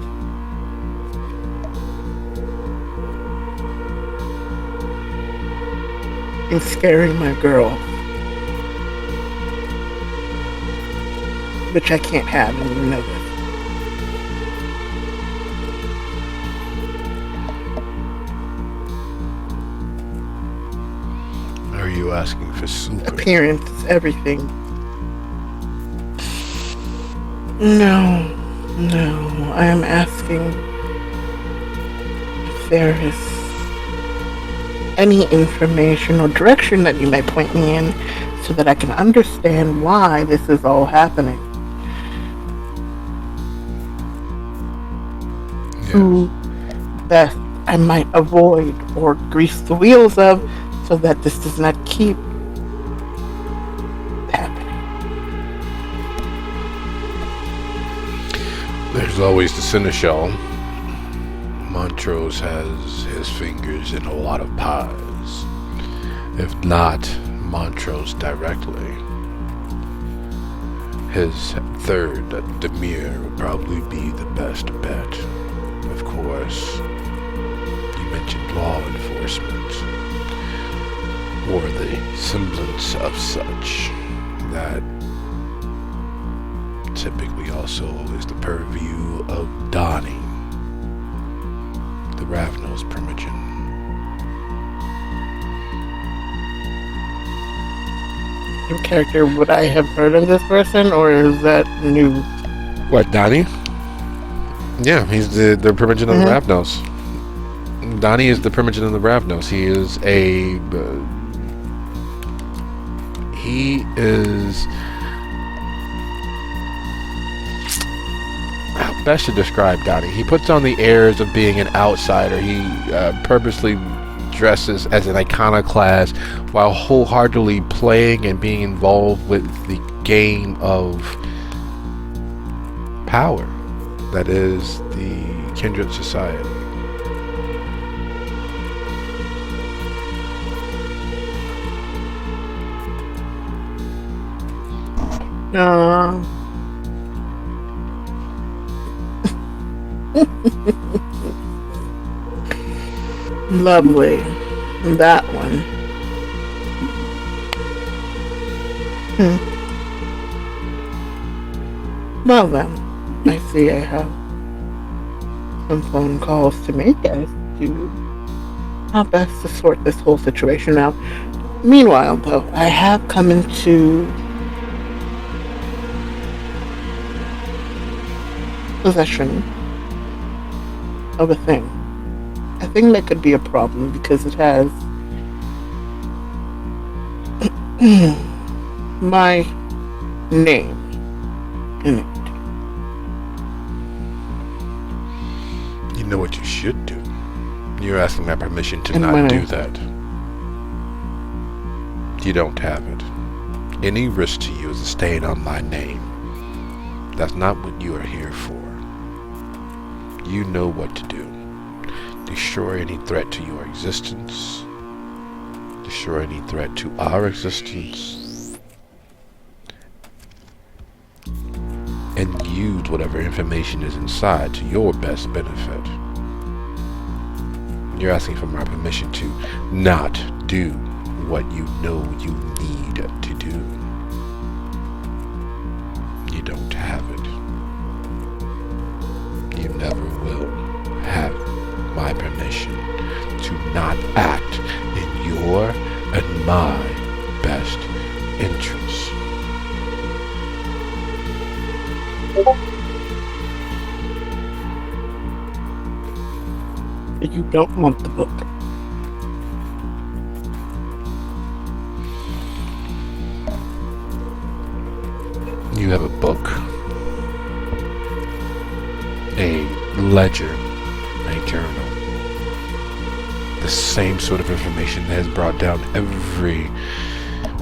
And scaring my girl. Which I can't have, and you know this. Are you asking for super? Appearance, everything. No, I am asking if there is any information or direction that you may point me in so that I can understand why this is all happening. Yes. Who that I might avoid or grease the wheels of so that this does not keep happening. There's always the Seneschal. Montrose has his fingers in a lot of pies. If not Montrose directly, his third, Demir, would probably be the best bet. Of course, you mentioned law enforcement, or the semblance of such, that typically also is the purview of Donnie, the Ravnos primogen. In character, would I have heard of this person, or is that new? What, Donnie? Yeah, he's the primogen of the Ravnos. Donnie is the primogen of the Ravnos. He is how best to describe Donnie? He puts on the airs of being an outsider. He purposely dresses as an iconoclast while wholeheartedly playing and being involved with the game of power that is the Kindred Society. Lovely. That one. Well then, I see I have some phone calls to make as to how best to sort this whole situation out. Meanwhile, though, I have come into possession of a thing. I think that could be a problem because it has my name in it. You know what you should do? You're asking my permission to And not when do I- that. You don't have it. Any risk to you is a stain on my name. That's not what you are here for. You know what to do. Destroy any threat to your existence. Destroy any threat to our existence. And use whatever information is inside to your best benefit. You're asking for my permission to not do what you know you need to do. You don't have it. You never will have my permission to not act in your and my best interests. You don't want the book. You have a book, a ledger, a journal. The same sort of information that has brought down every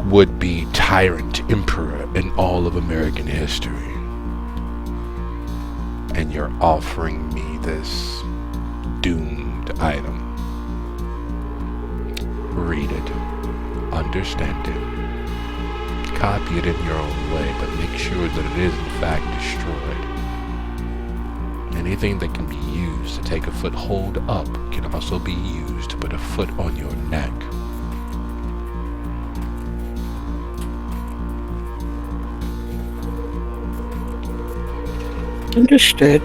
would-be tyrant emperor in all of American history. And you're offering me this doomed item. Read it, understand it, copy it in your own way, but make sure that it is in fact destroyed. Anything that can be used to take a foothold up can also be used to put a foot on your neck. Understood.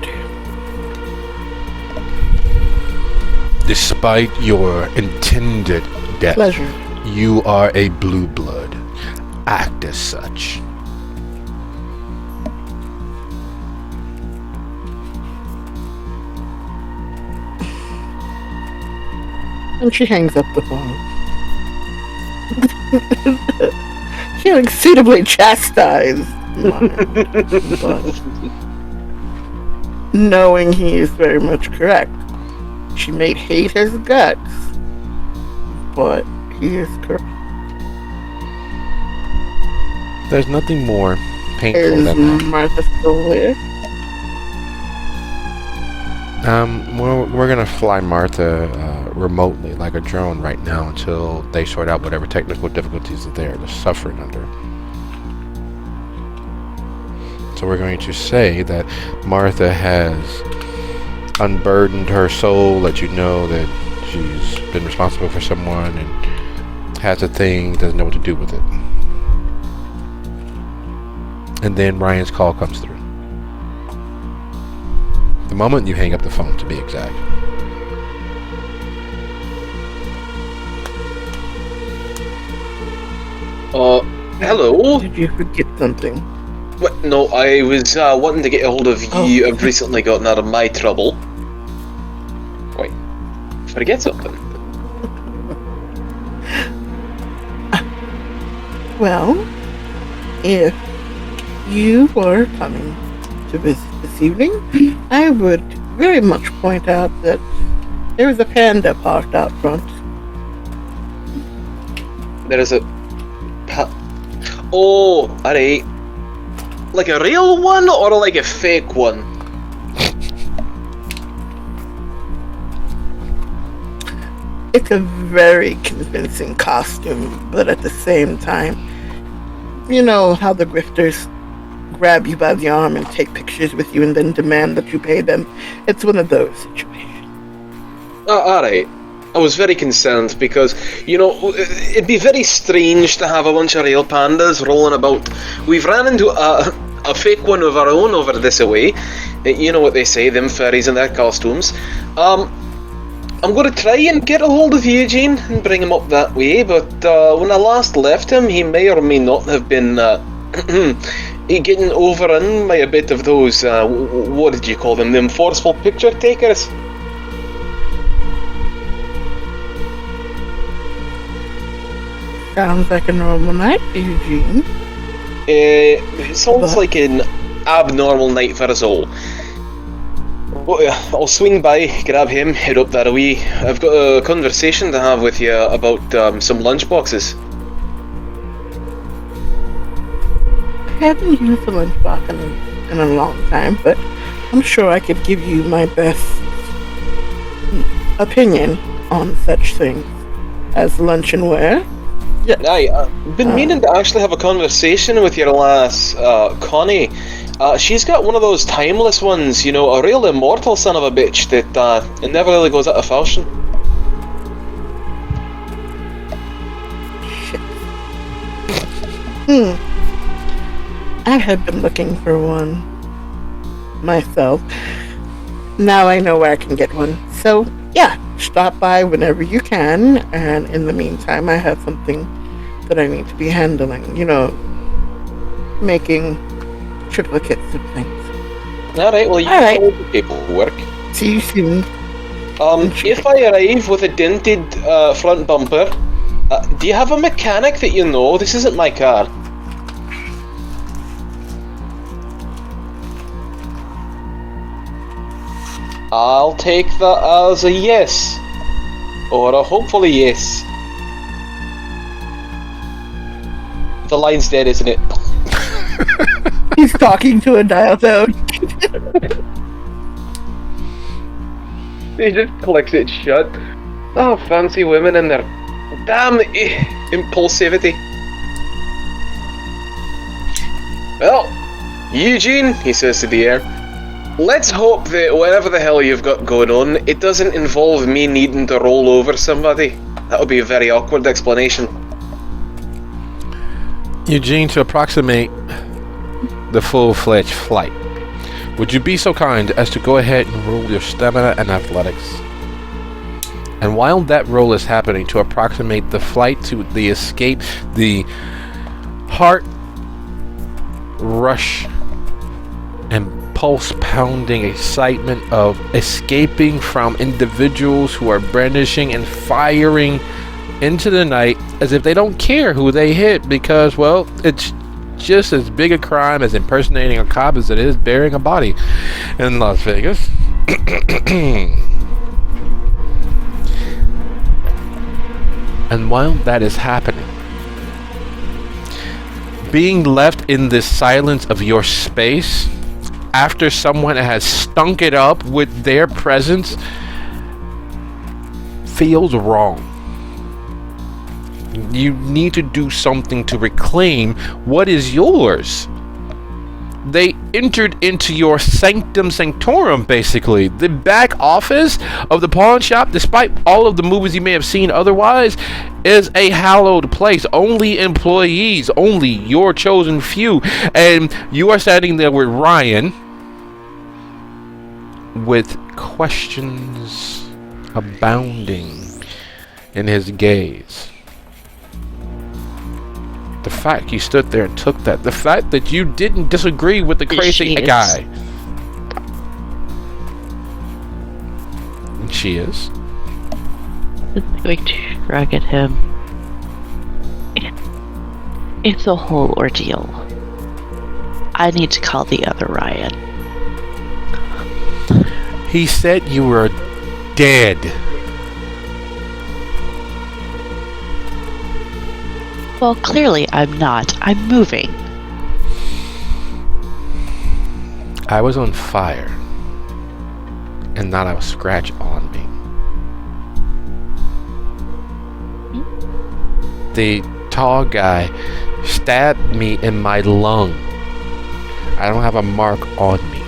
Despite your intended death, Pleasure. you are a blue blood. Act as such. And she hangs up the phone. Feeling suitably chastised. But knowing he is very much correct. She may hate his guts, but he is correct. There's nothing more painful Is than that. Martha still there? We're gonna fly Martha remotely, like a drone, right now until they sort out whatever technical difficulties that they're suffering under. So we're going to say that Martha has unburdened her soul, let you know that she's been responsible for someone and has a thing, doesn't know what to do with it. And then Ryan's call comes through. The moment you hang up the phone, to be exact. Hello? Did you forget something? What? No, I was wanting to get a hold of you. Oh. I've recently gotten out of my trouble. Wait, forget something. Well, if you were coming to visit this evening, I would very much point out that there is a panda parked out front. There is a... Oh, alright. Like a real one or like a fake one? It's a very convincing costume, but at the same time, you know how the grifters grab you by the arm and take pictures with you and then demand that you pay them? It's one of those situations. Alright. I was very concerned because, you know, it'd be very strange to have a bunch of real pandas rolling about. We've ran into a fake one of our own over this away. You know what they say, them furries in their costumes. I'm going to try and get a hold of Eugene and bring him up that way, but when I last left him, he may or may not have been getting overrun by a bit of those, what did you call them, them forceful picture takers? Sounds like a normal night, Eugene. It sounds like an abnormal night for us all. Well, I'll swing by, grab him, head up that way. I've got a conversation to have with you about some lunchboxes. I haven't used a lunchbox in a long time, but I'm sure I could give you my best opinion on such things as luncheonware. Yeah. I've been meaning to actually have a conversation with your lass, Connie. She's got one of those timeless ones, you know, a real immortal son of a bitch that it never really goes out of fashion. Shit. I had been looking for one myself. Now I know where I can get one. So, yeah, stop by whenever you can, and in the meantime, I have something that I need to be handling. You know, making triplicates of things. Alright, well, you Alright. can hold the paperwork. See you soon. If I arrive with a dented front bumper, do you have a mechanic that you know? This isn't my car. I'll take that as a yes. Or a hopefully yes. The line's dead, isn't it? He's talking to a dial tone. He just clicks it shut. Oh, fancy women and their damn impulsivity. Well, Eugene, he says to the air, let's hope that whatever the hell you've got going on, it doesn't involve me needing to roll over somebody. That would be a very awkward explanation. Eugene, to approximate the full-fledged flight, would you be so kind as to go ahead and roll your stamina and athletics? And while that roll is happening, to approximate the flight to the escape, the heart rush and pulse-pounding excitement of escaping from individuals who are brandishing and firing into the night as if they don't care who they hit, because, well, it's just as big a crime as impersonating a cop as it is burying a body in Las Vegas. And while that is happening, being left in this silence of your space, after someone has stunk it up with their presence feels wrong. You need to do something to reclaim what is yours. They entered into your sanctum sanctorum, basically. The back office of the pawn shop, despite all of the movies you may have seen otherwise, is a hallowed place. Only employees, only your chosen few. And you are standing there with Ryan with questions abounding in his gaze. The fact you stood there and took that. The fact that you didn't disagree with the crazy guy. And she is. It's going to shrug at him. It's a whole ordeal. I need to call the other Ryan. He said you were dead. Well, clearly I'm not. I'm moving. I was on fire. And not a scratch on me. The tall guy stabbed me in my lung. I don't have a mark on me.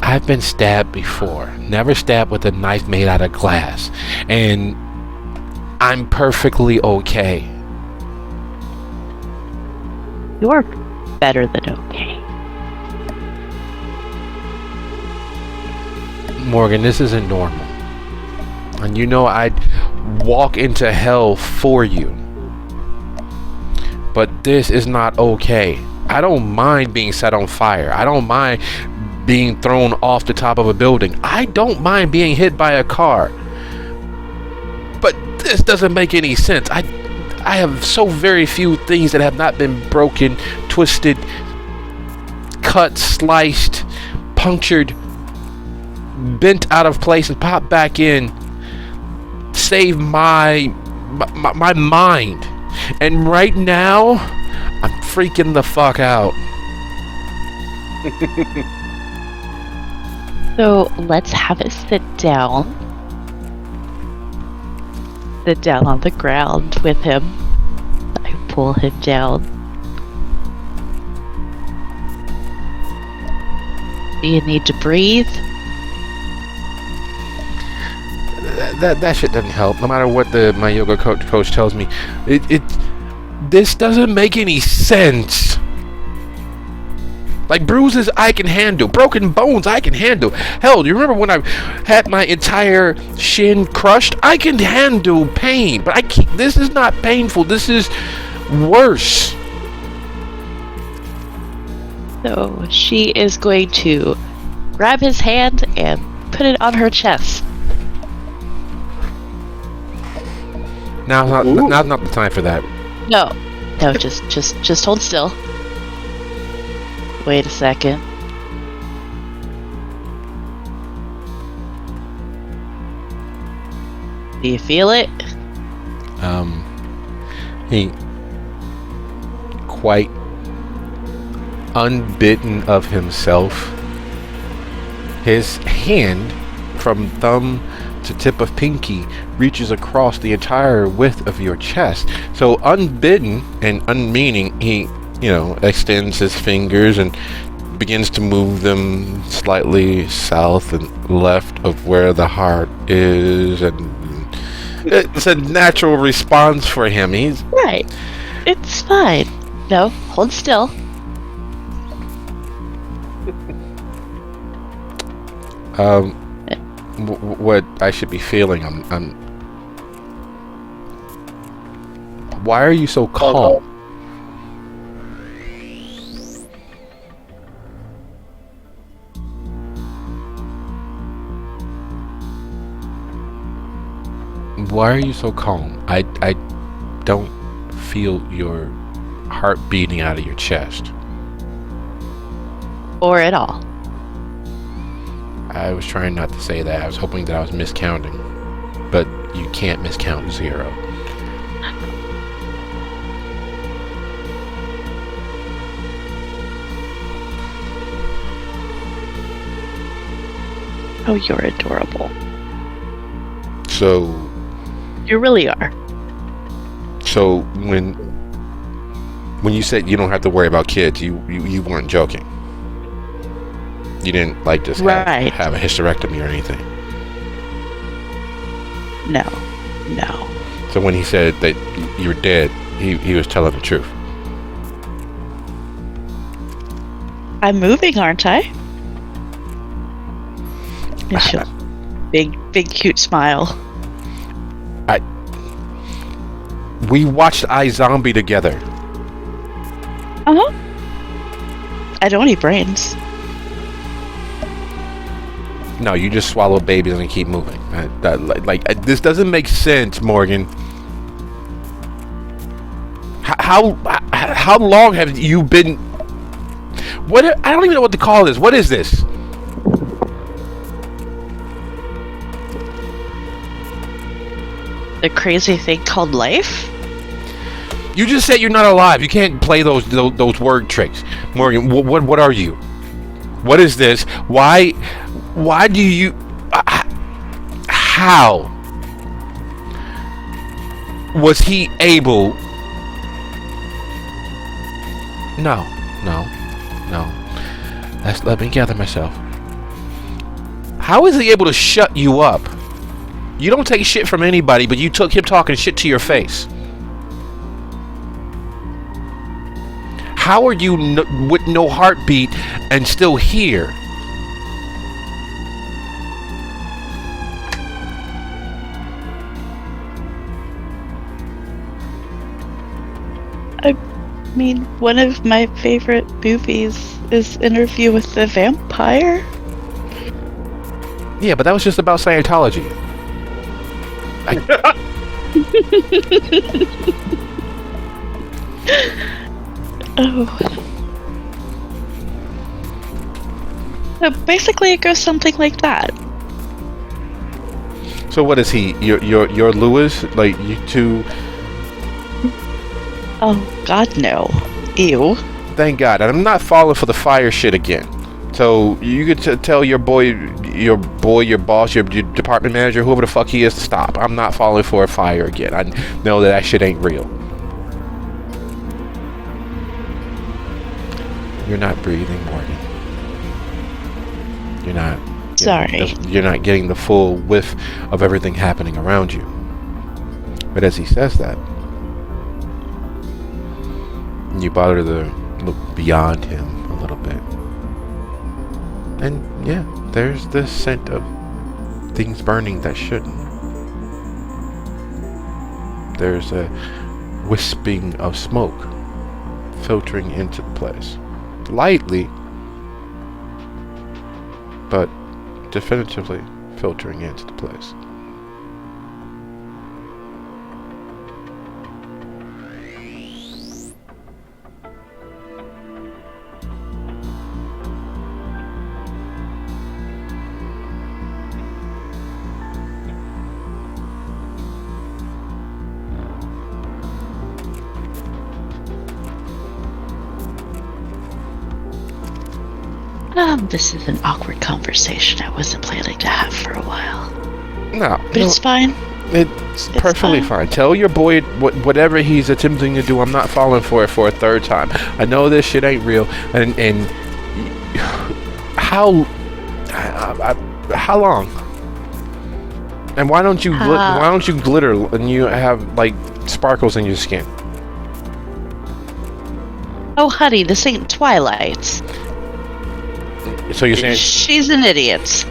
I've been stabbed before. Never stabbed with a knife made out of glass. And I'm perfectly okay. You're better than okay. Morgan, this isn't normal. And you know I'd walk into hell for you. But this is not okay. I don't mind being set on fire. I don't mind being thrown off the top of a building. I don't mind being hit by a car. But this doesn't make any sense. I have so very few things that have not been broken, twisted, cut, sliced, punctured, bent out of place and popped back in. Save my mind. And right now, I'm freaking the fuck out. So let's have it sit down. Sit down on the ground with him. I pull him down. Do you need to breathe? That shit doesn't help. No matter what my yoga coach tells me, this doesn't make any sense. Like bruises I can handle, broken bones I can handle. Hell, do you remember when I had my entire shin crushed? I can handle pain, but I can't. This is not painful. This is worse. So she is going to grab his hand and put it on her chest. Now's not the time for that. No, just hold still. Wait a second. Do you feel it? He quite unbitten of himself. His hand from thumb to tip of pinky reaches across the entire width of your chest. So unbidden and unmeaning, he, extends his fingers and begins to move them slightly south and left of where the heart is, and it's a natural response for him. He's right. It's fine. No, hold still. What I should be feeling. I'm. Why are you so calm? Why are you so calm? I don't feel your heart beating out of your chest. Or at all. I was trying not to say that. I was hoping that I was miscounting. But you can't miscount 0. Oh, you're adorable. So You really are. So when you said you don't have to worry about kids, you weren't joking. You didn't like just Right. have a hysterectomy or anything. No. So when he said that you were dead, he was telling the truth. I'm moving, aren't I? And she'll big cute smile. We watched iZombie together. Uh-huh. I don't eat brains. No, you just swallow babies and keep moving. This doesn't make sense, Morgan. How long have you been? What? I don't even know what to call this. What is this? The crazy thing called life? You just said you're not alive. You can't play those word tricks, Morgan. What are you? What is this? Why do you? How was he able? No. Let me gather myself. How is he able to shut you up? You don't take shit from anybody, but you took him talking shit to your face. How are you with no heartbeat and still here? I mean, one of my favorite movies is Interview with the Vampire. Yeah, but that was just about Scientology. So basically, it goes something like that. So what is he? You're Lewis? Like you two? Oh God, no! Ew. Thank God. And I'm not falling for the fire shit again. So you could tell your boss, your department manager, whoever the fuck he is, to stop. I'm not falling for a fire again. I know that shit ain't real. You're not breathing, Morgan. You're not. Sorry. You're not getting the full whiff of everything happening around you. But as he says that, you bother to look beyond him a little bit. And yeah, there's this scent of things burning that shouldn't. There's a wisping of smoke filtering into the place. Lightly, but definitively filtering into the place. This is an awkward conversation I wasn't planning to have for a while. No, But it's fine. It's perfectly fine. Tell your boy whatever he's attempting to do. I'm not falling for it for a third time. I know this shit ain't real. And how long? And why don't you glitter and you have like sparkles in your skin? Oh, honey, this ain't Twilight. So you're saying She's an idiot.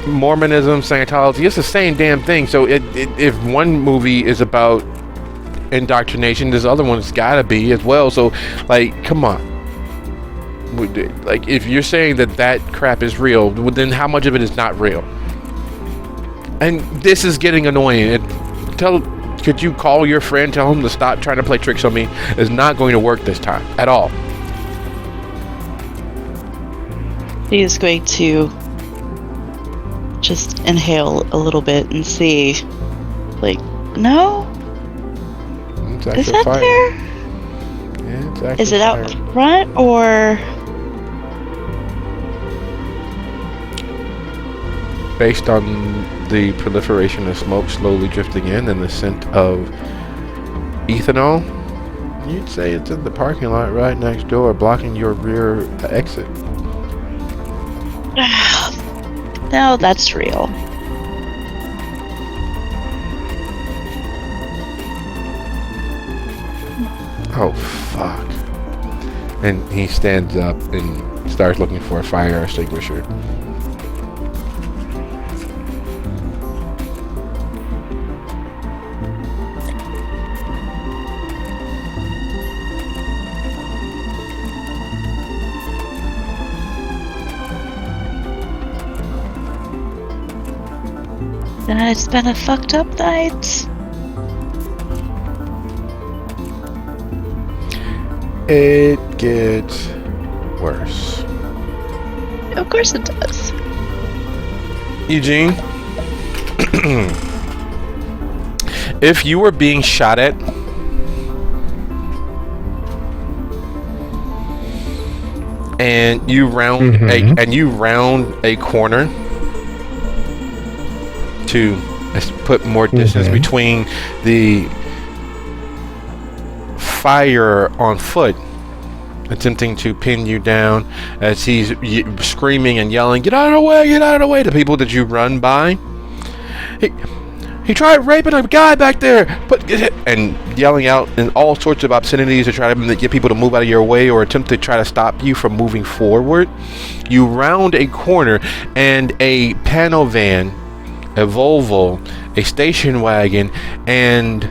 Mormonism, Scientology, it's the same damn thing. So if one movie is about indoctrination, this other one's gotta be as well. So, like, come on. Like, if you're saying that crap is real, then how much of it is not real? And this is getting annoying. Could you call your friend, tell him to stop trying to play tricks on me? It's not going to work this time at all. He is going to just inhale a little bit and see. Like, no? Is that fire. there? Yeah, it's actually Is it out fire. front or? based on the proliferation of smoke slowly drifting in and the scent of ethanol, you'd say it's in the parking lot right next door, blocking your rear exit. No, that's real. Oh, fuck. And he stands up and starts looking for a fire extinguisher. It's been a fucked up night. It gets worse. Of course it does. Eugene, if you were being shot at and you round a corner to put more distance between the fire on foot attempting to pin you down as he's screaming and yelling, get out of the way, get out of the way, to people that you run by. He tried raping a guy back there, and yelling out in all sorts of obscenities to try to get people to move out of your way or attempt to try to stop you from moving forward. You round a corner and a panel van, a Volvo, a station wagon, and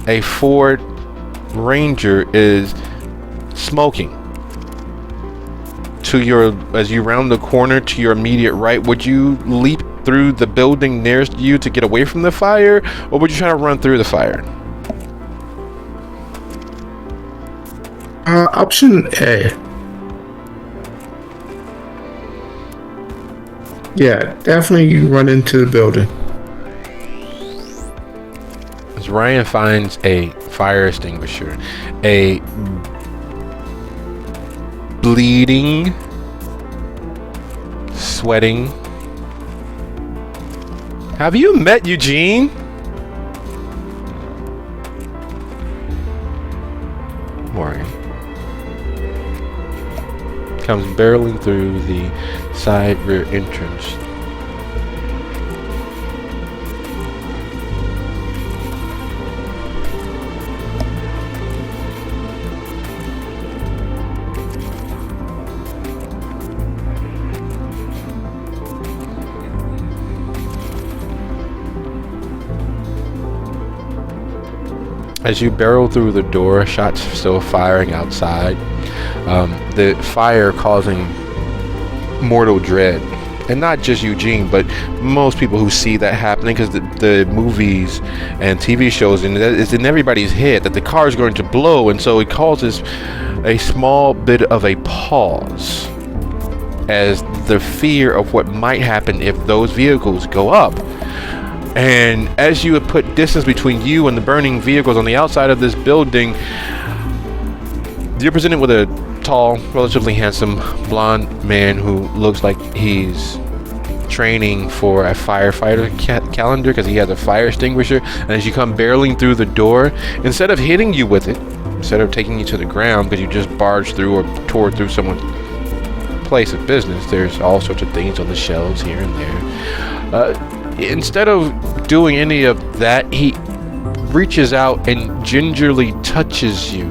a Ford Ranger is smoking. As you round the corner to your immediate right, would you leap through the building nearest you to get away from the fire, or would you try to run through the fire? Option A. Yeah, definitely you run into the building. As Ryan finds a fire extinguisher, a bleeding, sweating. Have you met Eugene? Morgan comes barreling through the side rear entrance. As you barrel through the door, shots still firing outside, the fire causing mortal dread. And not just Eugene, but most people who see that happening, because the movies and TV shows, and it's in everybody's head that the car is going to blow, and so it causes a small bit of a pause as the fear of what might happen if those vehicles go up. And as you have put distance between you and the burning vehicles on the outside of this building, you're presented with a tall, relatively handsome, blonde man who looks like he's training for a firefighter calendar because he has a fire extinguisher. And as you come barreling through the door, instead of hitting you with it, instead of taking you to the ground because you just barged through or tore through someone's place of business, there's all sorts of things on the shelves here and there. Instead of doing any of that, he reaches out and gingerly touches you,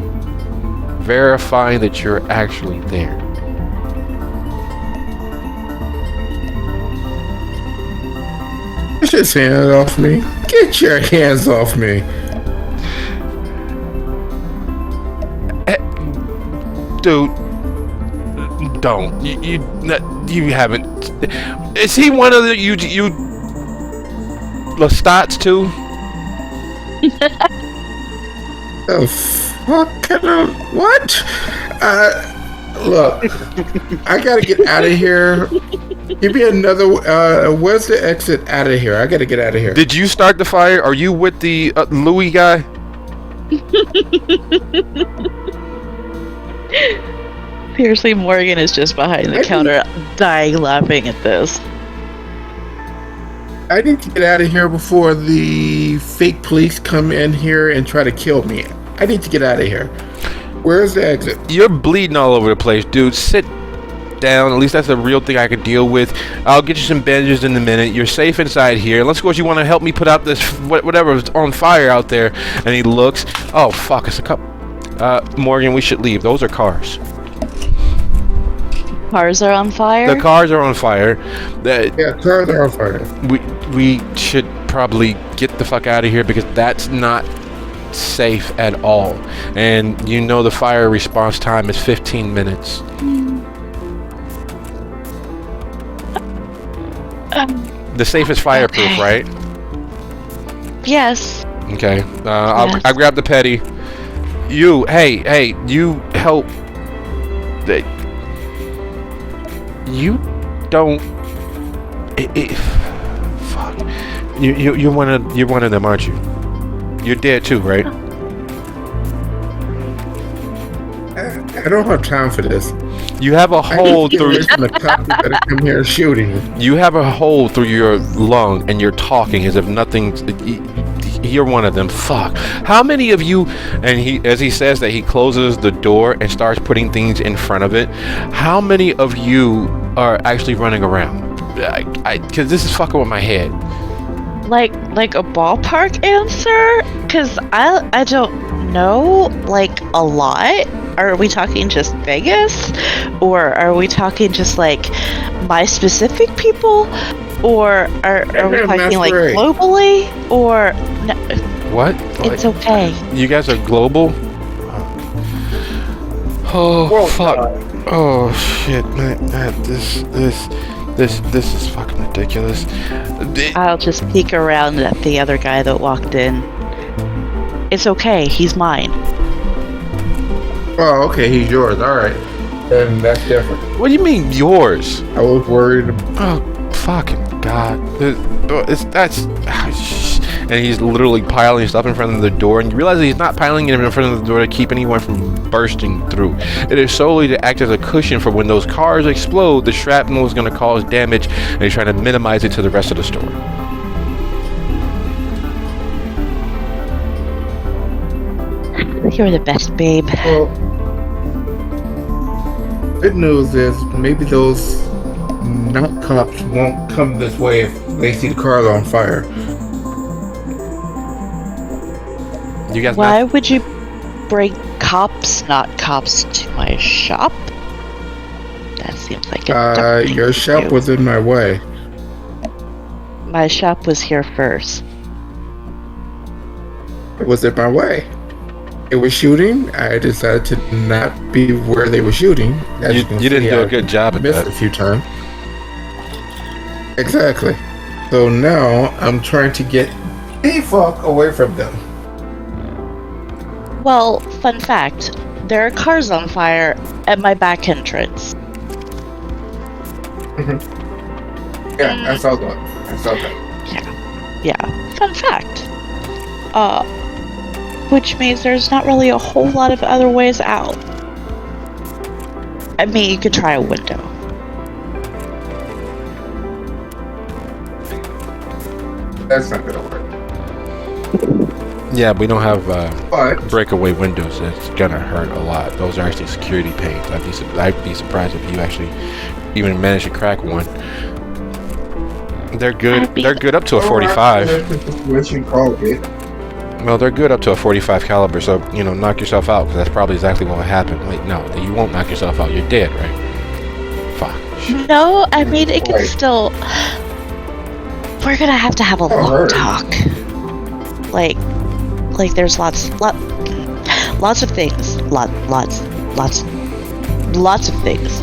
verifying that you're actually there. Get your hands off me. Get your hands off me. Dude, don't. You haven't. Is he one of the you Lestats too? The fuck kind of what? Look, I gotta get out of here. Give me another. Where's the exit out of here? I gotta get out of here. Did you start the fire? Are you with the Louis guy? Seriously, Morgan is just behind the counter, dying laughing at this. I need to get out of here before the fake police come in here and try to kill me. I need to get out of here. Where's the exit? You're bleeding all over the place, dude. Sit down. At least that's a real thing I could deal with. I'll get you some bandages in a minute. You're safe inside here. Unless, of course, you want to help me put out this whatever's on fire out there. And he looks. Oh, fuck. It's a cup. Morgan, we should leave. Those are cars. Cars are on fire? The cars are on fire. Yeah, cars are on fire. We should probably get the fuck out of here because that's not safe at all. And you know the fire response time is 15 minutes. The safe is fireproof, Okay. right? Yes. Okay. Yes. I'll grab the petty. You, hey, you help. You don't. Fuck. You're one of them, aren't you? You're dead too, right? I don't have time for this. You have a I hole need to get through. away from the cops that come here shooting. You have a hole through your lung, and you're talking as if nothing. You're one of them. Fuck. How many of you? And as he says that, he closes the door and starts putting things in front of it. How many of you are actually running around? Because this is fucking with my head. Like a ballpark answer? Because I don't know, like, a lot. Are we talking just Vegas? Or are we talking just, like, my specific people? Or are we talking, like, Masquerade. globally? Or... No, What? it's okay. You guys are global? Oh, fuck. Oh, shit, man. This is fucking ridiculous. I'll just peek around at the other guy that walked in. It's okay, he's mine. Oh, okay, he's yours. All right, then that's different. What do you mean yours? I was worried. Oh, fucking God. And he's literally piling stuff in front of the door, and you realize that he's not piling it in front of the door to keep anyone from bursting through. It is solely to act as a cushion for when those cars explode, the shrapnel is going to cause damage, and he's trying to minimize it to the rest of the store. You're the best, babe. Well, good news is maybe those not cops won't come this way if they see the cars on fire. You guys Why would you bring not cops, to my shop? That seems like a dumb thing Your to shop do. was in my way. My shop was here first. It was in my way. It was shooting. I decided to not be where they were shooting. As You can didn't see, do a I good job at missed that. a few times. Exactly. So now I'm trying to get the fuck away from them. Well, fun fact, there are cars on fire at my back entrance. Yeah, I saw that. Yeah, fun fact. Which means there's not really a whole lot of other ways out. I mean, you could try a window. That's not gonna work. Yeah, we don't have But breakaway windows. It's gonna hurt a lot. Those are actually security panes. I'd be surprised if you actually even managed to crack one. They're good. They're good up to a 45. What you call it? Well, they're good up to a 45 caliber. So knock yourself out because that's probably exactly what will happen. Wait, no, you won't knock yourself out. You're dead, right? Fuck. Shit. No, I mean, it can Right. still... We're gonna have to have a long right. talk. Like there's lots of things. Lots of things.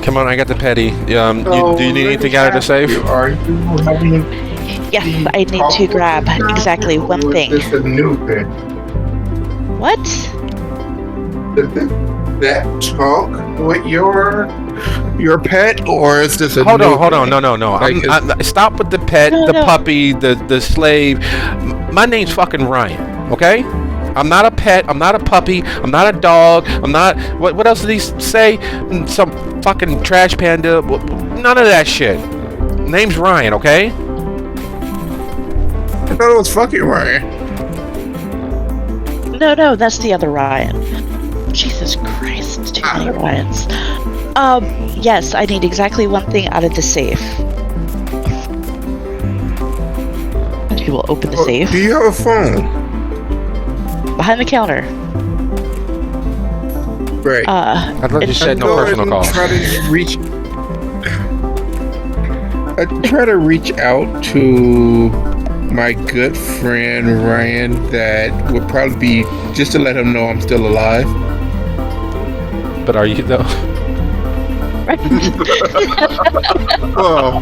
Come on, I got the petty. Do you need anything out of the safe? Are you having Yes, I need to grab exactly one or thing. is this a new thing? What? That talk with your pet, or is this a Hold new on. thing? No. Like, Stop with the pet, No, the no. puppy, the slave. My name's fucking Ryan, okay? I'm not a pet. I'm not a puppy. I'm not a dog. I'm not... What else did he say? Some fucking trash panda. None of that shit. Name's Ryan, okay? I thought it was fucking Ryan. No, that's the other Ryan. Jesus Christ, too many Ryans. Yes, I need exactly one thing out of the safe. And he will open the safe. Do you have a phone? Behind the counter. Right. I thought you said no Go personal and calls. Try to reach out to my good friend Ryan. That would probably be just to let him know I'm still alive. But are you though? Oh,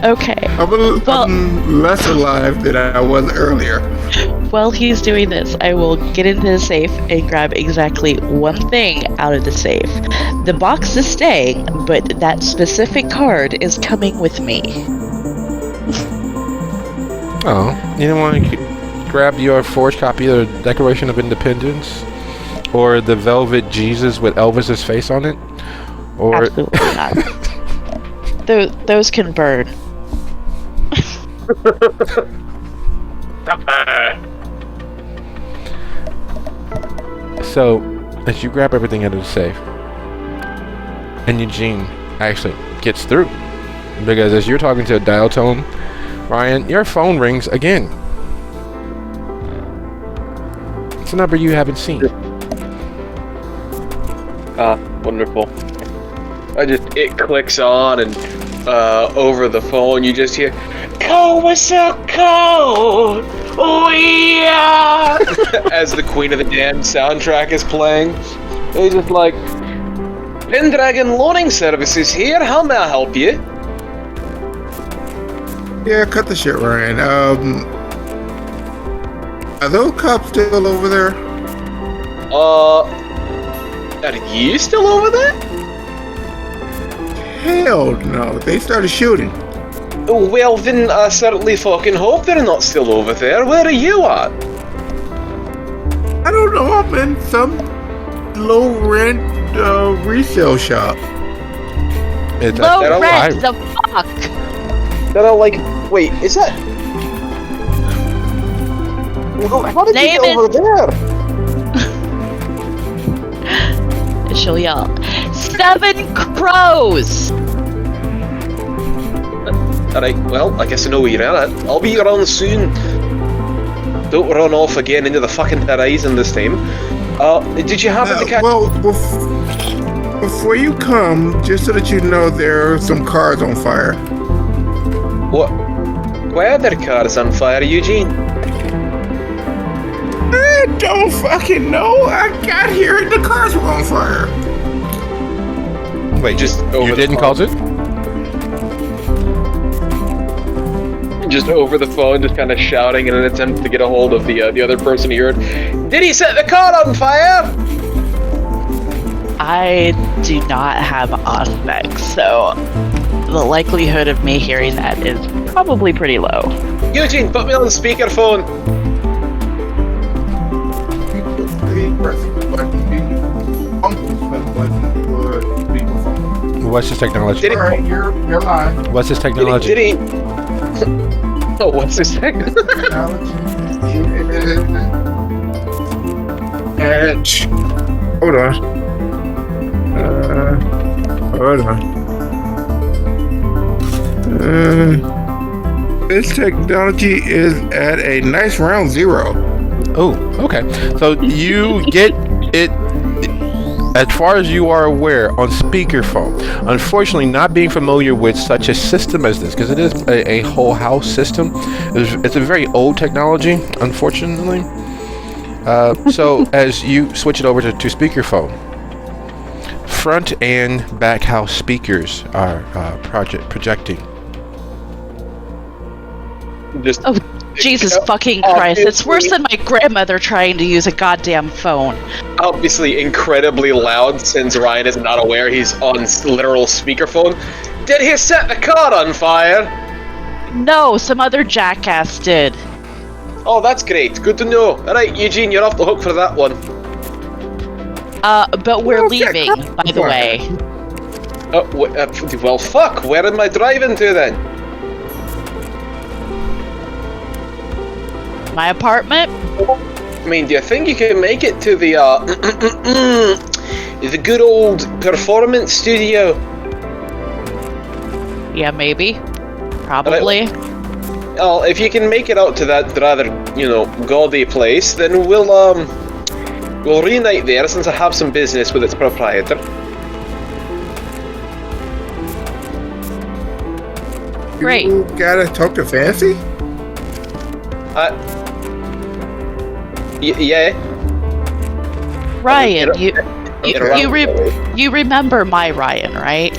Okay. I'm less alive than I was earlier. While he's doing this, I will get into the safe and grab exactly one thing out of the safe. The box is staying, but that specific card is coming with me. Oh, you don't want to grab your forged copy of the Declaration of Independence, or the Velvet Jesus with Elvis's face on it, or Absolutely not. Those can burn. So, as you grab everything out of the safe, and Eugene actually gets through, because as you're talking to a dial tone, Ryan, your phone rings again. It's a number you haven't seen. Wonderful. It clicks on, and over the phone you just hear, "Code was so cold, oh yeah!" as the Queen of the Damned soundtrack is playing. It's just like, Pendragon Loaning Services here, how may I help you? Yeah, cut the shit, Ryan. Are those cops still over there? Are you still over there? Hell no, they started shooting. Well, then I certainly fucking hope they're not still over there. Where are you at? I don't know, I'm in some low rent resale shop. It's Low that rent, the fuck? That are like, wait, is that? Well, how did Name you get over there? She'll yell, 7 crows! Alright, well, I guess I know where you're at. I'll be around soon. Don't run off again into the fucking horizon this time. Did you happen to catch... Well, before you come, just so that you know, there are some cars on fire. What? Why are there cars on fire, Eugene? I don't fucking know. I got here and the cars were on fire. Wait, Just over you the didn't phone. cause it? Just over the phone, just kind of shouting in an attempt to get a hold of the other person he heard. Did he set the car on fire? I do not have Auspex, so the likelihood of me hearing that is probably pretty low. Eugene, put me on speakerphone. What's his technology? Did he? Alright, you're live. What's his technology? Did he? Oh, what's his thing? Hold on. Hold on. This technology is at a nice round 0. Oh, okay. So you get it, as far as you are aware, on speakerphone. Unfortunately, not being familiar with such a system as this, because it is a whole house system. It's a very old technology, unfortunately. So as you switch it over to speakerphone, front and back house speakers are projecting. Just Oh, Jesus fucking Christ. It's worse than my grandmother trying to use a goddamn phone. obviously incredibly loud since Ryan is not aware he's on literal speakerphone. Did he set the car on fire? No, some other jackass did. Oh, that's great. Good to know. Alright, Eugene, you're off the hook for that one. But we're Okay, leaving, by the way. Well, fuck. Where am I driving to then? My apartment? I mean, do you think you can make it to the the good old performance studio? Yeah, maybe. Probably. Well, if you can make it out to that rather, gaudy place, then we'll reunite there since I have some business with its proprietor. Great. You gotta talk to Fancy? Yeah. Ryan, Okay. you remember my Ryan, right?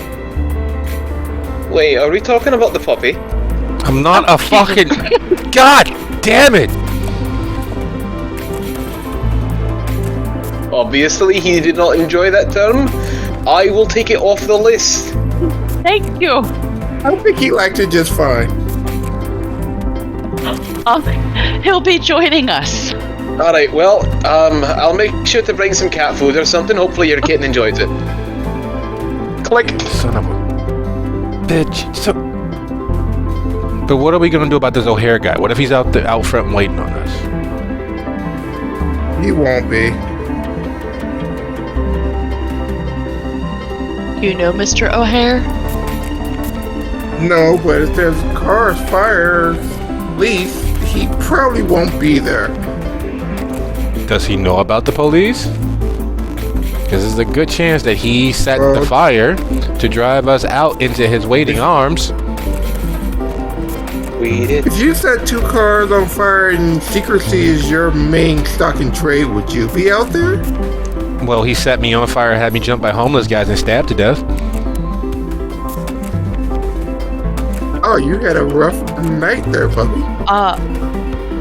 Wait, are we talking about the puppy? I'm not a fucking... God damn it! Obviously, he did not enjoy that term. I will take it off the list. Thank you. I think he liked it just fine. He'll be joining us. Alright, well, I'll make sure to bring some cat food or something. Hopefully your kitten enjoys it. Click. Son of a bitch. So... But what are we gonna do about this O'Hare guy? What if he's out front waiting on us? He won't be. You know Mr. O'Hare? No, but if there's cars, fires, police, he probably won't be there. Does he know about the police? Because there's a good chance that he set the fire to drive us out into his waiting arms. If you set 2 cars on fire and secrecy is your main stock in trade, would you be out there? Well, he set me on fire, had me jumped by homeless guys and stabbed to death. Oh, you had a rough night there, puppy.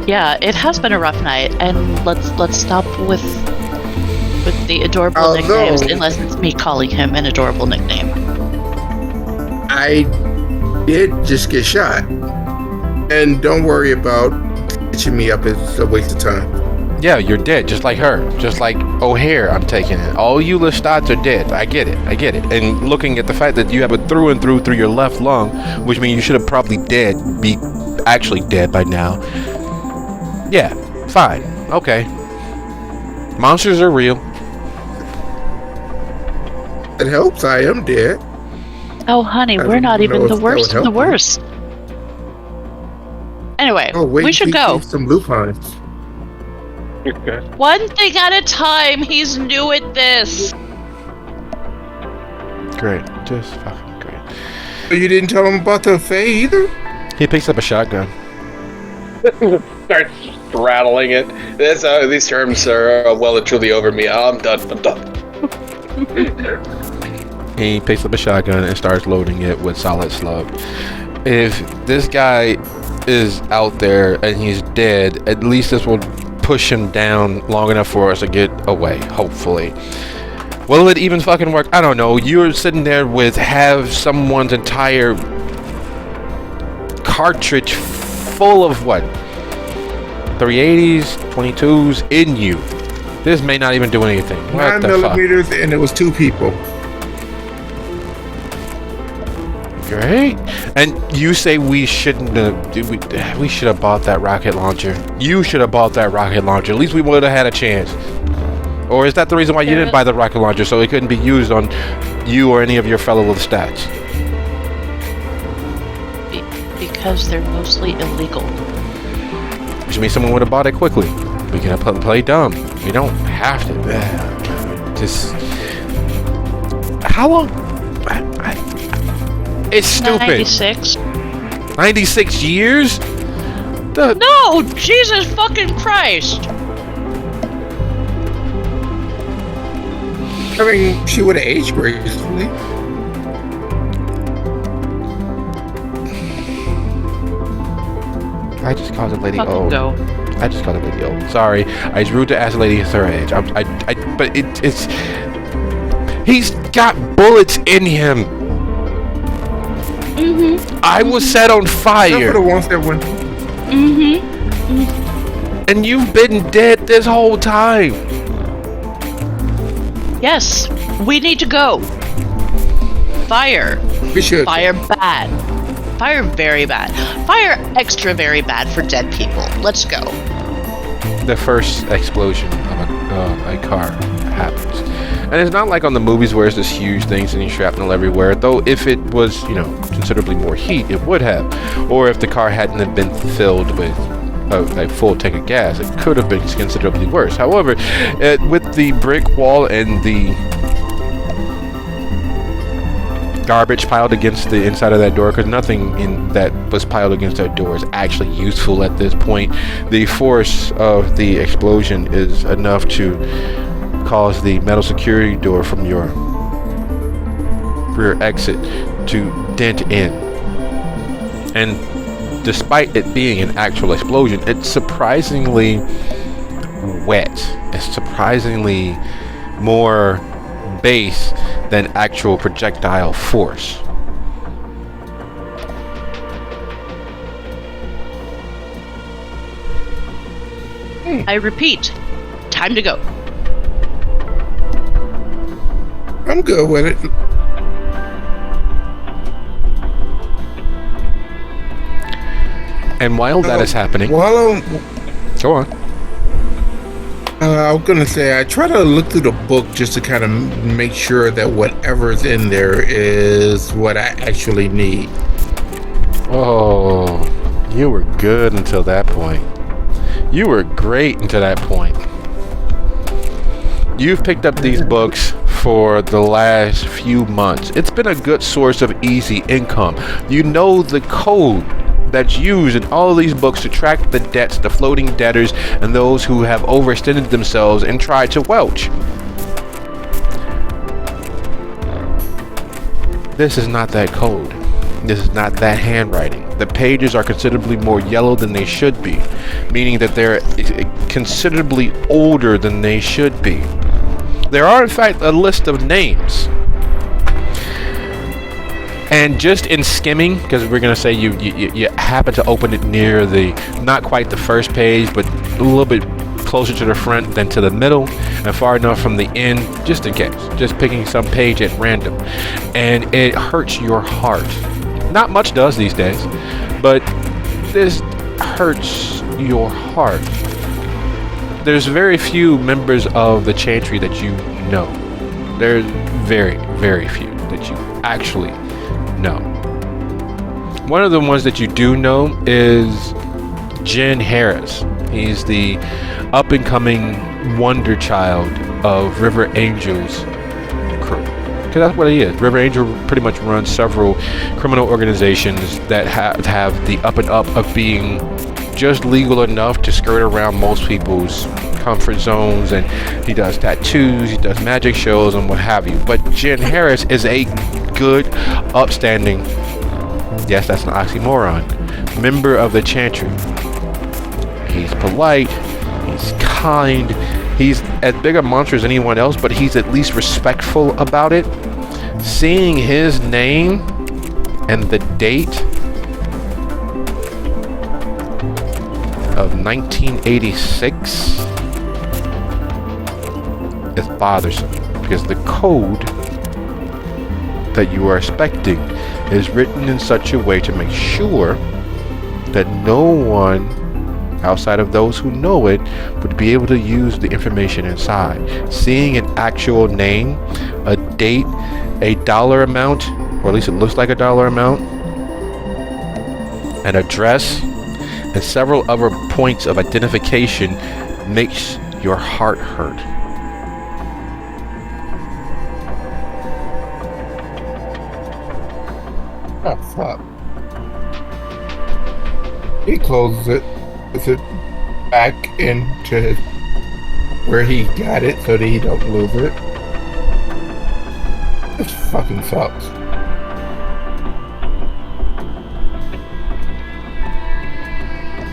Yeah, it has been a rough night, and let's stop with the adorable nicknames, unless it's me calling him an adorable nickname. I did just get shot. And don't worry about stitching me up, it's a waste of time. Yeah, you're dead, just like her. Just like O'Hare, I'm taking it. All you Lestats are dead. I get it. And looking at the fact that you have it through and through your left lung, which means you should have probably be actually dead by now. Yeah, fine. Okay. Monsters are real. It helps I am dead. Oh, honey, we're not even the worst of the worst. Anyway, we should go. Some lupines. One thing at a time. He's new at this. Great. Just fucking great. So you didn't tell him about the Fae either? He picks up a shotgun. Starts rattling it. These terms are well and truly over me. I'm done. He picks up a shotgun and starts loading it with solid slug. If this guy is out there and he's dead, at least this will push him down long enough for us to get away, hopefully. Will it even fucking work? I don't know. You're sitting there with someone's entire cartridge full of what? 380s, 22s in you. This may not even do anything. What 9 the millimeters, fuck? and it was 2 people. Great. And you say we shouldn't have... We should have bought that rocket launcher. You should have bought that rocket launcher. At least we would have had a chance. Or is that the reason why you didn't buy the rocket launcher, so it couldn't be used on you or any of your fellow Lestats? Because they're mostly illegal. Which means someone would have bought it quickly. We can play dumb. We don't have to. Just... How long... It's stupid. 96. 96 years? No! Jesus fucking Christ! I mean, she would have aged gracefully. I just called the lady Fucking old. go. I just called the lady old. Sorry. It's rude to ask a lady her age. But it's... He's got bullets in him. Mm-hmm. I was set on fire. Except for the ones that went. Mm-hmm. And you've been dead this whole time. Yes, we need to go. Fire. We should. Fire bad. Fire very bad. Fire extra very bad for dead people. Let's go. The first explosion of a car happens. And it's not like on the movies where it's this huge thing sending shrapnel everywhere, though if it was, considerably more heat, it would have. Or if the car hadn't have been filled with a full tank of gas, it could have been considerably worse. However, with the brick wall and the garbage piled against the inside of that door, because nothing in that was piled against that door is actually useful at this point, the force of the explosion is enough to cause the metal security door from your rear exit to dent in. And despite it being an actual explosion, it's surprisingly wet. It's surprisingly more base than actual projectile force. I repeat, time to go. I'm good with it. And while that is happening, While go on. I was gonna say, I try to look through the book just to kind of make sure that whatever's in there is what I actually need. Oh, you were good until that point. You were great until that point. You've picked up these books for the last few months. It's been a good source of easy income. You know the code that's used in all of these books to track the debts, the floating debtors, and those who have overextended themselves and tried to welch. This is not that code. This is not that handwriting. The pages are considerably more yellow than they should be, meaning that they're considerably older than they should be. There are, in fact, a list of names. And just in skimming, because we're going to say you happen to open it near the, not quite the first page, but a little bit closer to the front than to the middle, and far enough from the end, just in case. Just picking some page at random. And it hurts your heart. Not much does these days, but this hurts your heart. There's very few members of the Chantry that you know. There's very, very few that you actually know. One of the ones that you do know is Jen Harris. He's the up-and-coming wonder child of River Angel's crew. Because that's what he is. River Angel pretty much runs several criminal organizations that have the up and up of being just legal enough to skirt around most people's comfort zones, and he does tattoos, he does magic shows, and what have you. But Jen Harris is a good, upstanding, yes, that's an oxymoron, member of the Chantry. He's polite, he's kind, he's as big a monster as anyone else, but he's at least respectful about it. Seeing his name and the date of 1986 is bothersome, because the code that you are expecting is written in such a way to make sure that no one outside of those who know it would be able to use the information inside. Seeing an actual name, a date, a dollar amount, or at least it looks like a dollar amount, an address, and several other points of identification makes your heart hurt. Oh, fuck. He closes it, puts it back into where he got it so that he don't lose it. This fucking sucks.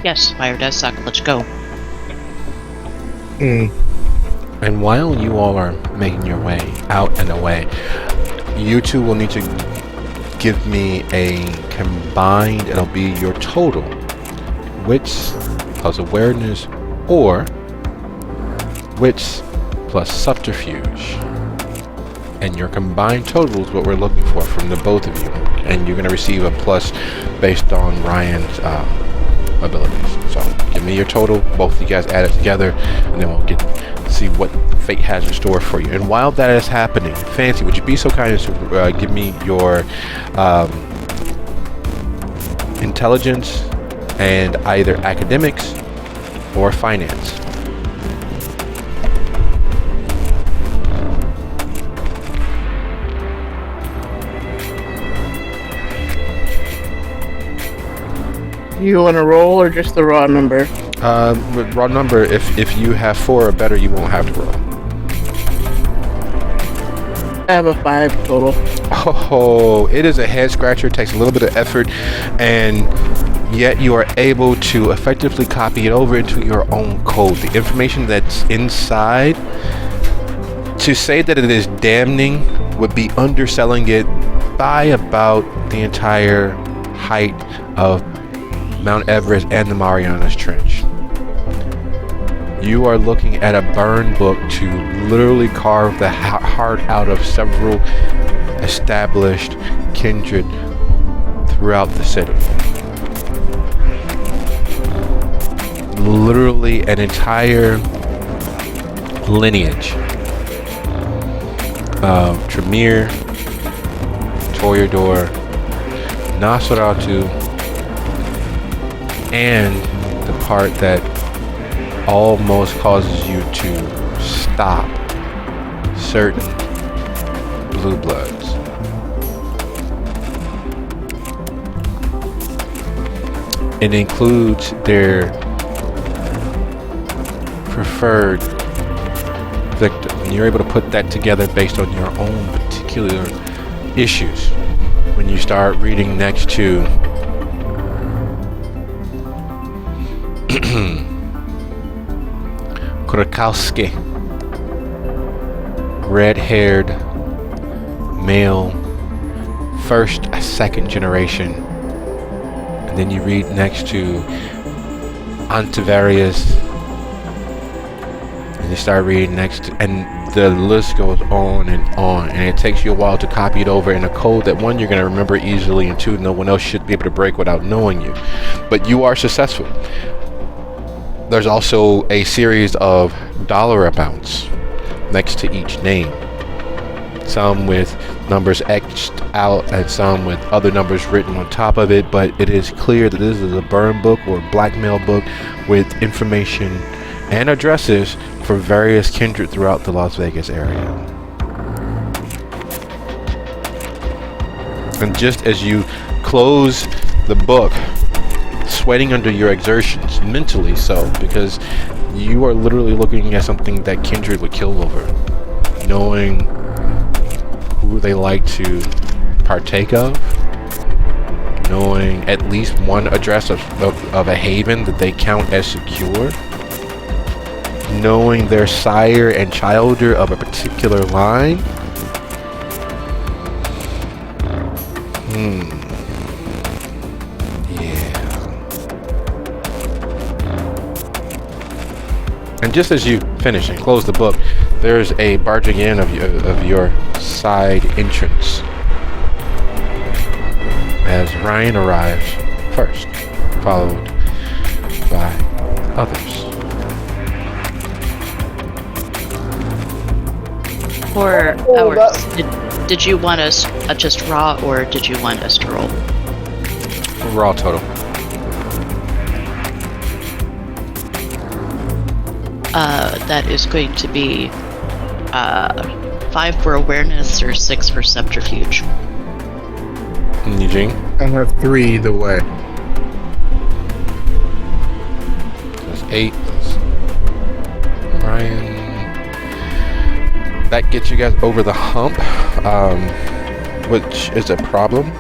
Yes, fire does suck. Let's go. And while you all are making your way out and away, you two will need to give me a combined, it'll be your total wits plus awareness, or wits plus subterfuge. and your combined total is what we're looking for from the both of you, and you're going to receive a plus based on Ryan's abilities. So give me your total, both of you guys add it together, and then we'll see what fate has in store for you. And while that is happening, Fancy, would you be so kind as to give me your intelligence and either academics or finance? You want to roll or just the raw number? With raw number, if you have 4 or better, you won't have to roll. I have a 5 total. Oh, it is a head scratcher. It takes a little bit of effort, and yet you are able to effectively copy it over into your own code. The information that's inside, to say that it is damning would be underselling it by about the entire height of Mount Everest and the Marianas Trench. You are looking at a burn book to literally carve the heart out of several established kindred throughout the city. Literally an entire lineage of Tremere, Toreador, Nosferatu, and the part that almost causes you to stop certain blue bloods. It includes their preferred victim. And you're able to put that together based on your own particular issues. When you start reading next to Kurakowski, red-haired male, first, second generation, and then you read next to Antivarius, and you start reading next, and the list goes on, and it takes you a while to copy it over in a code that, one, you're going to remember easily, and two, no one else should be able to break without knowing you. But you are successful. There's also a series of dollar amounts next to each name. Some with numbers etched out and some with other numbers written on top of it, but it is clear that this is a burn book or blackmail book with information and addresses for various kindred throughout the Las Vegas area. And just as you close the book, sweating under your exertions, mentally so, because you are literally looking at something that kindred would kill over, knowing who they like to partake of, knowing at least one address of a haven that they count as secure, knowing their sire and childer of a particular line. And just as you finish and close the book, there's a barging in of your side entrance as Ryan arrives first, followed by others. For ours, did you want us just raw, or did you want us to roll? Raw total. That is going to be 5 for awareness or 6 for subterfuge. And Eugene? I have 3 either way. That's 8. Ryan. That gets you guys over the hump, which is a problem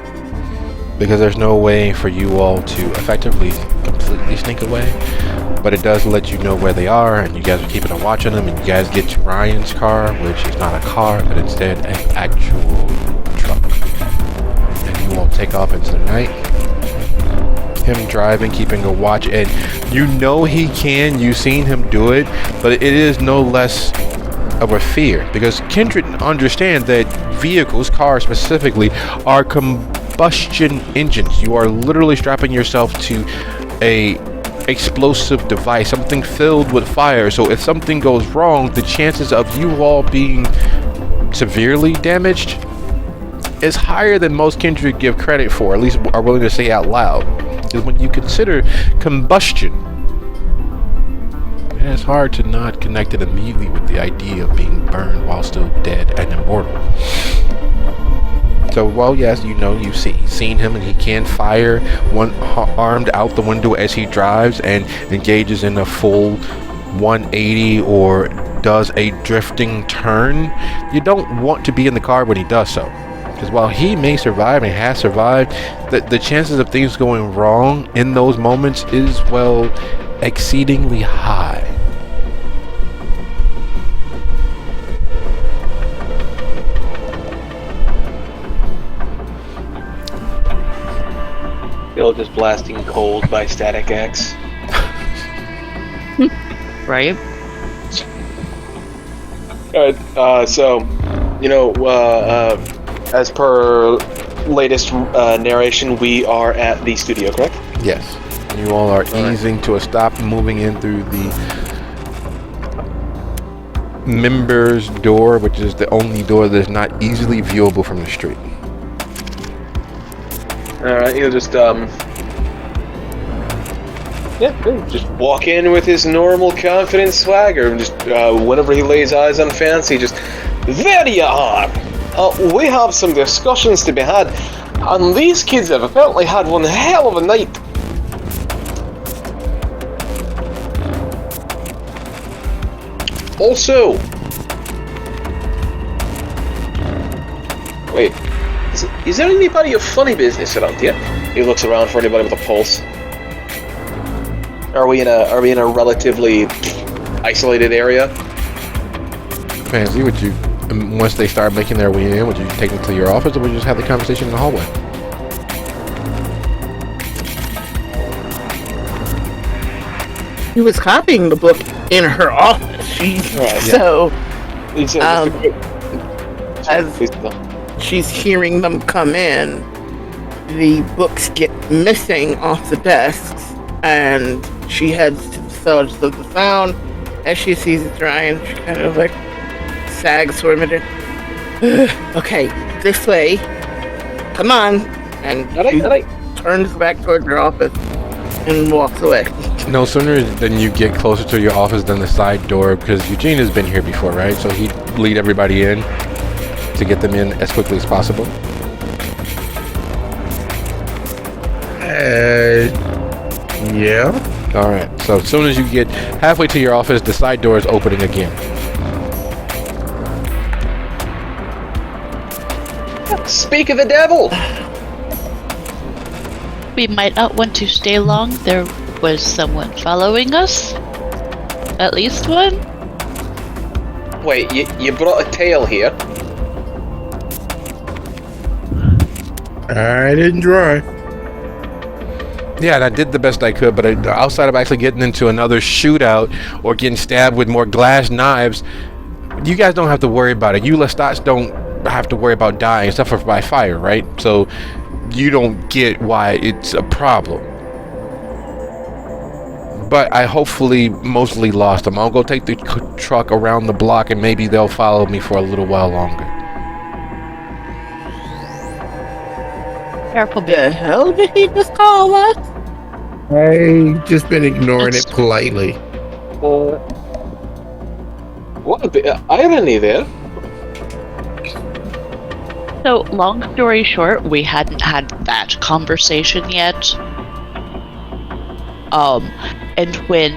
because there's no way for you all to effectively completely sneak away. But it does let you know where they are, and you guys are keeping a watch on them, and you guys get to Ryan's car, which is not a car, but instead an actual truck. And you all take off into the night. Him driving, keeping a watch, and you know he can, you've seen him do it, but it is no less of a fear, because Kindred understand that vehicles, cars specifically, are combustion engines. You are literally strapping yourself to a explosive device, something filled with fire. So if something goes wrong, the chances of you all being severely damaged is higher than most Kindred give credit for, at least are willing to say out loud. Because when you consider combustion, it's hard to not connect it immediately with the idea of being burned while still dead and immortal. So, well, yes, you know, you've seen him, and he can fire one armed out the window as he drives and engages in a full 180 or does a drifting turn. You don't want to be in the car when he does so, because while he may survive and has survived, the chances of things going wrong in those moments is, well, exceedingly high. Bill just blasting Cold by Static X. Right? Alright, so, you know, as per latest narration, we are at the studio, correct? Yes. You all are easing to a stop, moving in through the members door, which is the only door that is not easily viewable from the street. Alright, he'll just, just walk in with his normal confident swagger, and just, whenever he lays eyes on Fancy, just, there you are! We have some discussions to be had, and these kids have apparently had one hell of a night. Also, wait, is there anybody of funny business around here? He looks around for anybody with a pulse. Are we in a relatively isolated area? Fancy, would you, once they start making their way in, would you take them to your office, or would you just have the conversation in the hallway? He was copying the book in her office. So, as she's hearing them come in, the books get missing off the desks, and she heads to the source of the sound. As she sees it drying, she kind of like sags for a minute. Okay, this way. Come on. And she turns back towards her office and walks away. No sooner than you get closer to your office than the side door, because Eugene has been here before, right? So he'd lead everybody in to get them in as quickly as possible. Yeah. Alright, so as soon as you get halfway to your office, the side door is opening again. Speak of the devil! We might not want to stay long. There was someone following us. At least one. Wait, you brought a tail here? I didn't drive. Yeah, and I did the best I could, but outside of actually getting into another shootout or getting stabbed with more glass knives, you guys don't have to worry about it. You Lestats don't have to worry about dying except for by fire, right? So you don't get why it's a problem. But I hopefully mostly lost them. I'll go take the truck around the block, and maybe they'll follow me for a little while longer. Careful, The hell did he just call us? I just been ignoring it politely. What a bit of irony there. So, long story short, we hadn't had that conversation yet. And when,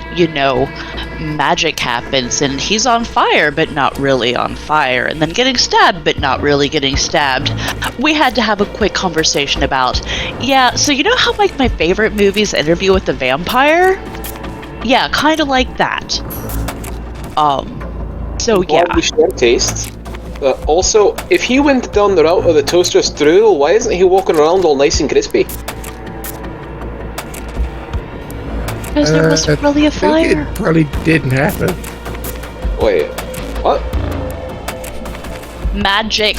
magic happens and he's on fire but not really on fire, and then getting stabbed but not really getting stabbed, we had to have a quick conversation about, so you know how like my favorite movie's Interview with the Vampire? Yeah, kind of like that. So yeah. Well, we share tastes. Also, if he went down the route of the toaster strudel, why isn't he walking around all nice and crispy? Because there wasn't really a I think fire. it probably didn't happen. Wait, what? magic.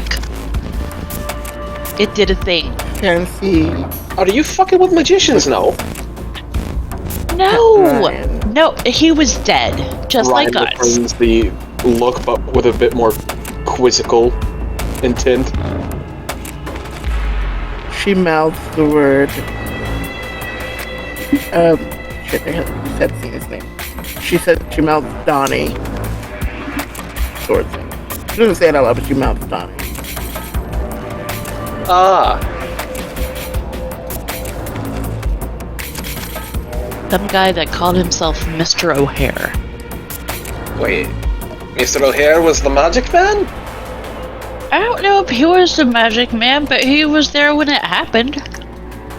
It did a thing. Fancy. Are you fucking with magicians now? No, Ryan. no, he was dead, just Ryan like us. returns the look, but with a bit more quizzical intent. She mouths the word. Shit, I had seen his name. She said she mouths Donnie. Sort of thing. She doesn't say it out loud, but she mouths Donnie. Ah, Some guy that called himself Mr. O'Hare. wait. Mr. O'Hare was the magic man? I don't know if he was the magic man, but he was there when it happened.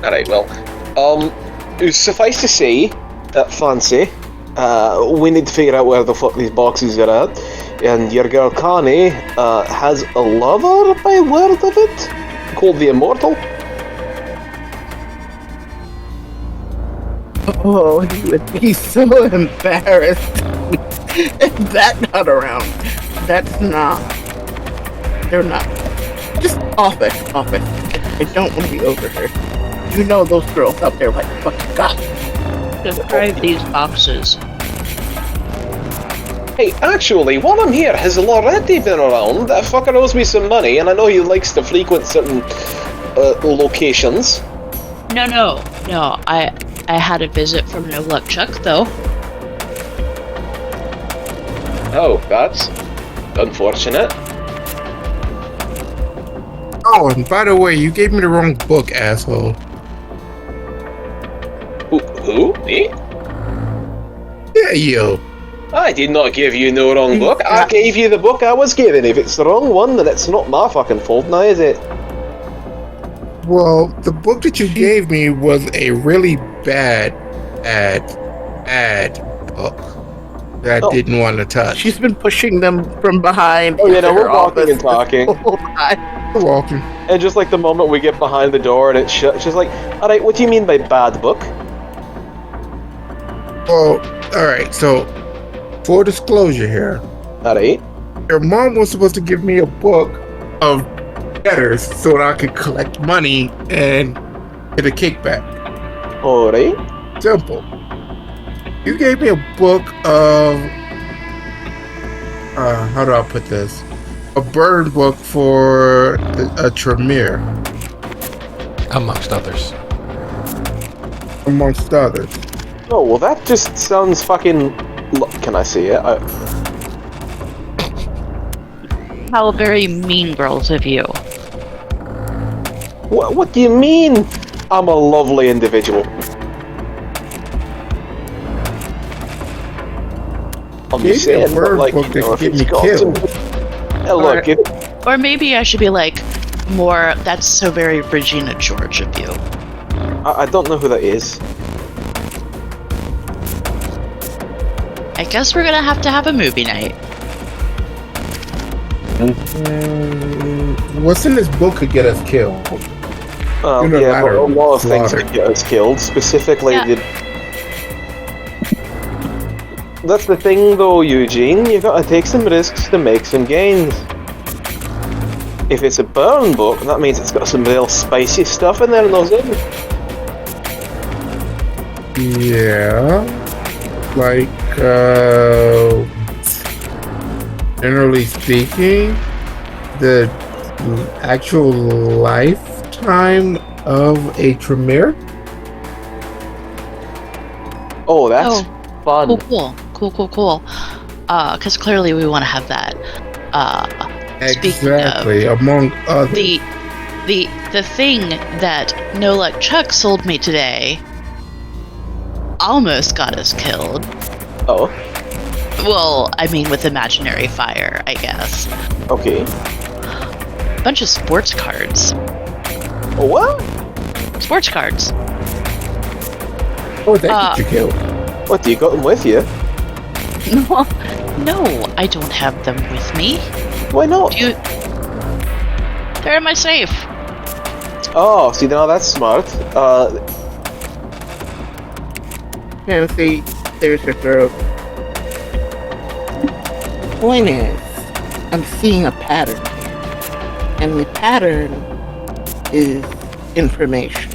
Alright, well, suffice to say, Fancy, we need to figure out where the fuck these boxes are at, and your girl Connie, has a lover, by word of it, called the Immortal. Oh, he would be so embarrassed if that got around. That's not. They're not. Just office. I don't want to be over her. You know those girls out there like fucking God. Describe these boxes. Hey, actually, while I'm here, has Loretti been around? That fucker owes me some money, and I know he likes to frequent certain, locations. No. I had a visit from No Luck Chuck, though. Oh, that's unfortunate. Oh, and by the way, you gave me the wrong book, asshole. Who? Me? Yeah, you. I did not give you no wrong book. I gave you the book I was given. If it's the wrong one, then it's not my fucking fault now, is it? Well, the book that you gave me was a really bad book that I didn't want to touch. She's been pushing them from behind. Oh, yeah, into no, we're her walking office and talking. this whole time. You're welcome. And just like the moment we get behind the door and it's shut, she's like, alright, what do you mean by bad book? Well, alright, so, full disclosure here. Alright. Your mom was supposed to give me a book of debtors so that I could collect money and get a kickback. Alright. Simple. You gave me a book of, how do I put this? A burn book for a Tremere, amongst others. amongst others. Oh, well that just sounds fucking... Can I see it? How very mean girls of you. What do you mean? I'm a lovely individual. I'm just Maybe a saying, but word like, book you that know, if could get it's me got killed. some... look, Or maybe I should be like, more, that's so very Regina George of you. I don't know who that is. I guess we're gonna have a movie night. What's in this book could get us killed? Well, yeah, but Unilateral a lot of things slaughter. that get us killed. Specifically, Yeah. That's the thing, though, Eugene. You gotta take some risks to make some gains. If it's a burn book, that means it's got some real spicy stuff in there, and those in. Yeah. Like, generally speaking, the actual lifetime of a Tremere? Oh, that's fun. Cool. Because clearly we want to have that. Speaking Exactly, among others. the thing that No Luck Chuck sold me today almost got us killed. Oh, Well, I mean with imaginary fire, I guess. okay. Bunch of sports cards. Oh, what? Sports cards. Oh, that get you killed. What, do you got them with you? No, I don't have them with me. Why not? Do you? They're in my safe. Oh, see, now that's smart. Fancy clears her throat. Point is, I'm seeing a pattern here. And the pattern is information.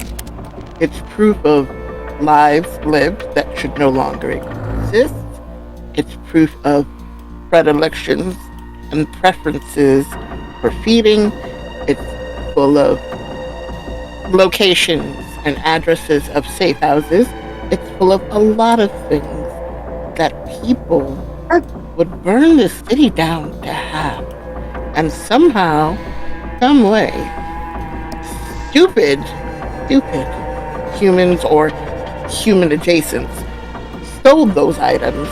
It's proof of lives lived that should no longer exist. It's proof of predilections and preferences for feeding. It's full of locations and addresses of safe houses. It's full of a lot of things that people would burn the city down to have. And somehow, some way, stupid humans or human adjacents stole those items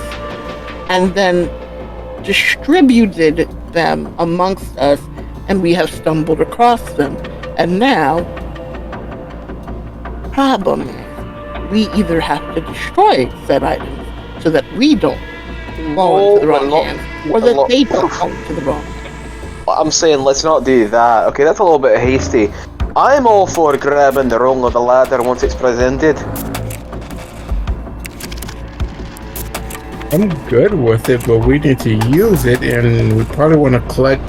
and then distributed them amongst us, and we have stumbled across them. And now, problem is, we either have to destroy said items so that we don't fall into the wrong hands, or that they don't fall into the wrong hands. I'm saying let's not do that. Okay, that's a little bit hasty. I'm all for grabbing the rung of the ladder once it's presented. I'm good with it, but we need to use it, and we probably want to collect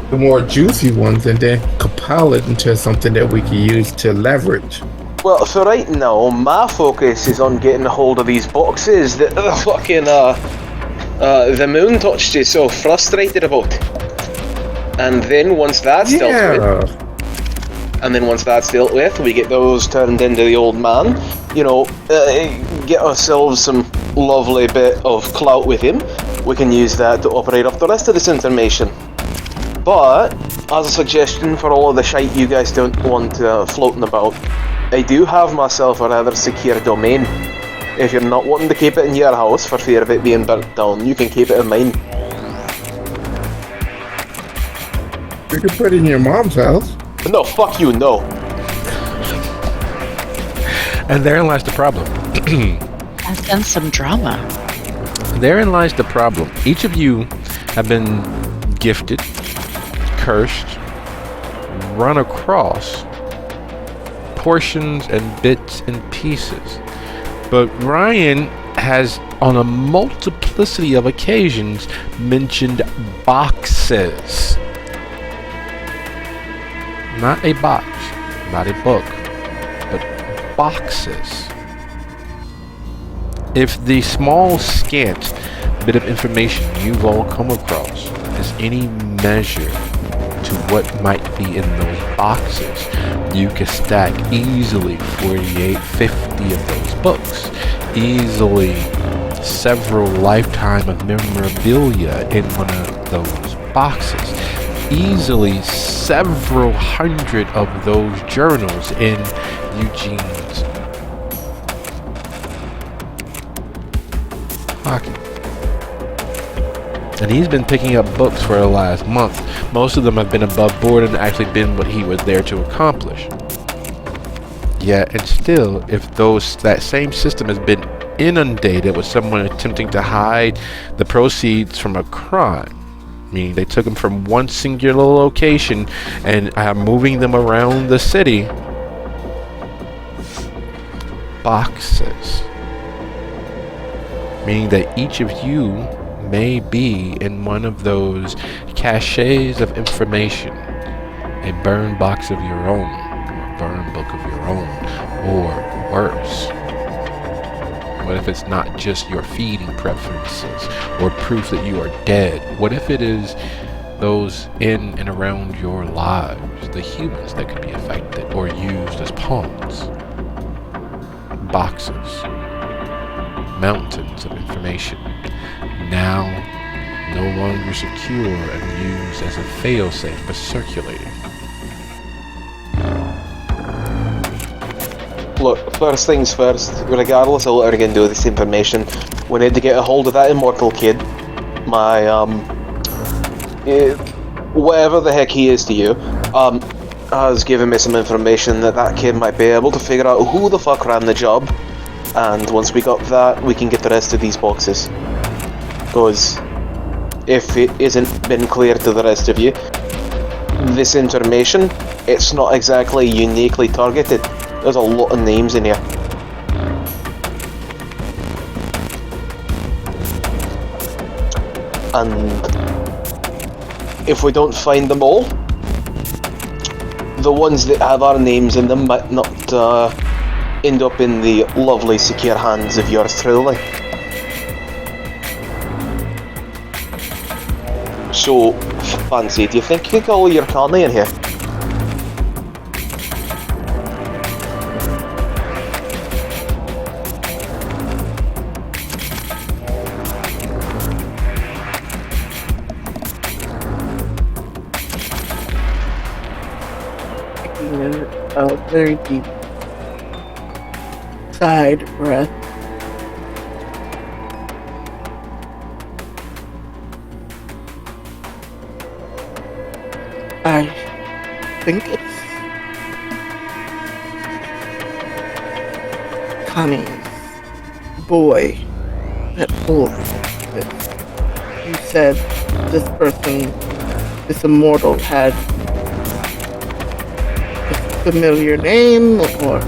the more juicy ones and then compile it into something that we can use to leverage. Well, for right now, my focus is on getting a hold of these boxes that the fucking the moon touched is so frustrated about. And then once that's dealt with, we get those turned into the old man. You know, get ourselves some lovely bit of clout with him. We can use that to operate off the rest of this information. But, as a suggestion for all of the shite you guys don't want floating about, I do have myself a rather secure domain. If you're not wanting to keep it in your house for fear of it being burnt down, you can keep it in mine. You can put it in your mom's house. No, fuck you, no. And therein lies the problem. I've done some drama. Therein lies the problem. Each of you have been gifted, cursed, run across portions and bits and pieces. But Ryan has, on a multiplicity of occasions, mentioned boxes. Not a box, not a book, but boxes. If the small, scant bit of information you've all come across is any measure to what might be in those boxes, you can stack easily 48, 50 of those books. Easily several lifetime of memorabilia in one of those boxes. Easily several hundred of those journals in Eugene's pocket. And he's been picking up books for the last month. Most of them have been above board and actually been what he was there to accomplish. Yet and still, if that same system has been inundated with someone attempting to hide the proceeds from a crime, meaning they took them from one singular location and are moving them around the city, boxes, meaning that each of you may be in one of those caches of information, a burned box of your own, a burned book of your own, or worse. What if it's not just your feeding preferences or proof that you are dead? What if it is those in and around your lives, the humans that could be affected or used as pawns? Boxes, mountains of information, now no longer secure and used as a failsafe but circulating. Look, first things first, regardless of what we're gonna do with this information, we need to get a hold of that immortal kid. My, whatever the heck he is to you, has given me some information that kid might be able to figure out who the fuck ran the job, and once we got that, we can get the rest of these boxes. Because if it isn't been clear to the rest of you, this information, it's not exactly uniquely targeted. There's a lot of names in here. And if we don't find them all, the ones that have our names in them might not end up in the lovely, secure hands of yours truly. So, Fancy, do you think you could call your carny in here? Taking a very deep side breath. I think it's Connie's boy that pulled this. You said this person, this immortal, had a familiar name, or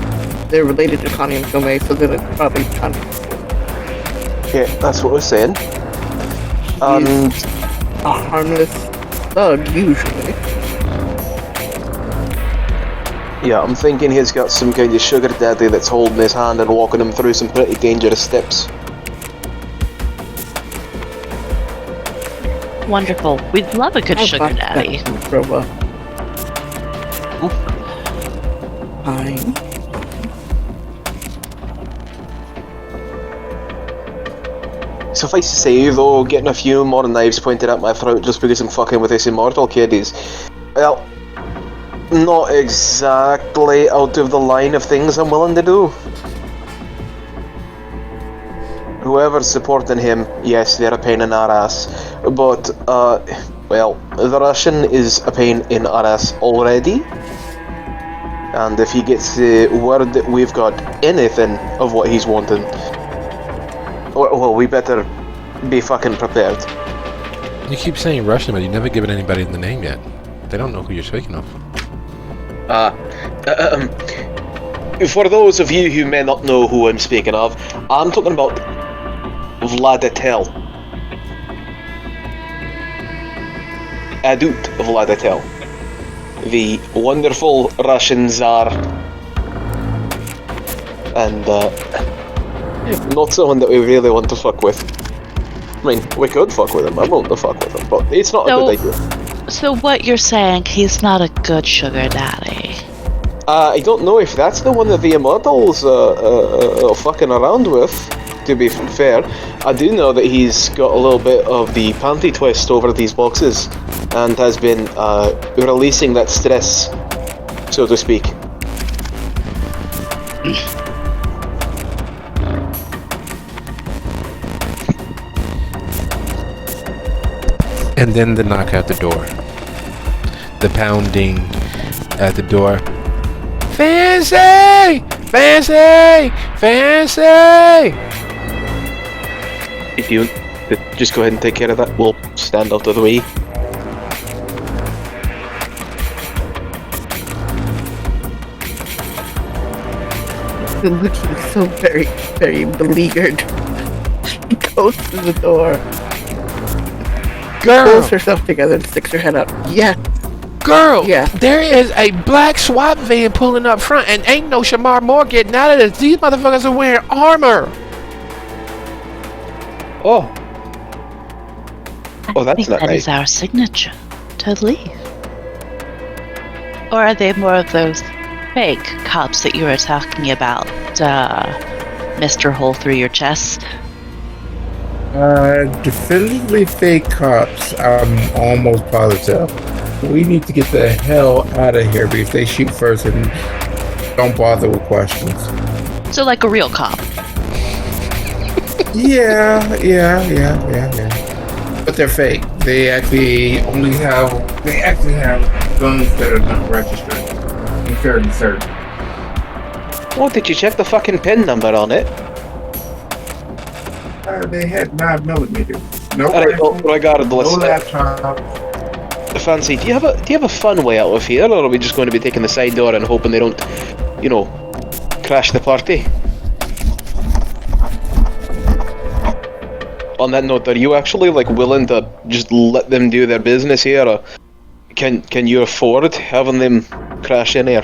they're related to Connie and Tomei, so then it's probably Connie. Yeah, that's what we're saying. He's a harmless thug, usually. Yeah, I'm thinking he's got some kind of sugar daddy that's holding his hand and walking him through some pretty dangerous steps. Wonderful. We'd love a good I'll sugar bust daddy. that throw up. Fine. Suffice to say, though, getting a few more knives pointed at my throat just because I'm fucking with this immortal kid is, well, not exactly out of the line of things I'm willing to do. Whoever's supporting him, yes, they're a pain in our ass. But, well, the Russian is a pain in our ass already. And if he gets the word that we've got anything of what he's wanting, well, we better be fucking prepared. You keep saying Russian, but you've never given anybody the name yet. They don't know who you're speaking of. For those of you who may not know who I'm speaking of, I'm talking about Vladitel. Adut Vladitel. The wonderful Russian Tsar. And, not someone that we really want to fuck with. I mean, we could fuck with him, I'm willing to fuck with him, but it's not a good idea. So what you're saying, he's not a good sugar daddy. I don't know if that's the one that the Immortals are fucking around with, to be fair. I do know that he's got a little bit of the panty twist over these boxes, and has been releasing that stress, so to speak. And then the knock at the door. The pounding at the door. Fancy! Fancy! Fancy! If you just go ahead and take care of that, we'll stand out of the way. You're looking so very, very beleaguered. She goes to the door, Girl! pulls herself together, and sticks her head up. Yeah, Girl! Yeah. There is a black SWAT van pulling up front, and ain't no Shamar Moore getting out of this. These motherfuckers are wearing armor! Oh, I that's think not that nice. is our signature to leave. Or are they more of those fake cops that you were talking about, Mr. Hole Through Your Chest? Definitively fake cops, I'm almost positive. We need to get the hell out of here because they shoot first and don't bother with questions. So like a real cop. Yeah. But they're fake. They actually have guns that are not registered. I'm fairly certain. Oh, did you check the fucking pin number on it? They had 9mm. No Alright, well, rifle, regardless. no laptop. Fancy, do you have a fun way out of here, or are we just going to be taking the side door and hoping they don't, you know, crash the party? On that note, are you actually like willing to just let them do their business here, or Can you afford having them crash in here?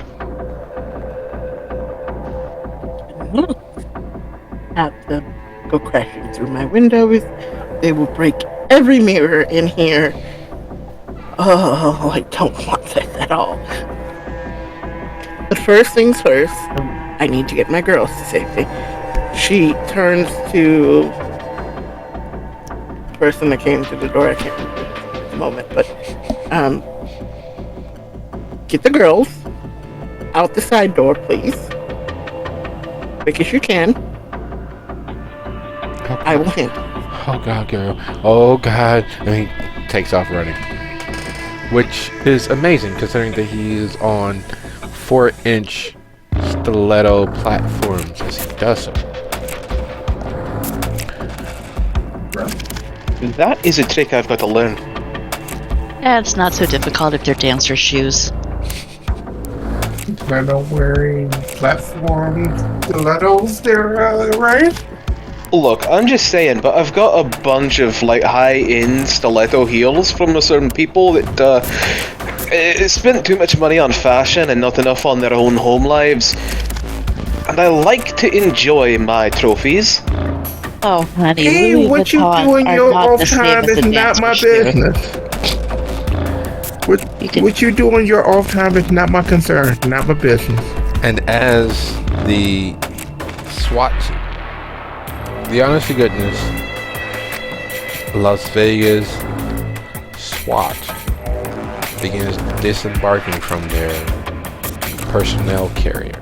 Have them go crashing through my windows. They will break every mirror in here. Oh, I don't want this at all. But first things first, I need to get my girls to safety. She turns to the person that came to the door. I can't remember at the moment, but get the girls out the side door, please. Quick as you can. I will handle it. Oh God, girl. Oh God. And he takes off running. Which is amazing considering that he is on 4-inch stiletto platforms as he does so. That is a trick I've got to learn. It's not so difficult if they're dancer shoes. Stiletto wearing platform stilettos there, right? Look, I'm just saying, but I've got a bunch of like high-end stiletto heels from a certain people that spent too much money on fashion and not enough on their own home lives. And I like to enjoy my trophies. Oh, honey, Hey, Louis what you Vuitton do in are your not off the same time as is a not my dancer shoe. business. What you do in your off time is not my concern, not my business. And as the SWAT team, the honest to goodness Las Vegas SWAT begins disembarking from their personnel carrier.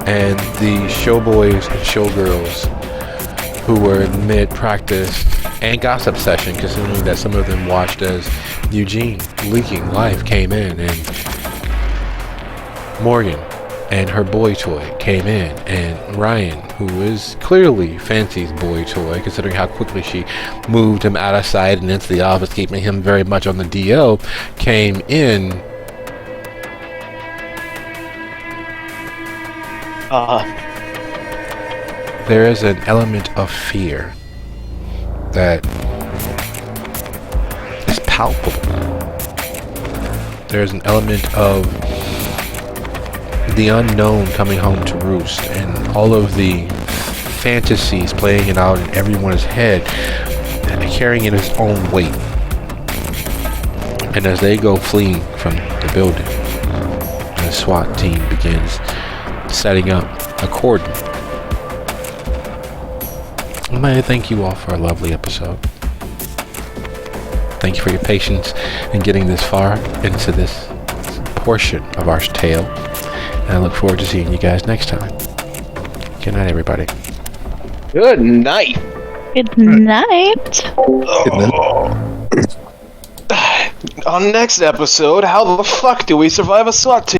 And the showboys and showgirls who were in mid-practice and gossip session, considering that some of them watched as Eugene leaking life came in, and Morgan and her boy toy came in, and Ryan, who is clearly Fancy's boy toy, considering how quickly she moved him out of sight and into the office, keeping him very much on the DL, came in. There is an element of fear that is palpable. There's an element of the unknown coming home to roost, and all of the fantasies playing it out in everyone's head, carrying in its own weight. And as they go fleeing from the building, the SWAT team begins setting up a cordon. I want to thank you all for a lovely episode. Thank you for your patience in getting this far into this portion of our tale. And I look forward to seeing you guys next time. Good night, everybody. Good night. Good night. On next episode, how the fuck do we survive a SWAT team?